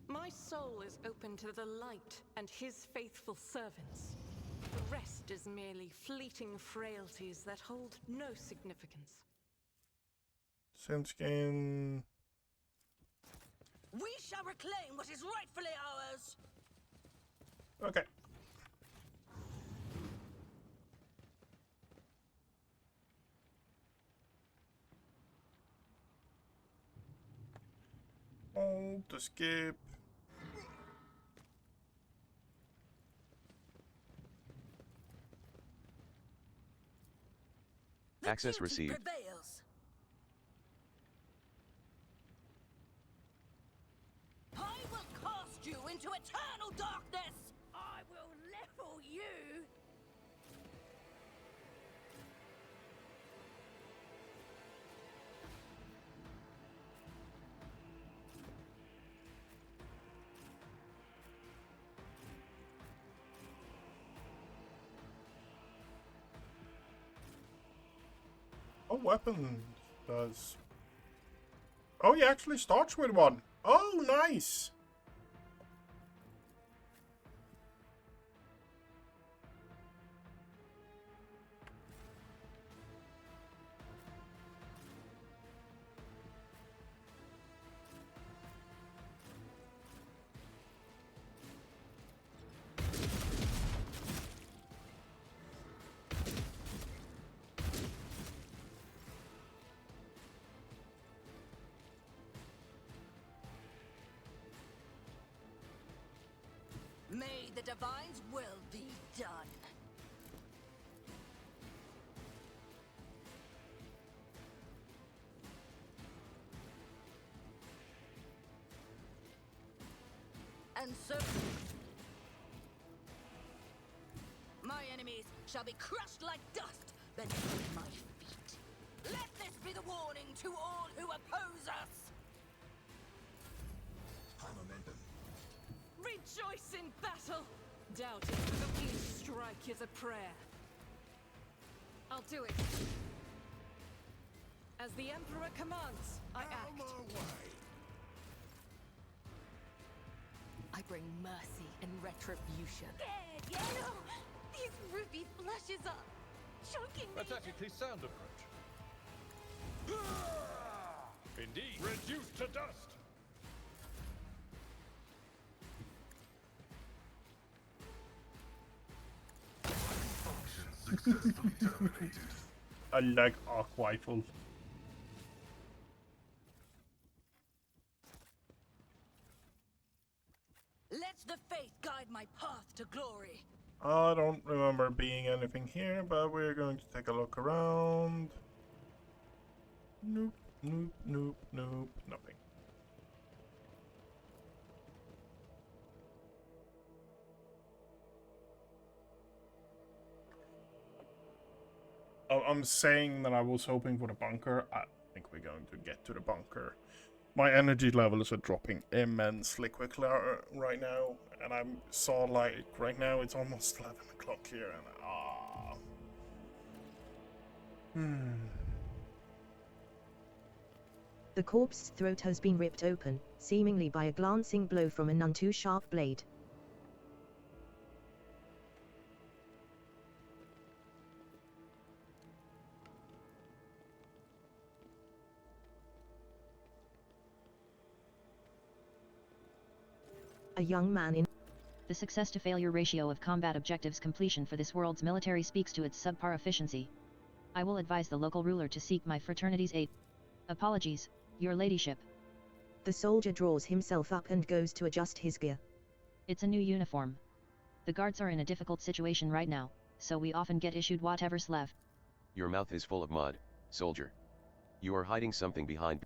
My soul is open to the light and his faithful servants. The rest is merely fleeting frailties that hold no significance. Synthskin. We shall reclaim what is rightfully ours. Okay. Hold to skip. The Access duty received. prevails. I will cast you into eternal darkness. I will level you. Oh, weapon does. Oh, he actually starts with one. Oh, nice. May the divine's will be done. And so my enemies shall be crushed like dust beneath my feet. Let this be the warning to all who oppose us. High momentum. Rejoice in battle! Doubting that each strike is a prayer. I'll do it. As the Emperor commands, I act. I bring mercy and retribution. Yeah, no! These ruby flushes are choking me! Pathetically sound approach. Indeed. Reduced to dust! Function successfully terminated. I like arc rifle. Let the faith guide my path to glory. I don't remember being anything here, but we're going to take a look around. Nope, nope, nope, nope, nothing. Oh, I'm saying that I was hoping for the bunker. I think we're going to get to the bunker. My energy levels are dropping immensely quickly right now, and I saw like right now it's almost 11 o'clock here, and The corpse's throat has been ripped open, seemingly by a glancing blow from a none too sharp blade. A young man in The success to failure ratio of combat objectives completion for this world's military speaks to its subpar efficiency. I will advise the local ruler to seek my fraternity's aid. Apologies, your ladyship. The soldier draws himself up and goes to adjust his gear. It's a new uniform. The guards are in a difficult situation right now, so we often get issued whatever's left. Your mouth is full of mud, soldier. You are hiding something behind.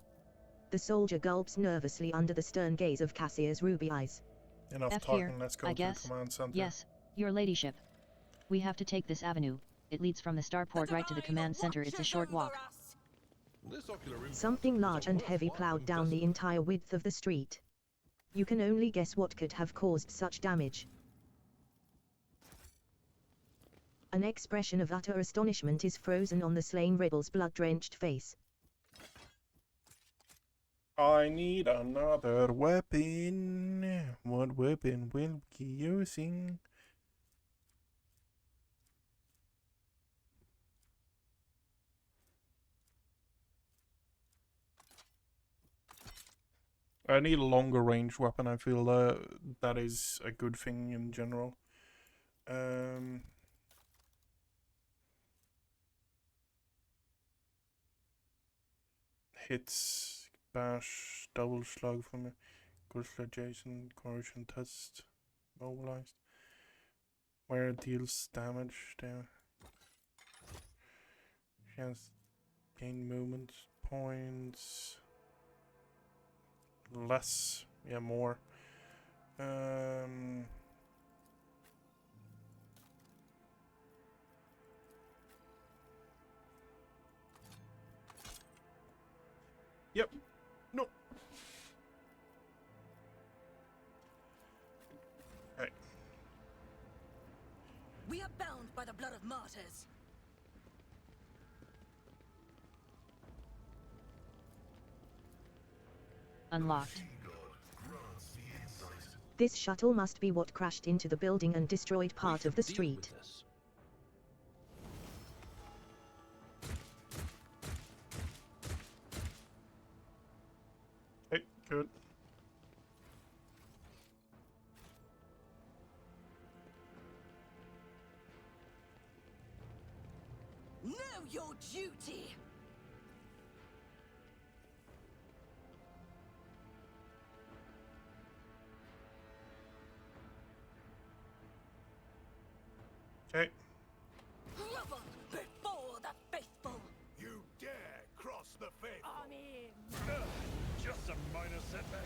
The soldier gulps nervously under the stern gaze of Cassia's ruby eyes. enough F talking, here, let's go I to guess. the command center. Yes, your ladyship. We have to take this avenue. It leads from the starport right to the command center. It's a short walk. This ocular implant Something is a large and heavy worthwhile plowed down the investment. entire width of the street. You can only guess what could have caused such damage. An expression of utter astonishment is frozen on the slain rebel's blood-drenched face. I need another weapon. What weapon will be using? I need a longer range weapon. I feel that is a good thing in general. Hits, bash, double slug from the Grisler Jason, corrosion test, mobilized. Where it deals damage, chance gain movement points. Less, yeah, more. Yep. No. Okay. We are bound by the blood of martyrs. Unlocked. This shuttle must be what crashed into the building and destroyed part of the street. Hey, good. Know your duty! Okay. Grovel before the faithful! You dare cross the faithful? I'm in! Just a minor setback.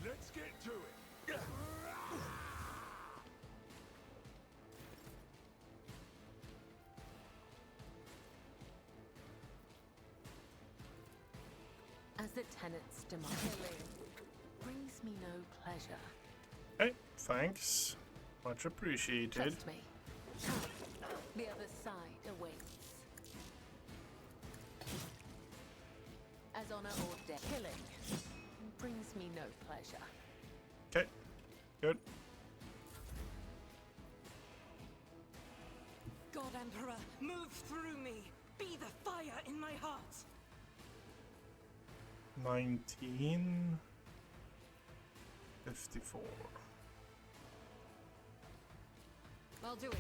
Let's get to it. As the tenants demand, brings me no pleasure. Hey, thanks. Much appreciated. Trust me. The other side awaits. As honor or death, killing brings me no pleasure. Okay, good. God Emperor, move through me. Be the fire in my heart. 19. 54. I'll do it.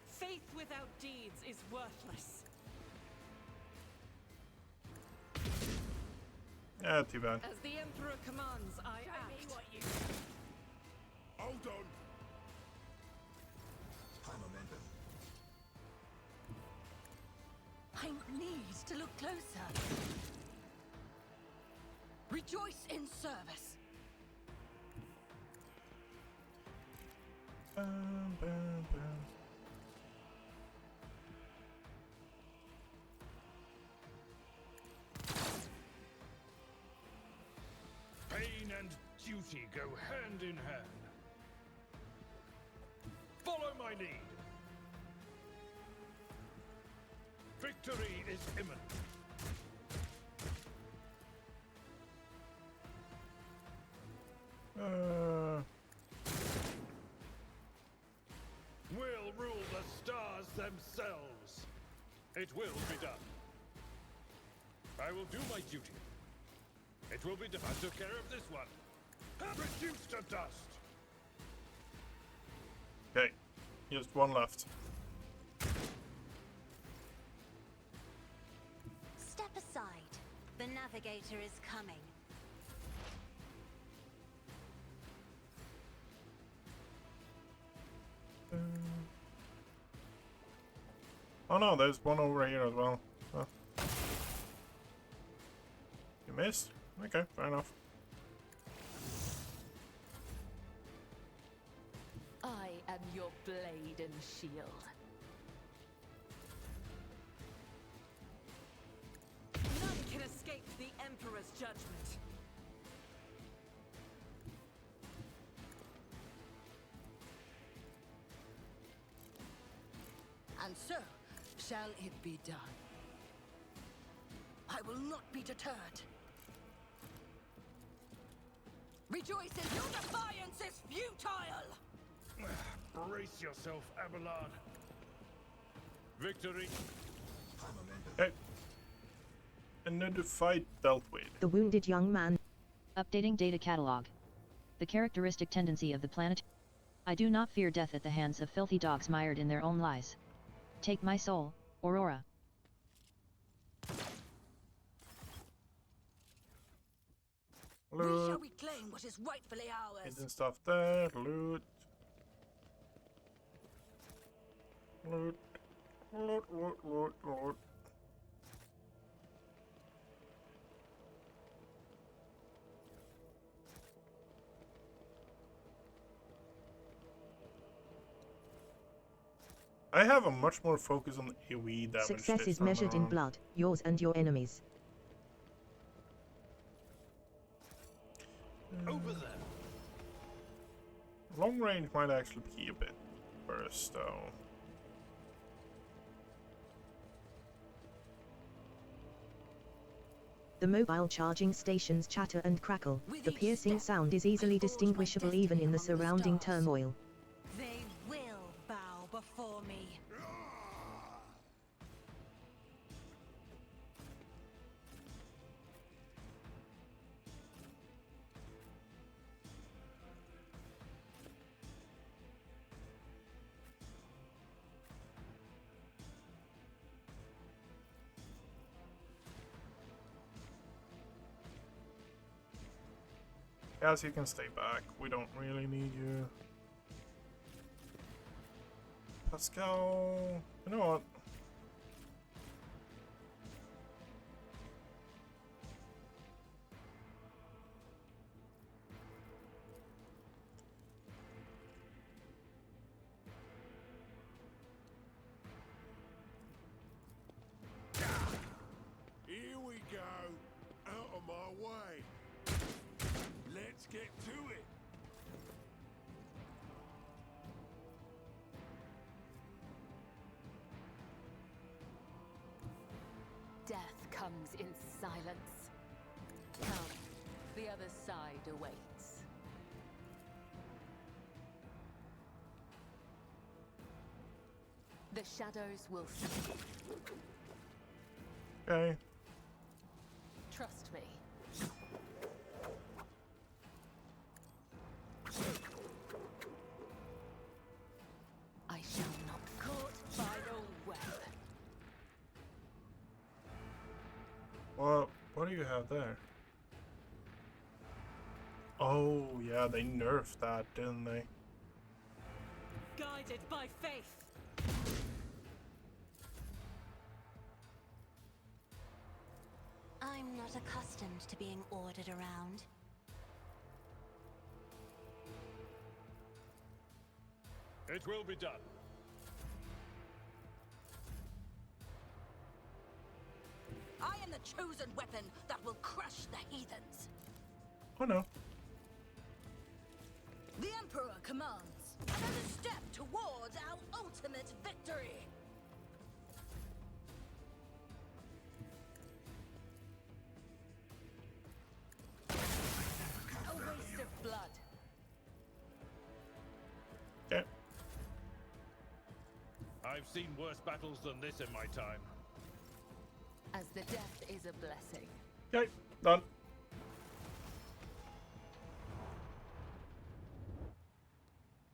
Faith without deeds is worthless. Yeah, too bad. As the Emperor commands, I act. Hold on. I'm a member. I need to look closer. Rejoice in service. Bum, bum, bum. Pain and duty go hand in hand. Follow my lead. Victory is imminent. We'll rule the stars themselves. It will be done. I will do my duty. It will be done. I took care of this one. Reduced to dust. Okay, just one left. Step aside. The navigator is coming. Oh no, there's one over here as well. Oh. You missed? Okay, fair enough. I am your blade and shield. None can escape the Emperor's judgment. And so shall it be done. I will not be deterred. Rejoice in your defiance is futile! Brace yourself, Abelard. Victory. Okay. Another fight dealt with. The wounded young man. Updating data catalog. The characteristic tendency of the planet. I do not fear death at the hands of filthy dogs mired in their own lies. Take my soul, Aurora. We shall Loot. reclaim what is rightfully ours. Hidden stuff there. Loot. Loot. Loot, loot, loot, loot. I have a much more focus on AoE damage. Success this is time measured in around. blood, yours and your enemies. Over there. Long range might actually be a bit worse, though. The mobile charging stations chatter and crackle. The piercing sound is easily distinguishable even in the surrounding turmoil. They will bow before me. Guys, you can stay back. We don't really need you. Pascal, you know what? Here we go. Out of my way. Let's get to it. Death comes in silence. Come, the other side awaits. The shadows will see. Okay. Trust me. I shall not be caught by the web. What do you have there? Oh, yeah, they nerfed that, didn't they? Guided by faith. I'm not accustomed to being ordered around. It will be done. I am the chosen weapon that will crush the heathens. Oh no. The Emperor commands. Another step towards our ultimate victory. A waste of blood. Okay. I've seen worse battles than this in my time. As the death is a blessing. Okay, done.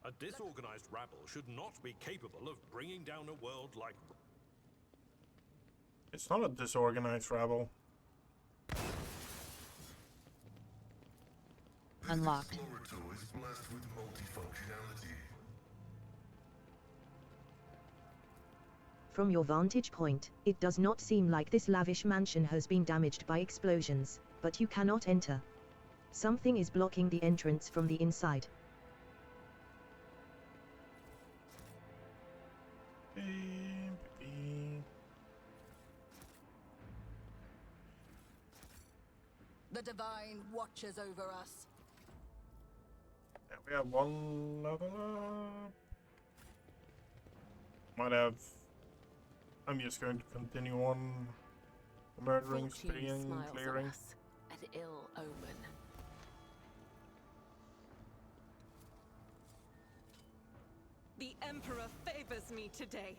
A disorganized rabble should not be capable of bringing down a world like... It's not a disorganized rabble. Unlocked. This explorator is blessed with multifunctionality. From your vantage point, it does not seem like this lavish mansion has been damaged by explosions, but you cannot enter. Something is blocking the entrance from the inside. The Divine watches over us. Yeah, we have one level up. Might have I'm just going to continue on murdering, Fortune spraying, smiles on clearing. us, an ill omen. The Emperor favors me today.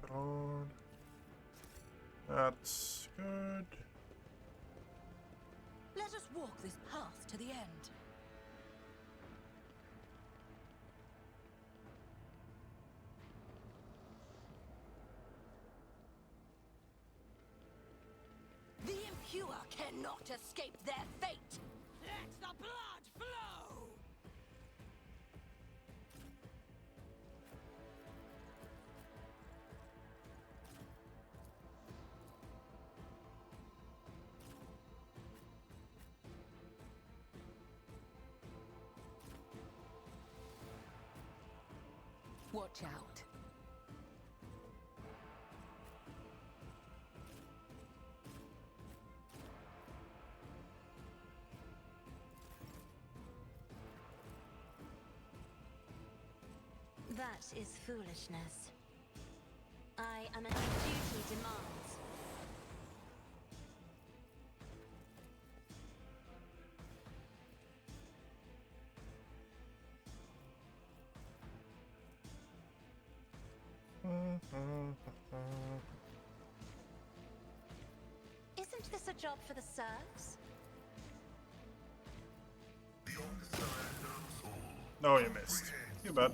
Broad. That's good. Let us walk this path to the end. The impure cannot escape their fate! Let the blood flow! Watch out. That is foolishness. I am as duty demands. Isn't this a job for the serfs? The Omnissiah knows all. No, you missed. You bet.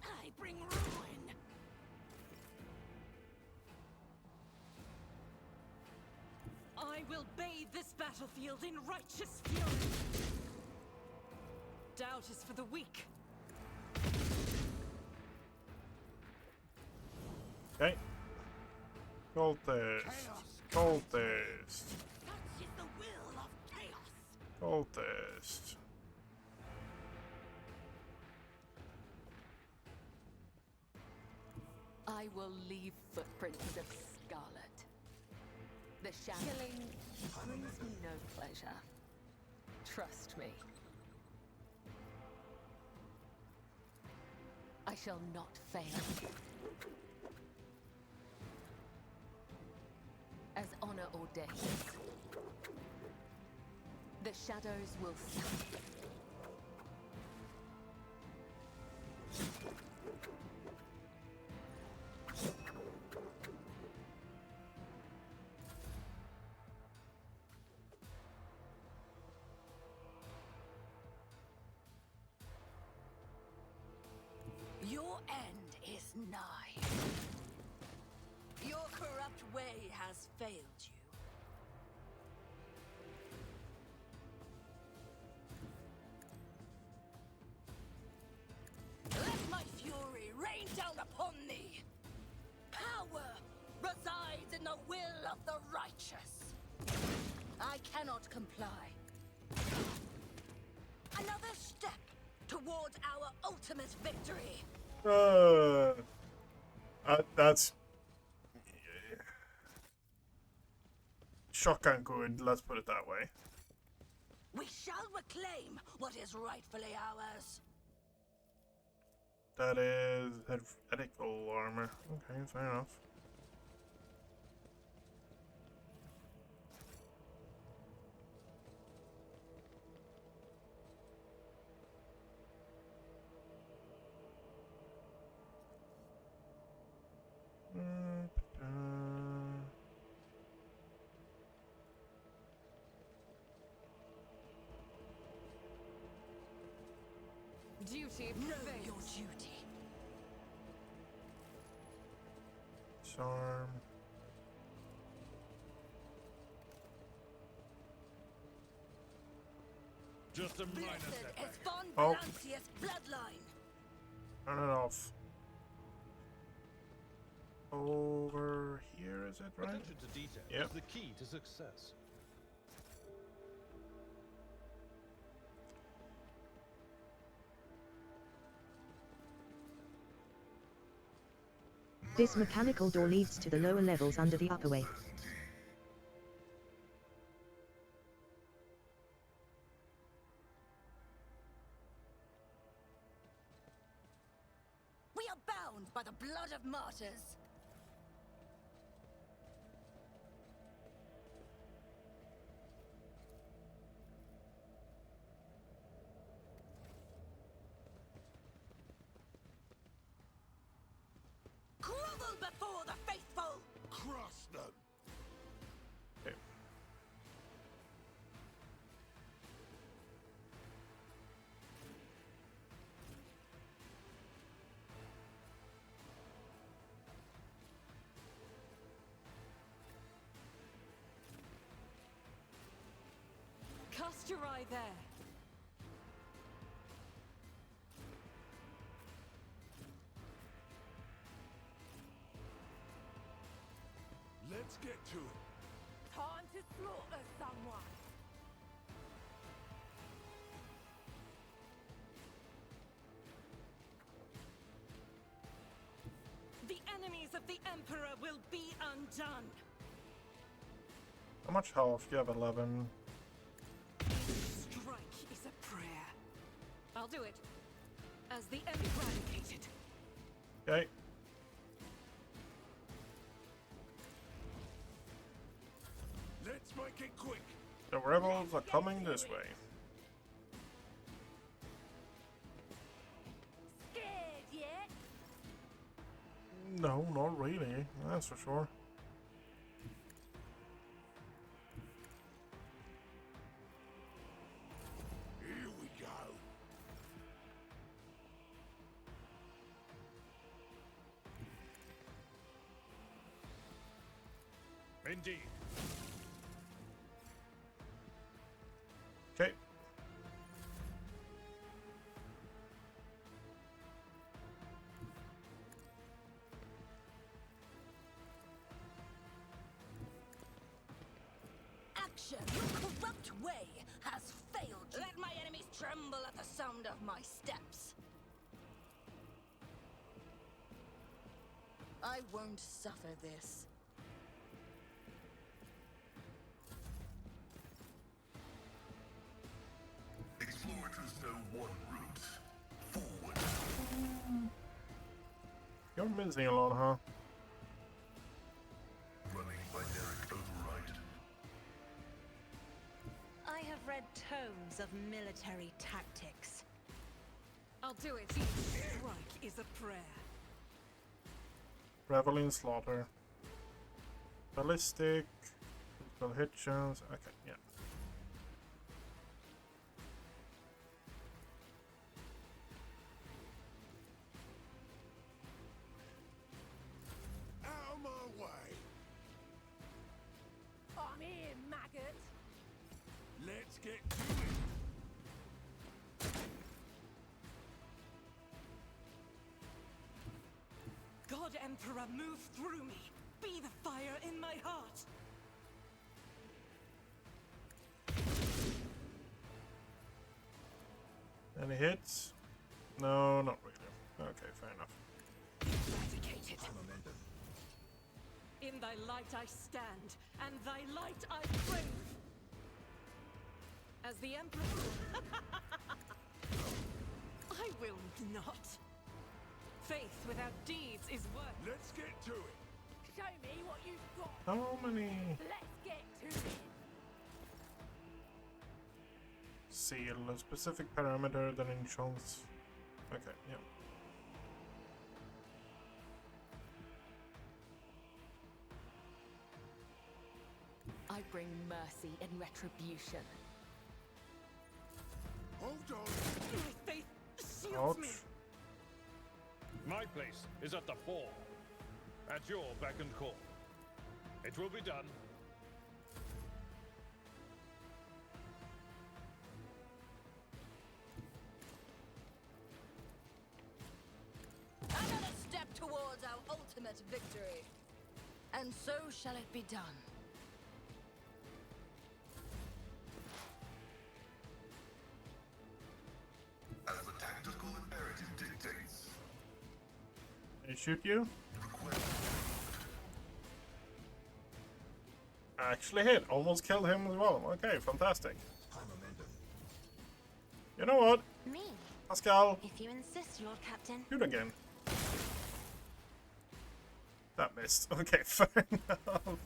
I bring ruin! I will bathe this battlefield in righteous fury. Doubt is for the weak. Okay. Cultist. Cultist. Such is the will of chaos! Cultist. I will leave footprints of scarlet. The killing brings me no pleasure. Trust me. I shall not fail. As honor ordains, the shadows will see. Your end is nigh. Your corrupt way has failed you. Let my fury rain down upon thee! Power resides in the will of the righteous. I cannot comply. Another step towards our ultimate victory. That's shotgun good, let's put it that way. We shall reclaim what is rightfully ours. That is ethical armor. Okay, fair enough. Duty Know prevails. your duty. Charm. Just a minor Blessed setback. is Von Oh. Valancius' bloodline. Turn it off. Over here, is it right? Attention to detail Yep. is the key to success. This mechanical door leads to the lower levels under the upper way. We are bound by the blood of martyrs. Grovel before the faithful! Crush them! Okay. Cast your eye there. Let's get to it. Time to slaughter someone. The enemies of the Emperor will be undone. How much health? You have 11. Strike is a prayer. I'll do it. As the eradicated. Okay. Let's make it quick. The rebels are coming this way. Scared yet? No, not really. That's for sure. Here we go. Indeed. Okay. Action! Your corrupt way has failed. Let my enemies tremble at the sound of my steps. I won't suffer this. Explorers know one route. Forward. You're missing a lot, huh? Running by Derek override. I have read tomes of military tactics. I'll do it. Each strike is a prayer. Reveling slaughter. Ballistic. Critical hit chance. Okay, yeah. Out of my way. I'm here, maggot. Let's get to it. God Emperor, move through me. Be the fire in my heart. Any hits? No, not really. Okay, fair enough. Eradicated. In thy light I stand, and thy light I crave. As the Emperor... I will not. Faith without deeds is worth... Let's get to it. Show me what you've got. How many? Let's get to it. Seal a specific parameter that enchants. Okay, yeah. I bring mercy and retribution. Hold on. My faith shields me. Ouch. My place is at the fore. At your beck and call. It will be done. Another step towards our ultimate victory. And so shall it be done. As the tactical imperative dictates. They shoot you? Request actually hit. Almost killed him as well. Okay, fantastic. You know what? Me? Pascal, If you insist, Lord Captain. shoot again. That missed. Okay, fair enough.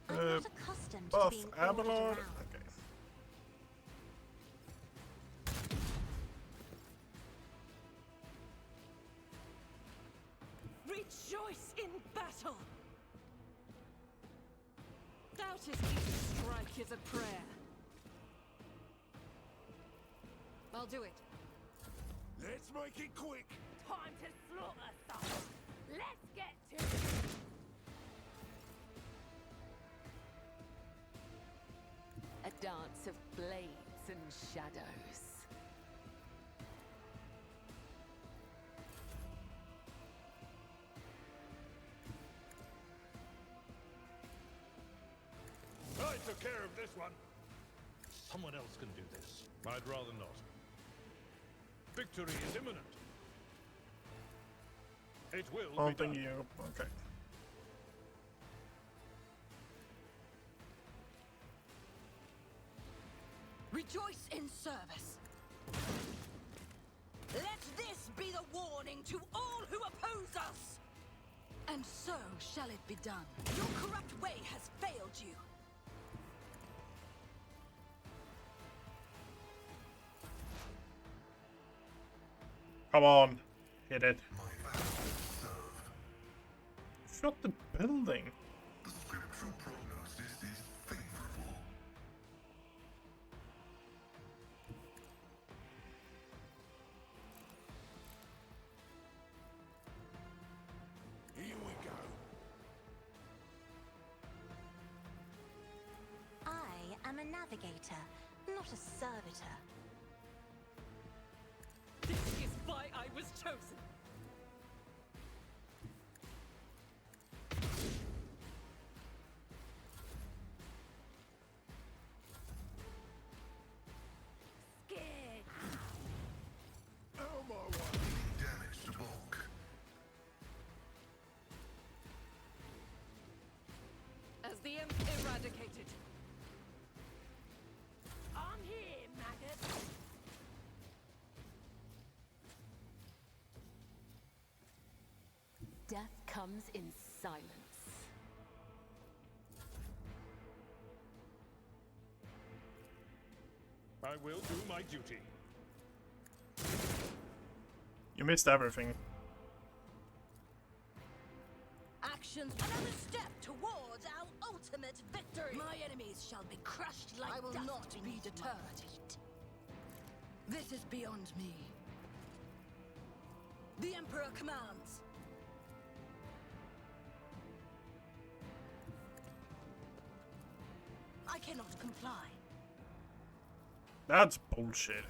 I'm not accustomed to Buff being ordered Abelard. around. Okay. Rejoice in battle! Doubt is each strike is a prayer. I'll do it. Let's make it quick. Time to slaughter some. Let's get to it. A dance of blades and shadows. I took care of this one. Someone else can do this. I'd rather not. Victory is imminent. It will be Haunting done. you. Okay. Rejoice in service. Let this be the warning to all who oppose us. And so shall it be done. Your corrupt way has failed you. Come on. Hit it. My vow is served. Shot the building. The scriptural prognosis is favorable. Here we go. I am a navigator, not a servitor. This is why I was chosen. Scared. Out my way. Damage to bulk. As the imp eradicated. I'm here, maggot. Death comes in silence. I will do my duty. You missed everything. Actions another step towards our ultimate victory. My enemies shall be crushed like I will not be deterred. This is beyond me. The Emperor commands. I cannot comply. That's bullshit.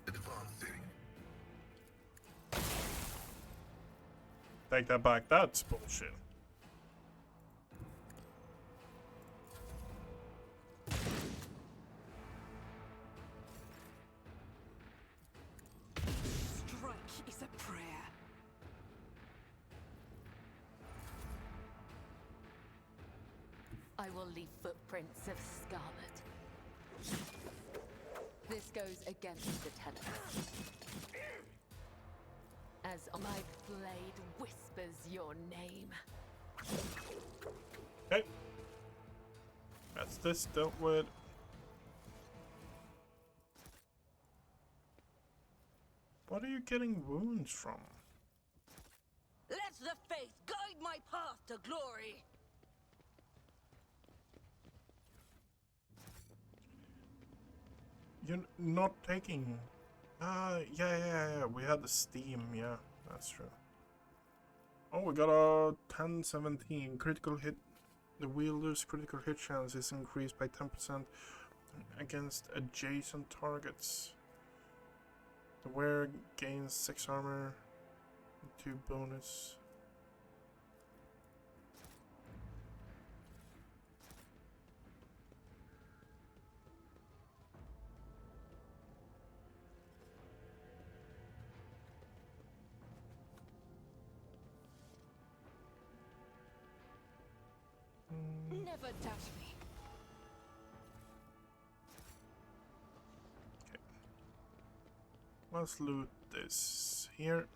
Advancing. Take that back. That's bullshit. Strike is a prayer. I will leave footprints of scarlet. This goes against the tenets. As my blade whispers your name. Okay. That's this dealt with. What are you getting wounds from? Let the faith guide my path to glory. You're not taking. Yeah. We had the steam. Yeah, that's true. Oh, we got a 10-17 critical hit. The wielder's critical hit chance is increased by 10% against adjacent targets. The wearer gains 6 armor, 2 bonus. Never doubt me. Okay. Let's loot this here.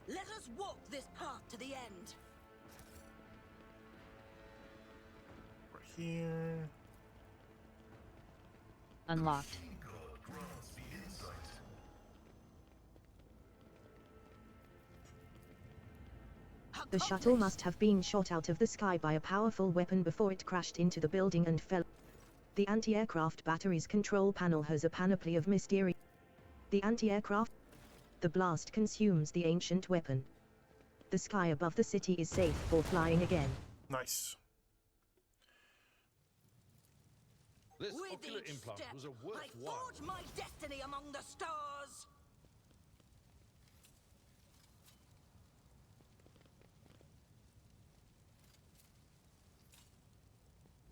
Let us walk this path to the end. We're here. Unlocked. God grants the insight. The shuttle must have been shot out of the sky by a powerful weapon before it crashed into the building and fell. The anti-aircraft battery's control panel has a panoply of mysterious. The anti-aircraft. The blast consumes the ancient weapon. The sky above the city is safe for flying again. Nice. This With ocular each implant step, was a I worthwhile. forge my destiny among the stars.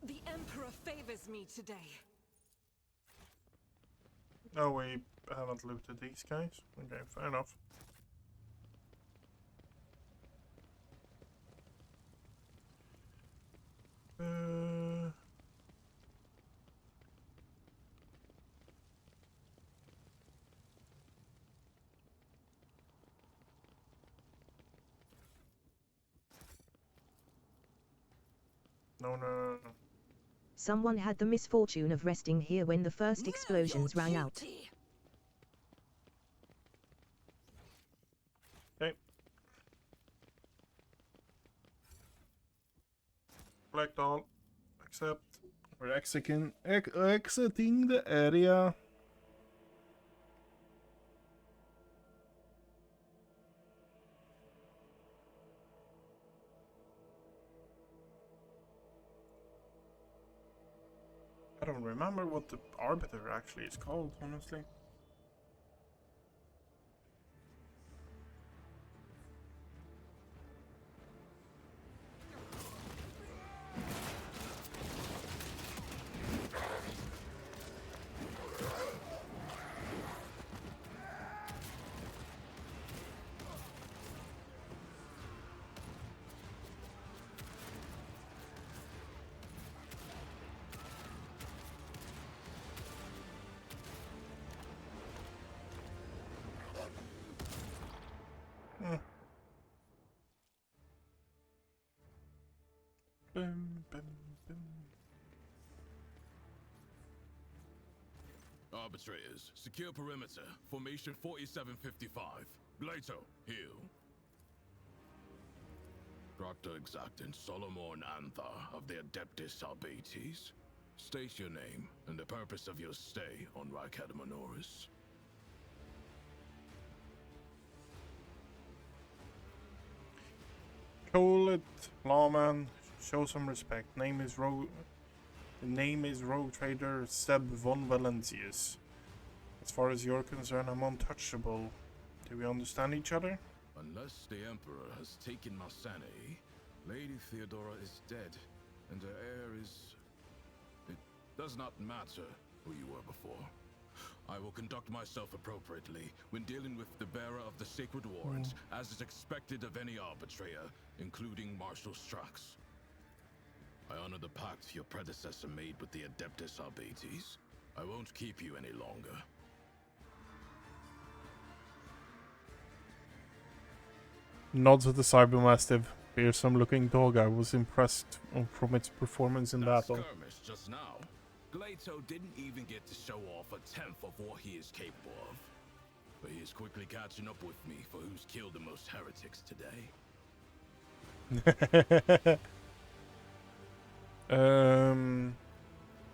The Emperor favors me today. Oh, we haven't looted these guys. Okay, fair enough. No. Someone had the misfortune of resting here when the first explosions rang out. Okay. Black doll. Accept. We're exiting the area. I don't remember what the Arbiter actually is called, honestly. Boom, boom, boom. Arbitrators, secure perimeter. Formation 4755. Glato, heal. Proctor Exactant Solomon Antha of the Adeptus Arbates. State your name and the purpose of your stay on Ricadamanoris. Call it, lawman. Show some respect. The name is Rogue Trader Seb von Valencius. As far as you're concerned, I'm untouchable. Do we understand each other? Unless the Emperor has taken Marsani, Lady Theodora is dead, and her heir is... It does not matter who you were before. I will conduct myself appropriately when dealing with the bearer of the sacred warrant, as is expected of any arbitrator, including Marshal Strax. I honor the pact your predecessor made with the Adeptus Arbates. I won't keep you any longer. Nods at the Cybermastiff, fearsome-looking dog. I was impressed from its performance in battle. Skirmish just now. Glato didn't even get to show off a tenth of what he is capable of. But he is quickly catching up with me for who's killed the most heretics today.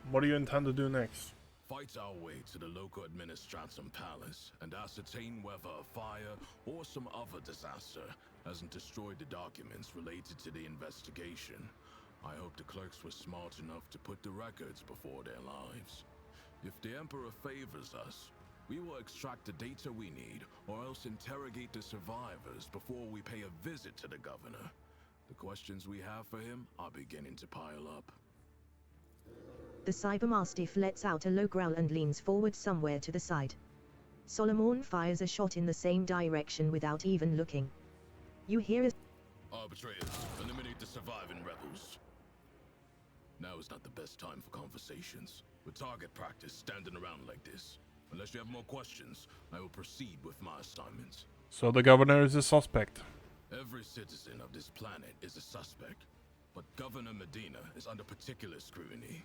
What do you intend to do next? fight our way to the local administratum palace and ascertain whether a fire or some other disaster hasn't destroyed the documents related to the investigation. I hope the clerks were smart enough to put the records before their lives. If the Emperor favors us, we will extract the data we need, or else interrogate the survivors before we pay a visit to the governor. The questions we have for him are beginning to pile up. The cybermastiff lets out a low growl and leans forward somewhere to the side. Solomon fires a shot in the same direction without even looking. You hear a... Arbitrators, eliminate the surviving rebels. Now is not the best time for conversations. With target practice standing around like this. Unless you have more questions, I will proceed with my assignments. So the governor is a suspect. Every citizen of this planet is a suspect, but Governor Medina is under particular scrutiny.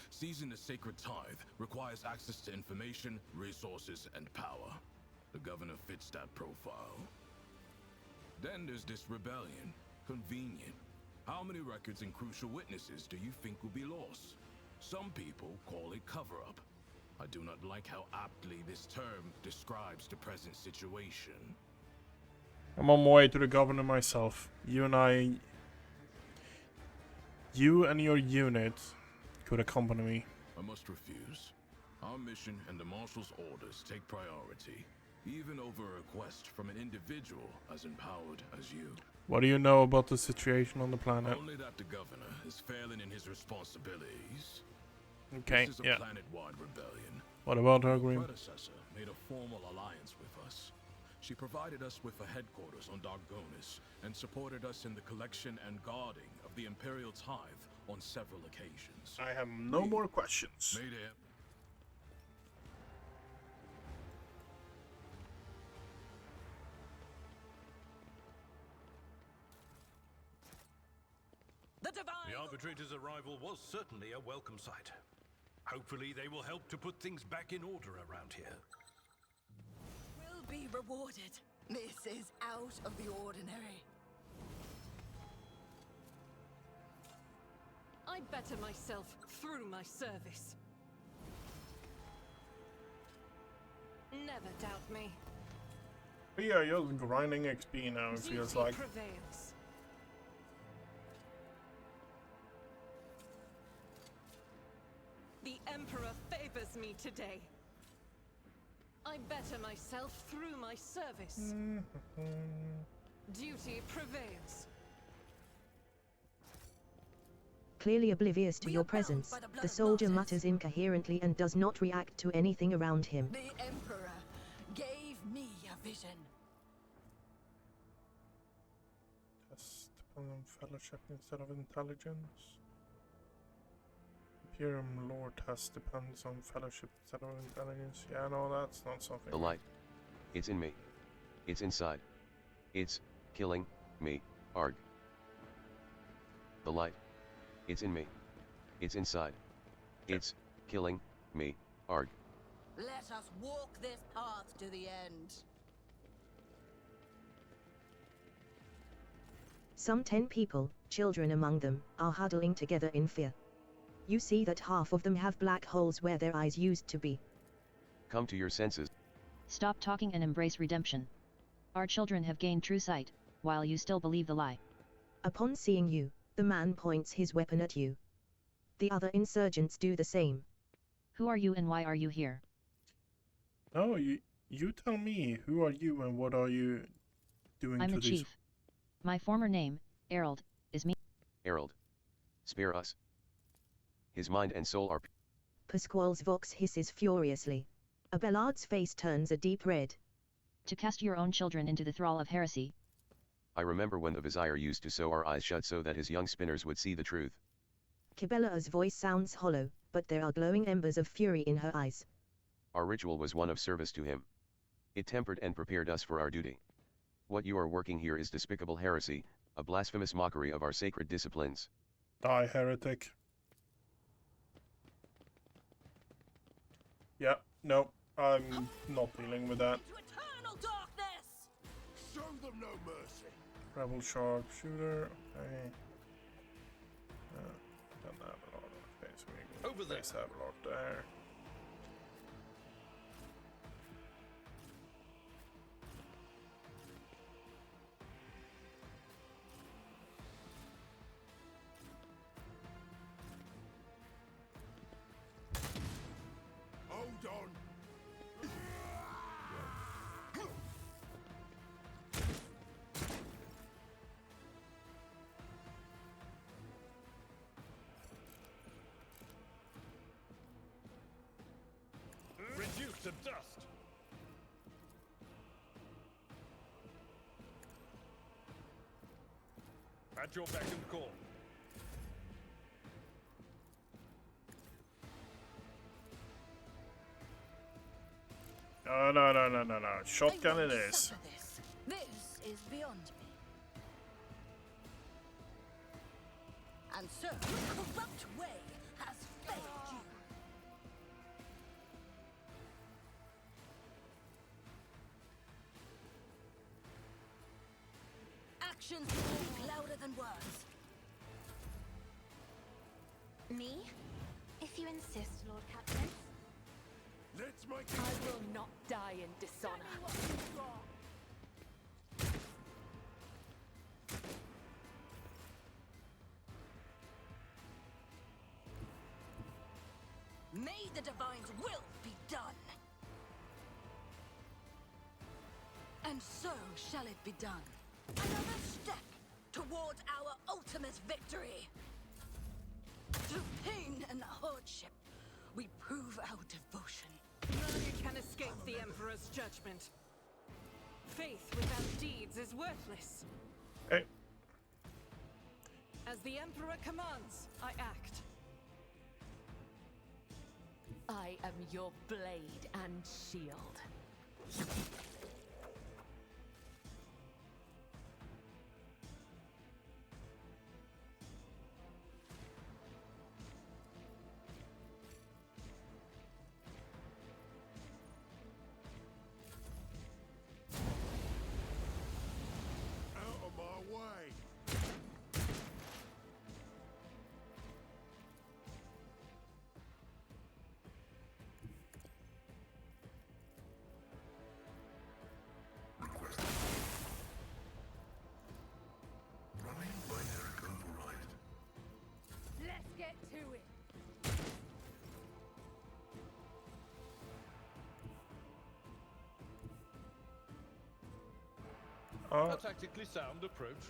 Seizing the sacred tithe requires access to information, resources, and power. The governor fits that profile. Then there's this rebellion. Convenient. How many records and crucial witnesses do you think will be lost? Some people call it cover-up. I do not like how aptly this term describes the present situation. I'm on my way to the governor myself. You and your unit could accompany me. I must refuse. Our mission and the Marshal's orders take priority, even over a request from an individual as empowered as you. What do you know about the situation on the planet? Only that the governor is failing in his responsibilities. Okay, this is a yeah. planet-wide rebellion. What about her, Your Green? predecessor made a formal alliance with us. She provided us with a headquarters on Dargonis and supported us in the collection and guarding of the Imperial tithe on several occasions. I have no more questions. Made it. The arbitrator's arrival was certainly a welcome sight. Hopefully they will help to put things back in order around here. Will be rewarded. This is out of the ordinary. I better myself through my service. Never doubt me. But yeah, you're grinding XP now, it feels Duty like. prevails. The Emperor favors me today. I better myself through my service. Duty prevails. Clearly oblivious to your presence, the soldier mutters incoherently and does not react to anything around him. The Emperor gave me a vision. Test upon fellowship instead of intelligence. Imperium lore test depends on fellowship instead of intelligence. Yeah, no, that's not something. The light. It's in me. It's inside. It's killing me. Arg. The light. It's in me. It's inside. It's killing me. Arg. Let us walk this path to the end. Some 10 people, children among them, are huddling together in fear. You see that half of them have black holes where their eyes used to be. Come to your senses. Stop talking and embrace redemption. Our children have gained true sight, while you still believe the lie. Upon seeing you, the man points his weapon at you. The other insurgents do the same. Who are you and why are you here? No, you tell me. Who are you and what are you doing I'm to the these? chief. My former name, Erald, is me. Erald. Spare us. His mind and soul are... Pasquale's vox hisses furiously. Abelard's face turns a deep red. To cast your own children into the thrall of heresy. I remember when the Vizier used to sew our eyes shut so that his young spinners would see the truth. Kibella's voice sounds hollow, but there are glowing embers of fury in her eyes. Our ritual was one of service to him. It tempered and prepared us for our duty. What you are working here is despicable heresy, a blasphemous mockery of our sacred disciplines. Die, heretic. Yeah, no, I'm not dealing with that. Into eternal darkness! Show them no mercy. Rebel sharpshooter, okay. Done that a lot. Okay, so we can Over there. place that a lot there. to dust. At your beck and call. No. Shotgun it is. This is beyond me. And so, the corrupt way has failed you. Actions speak louder than words. Me? If you insist, Lord Captain. Let's make it. I will not die in dishonor. May the Divine's will be done. And so shall it be done. Another step towards our ultimate victory. Through pain and hardship, we prove our devotion. None can escape the Emperor's judgment. Faith without deeds is worthless. Hey. As the Emperor commands, I act. I am your blade and shield. Out of my way. Request. Running binary override. Let's get to it. A tactically sound approach.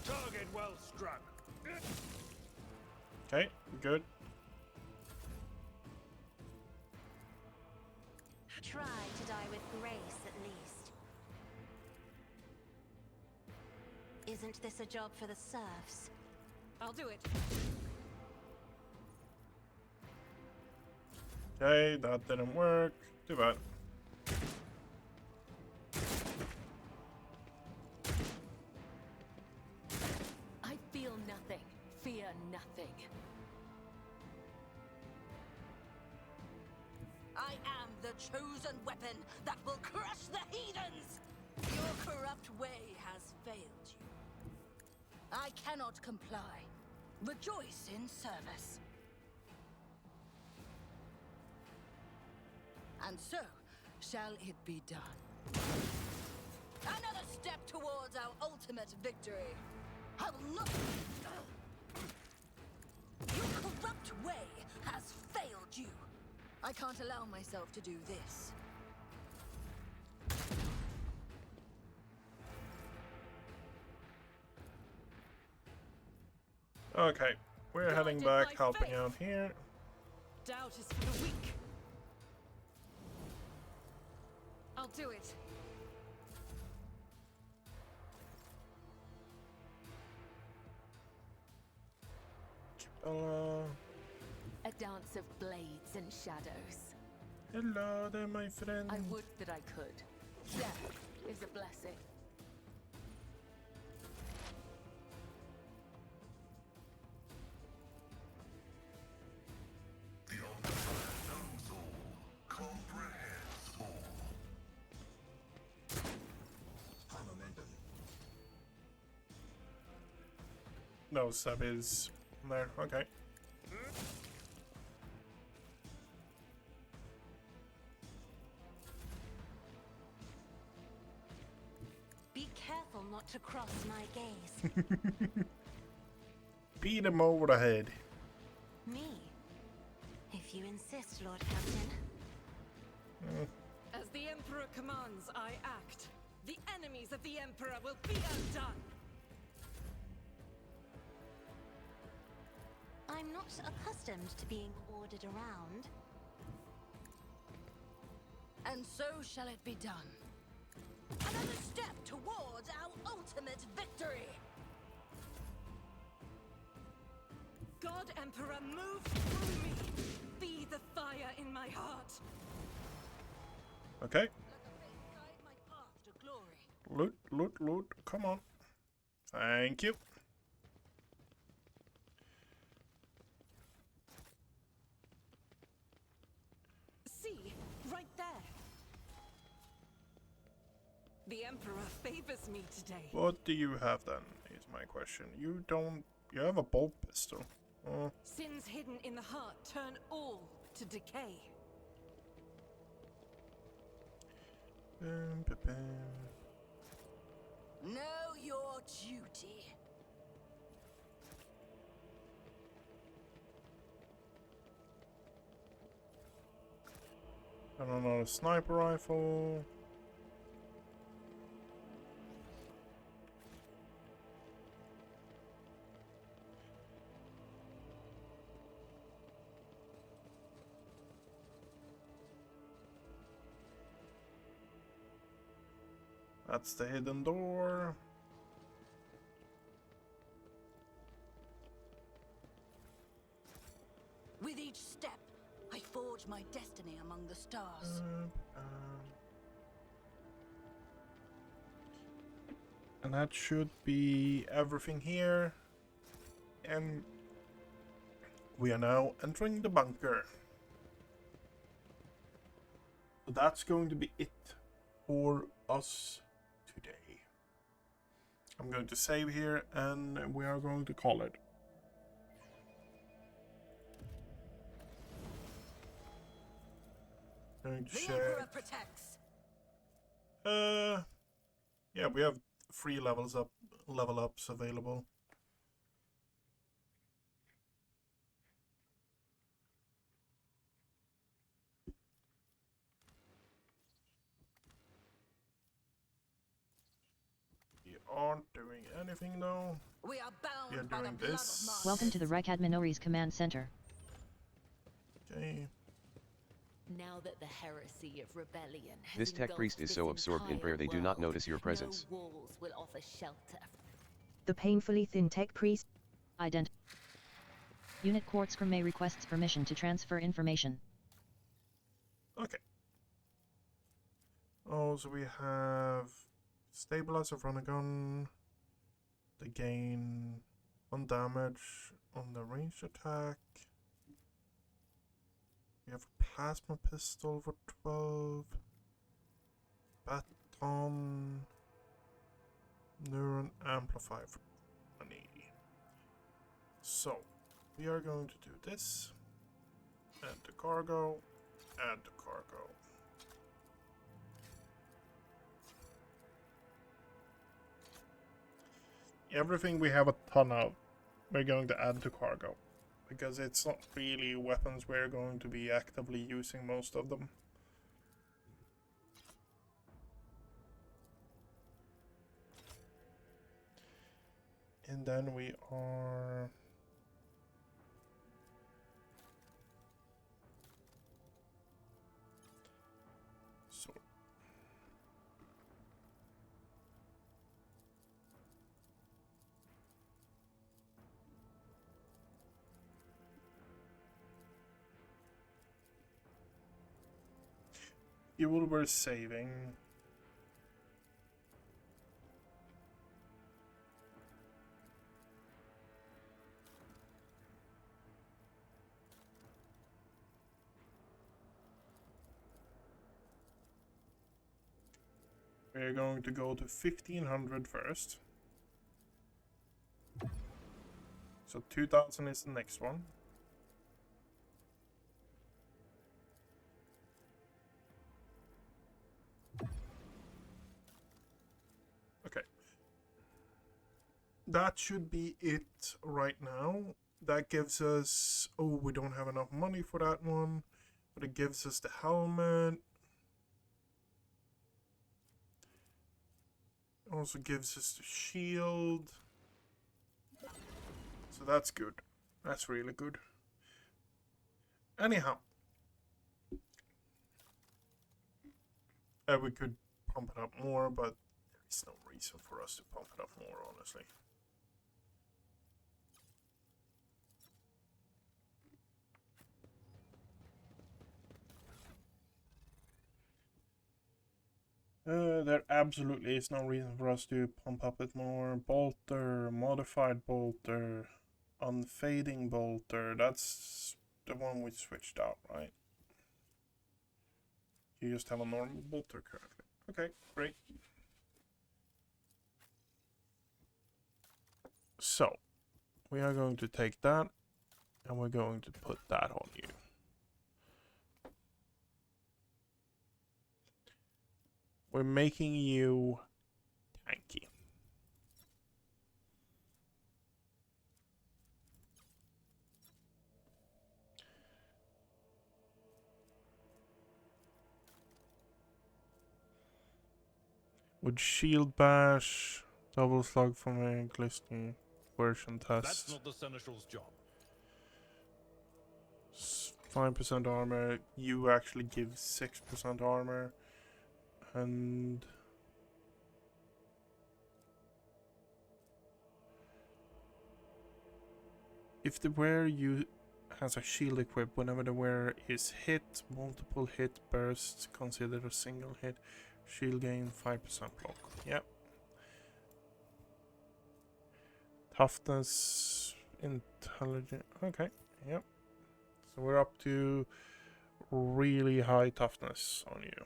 Target well struck. Okay, good. Try to die with grace, at least. Isn't this a job for the serfs? I'll do it. Okay, that didn't work. Too bad. I feel nothing, fear nothing. I am the chosen weapon that will crush the heathens! Your corrupt way has failed you. I cannot comply. Rejoice in service. And so shall it be done. Another step towards our ultimate victory. I will not... Your corrupt way has failed you. I can't allow myself to do this. Okay, we're heading Guided back, by helping faith. out here. Doubt is for the weak. I'll do it. Hello. A dance of blades and shadows. Hello there, my friend. I would that I could. Death is a blessing. The Omnipotent knows all, comprehends all. No sub is there. Okay. Be careful not to cross my gaze. Beat him over the head. Me? If you insist, Lord Captain. As the Emperor commands, I act. The enemies of the Emperor will be undone. I I'm not accustomed to being ordered around. And so shall it be done. Another step towards our ultimate victory! God Emperor, move through me! Be the fire in my heart! Okay. Let the faith guide my path to glory. Loot, loot, loot. Come on. Thank you. See, right there. The Emperor favors me today. What do you have then, is my question. You don't... You have a bolt pistol. Oh. Sins hidden in the heart turn all to decay. Know your duty. And another sniper rifle. That's the hidden door. With each step, I forge my destiny among the stars. And that should be everything here. And we are now entering the bunker. So that's going to be it for us today. I'm going to save here and we are going to call it. Going to The check. Emperor protects. Yeah, we have 3 level ups available. We aren't doing anything though. We are bound We are by the doing blood this. of Mars. Welcome to the Rekadminori's command center. Okay. Now that the heresy of rebellion has This tech priest is engulfed so this absorbed in entire prayer they do not world, notice your presence. No walls will offer shelter. The painfully thin tech priest. Ident. Unit Quartzcrum may requests permission to transfer information. Okay. Oh, so we have stabilize of run a gun. They gain 1 damage on the ranged attack. We have a plasma pistol for 12. Baton. Neuron amplifier for 20. So, we are going to do this. Add the cargo. Add the cargo. Everything we have a ton of, we're going to add to cargo. Because it's not really weapons we're going to be actively using most of them. And then we are... So... You will be saving. We're going to go to 1500 first. So 2000 is the next one. Okay. That should be it right now. That gives us... Oh, we don't have enough money for that one. But it gives us the helmet. Also gives us the shield. So that's good. That's really good. Anyhow, we could pump it up more, but there is no reason for us to pump it up more, honestly. There absolutely is no reason for us to pump up it more. Bolter, modified bolter, unfading bolter. That's the one we switched out, right? You just have a normal bolter currently. Okay, great. So, we are going to take that and we're going to put that on you. We're making you tanky. With shield bash, double slug from a glistening version test. That's not the Seneschal's job. 5% armor. You actually give 6% armor. And if the wearer has a shield equipped, whenever the wearer is hit, multiple hit bursts considered a single hit. Shield gain 5% block. Yep. Toughness, intelligence. Okay. Yep. So we're up to really high toughness on you.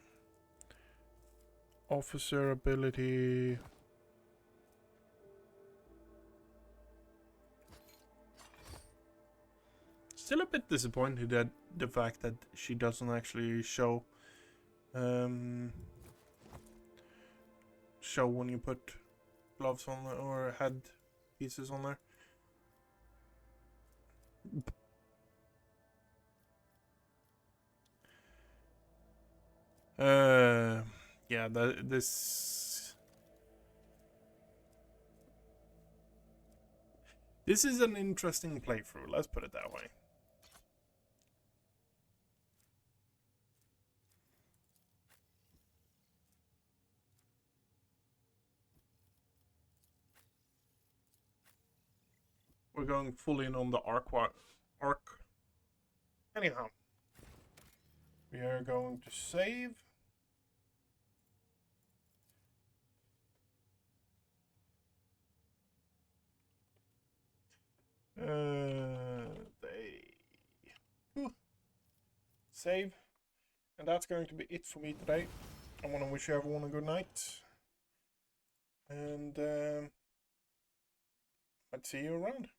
Officer ability. Still a bit disappointed at the fact that she doesn't actually show when you put gloves on there or head pieces on there. Yeah, this is an interesting playthrough, let's put it that way. We're going fully in on the arc. Anyhow, we are going to save. Save. And that's going to be it for me today. I want to wish everyone a good night. And I'd see you around.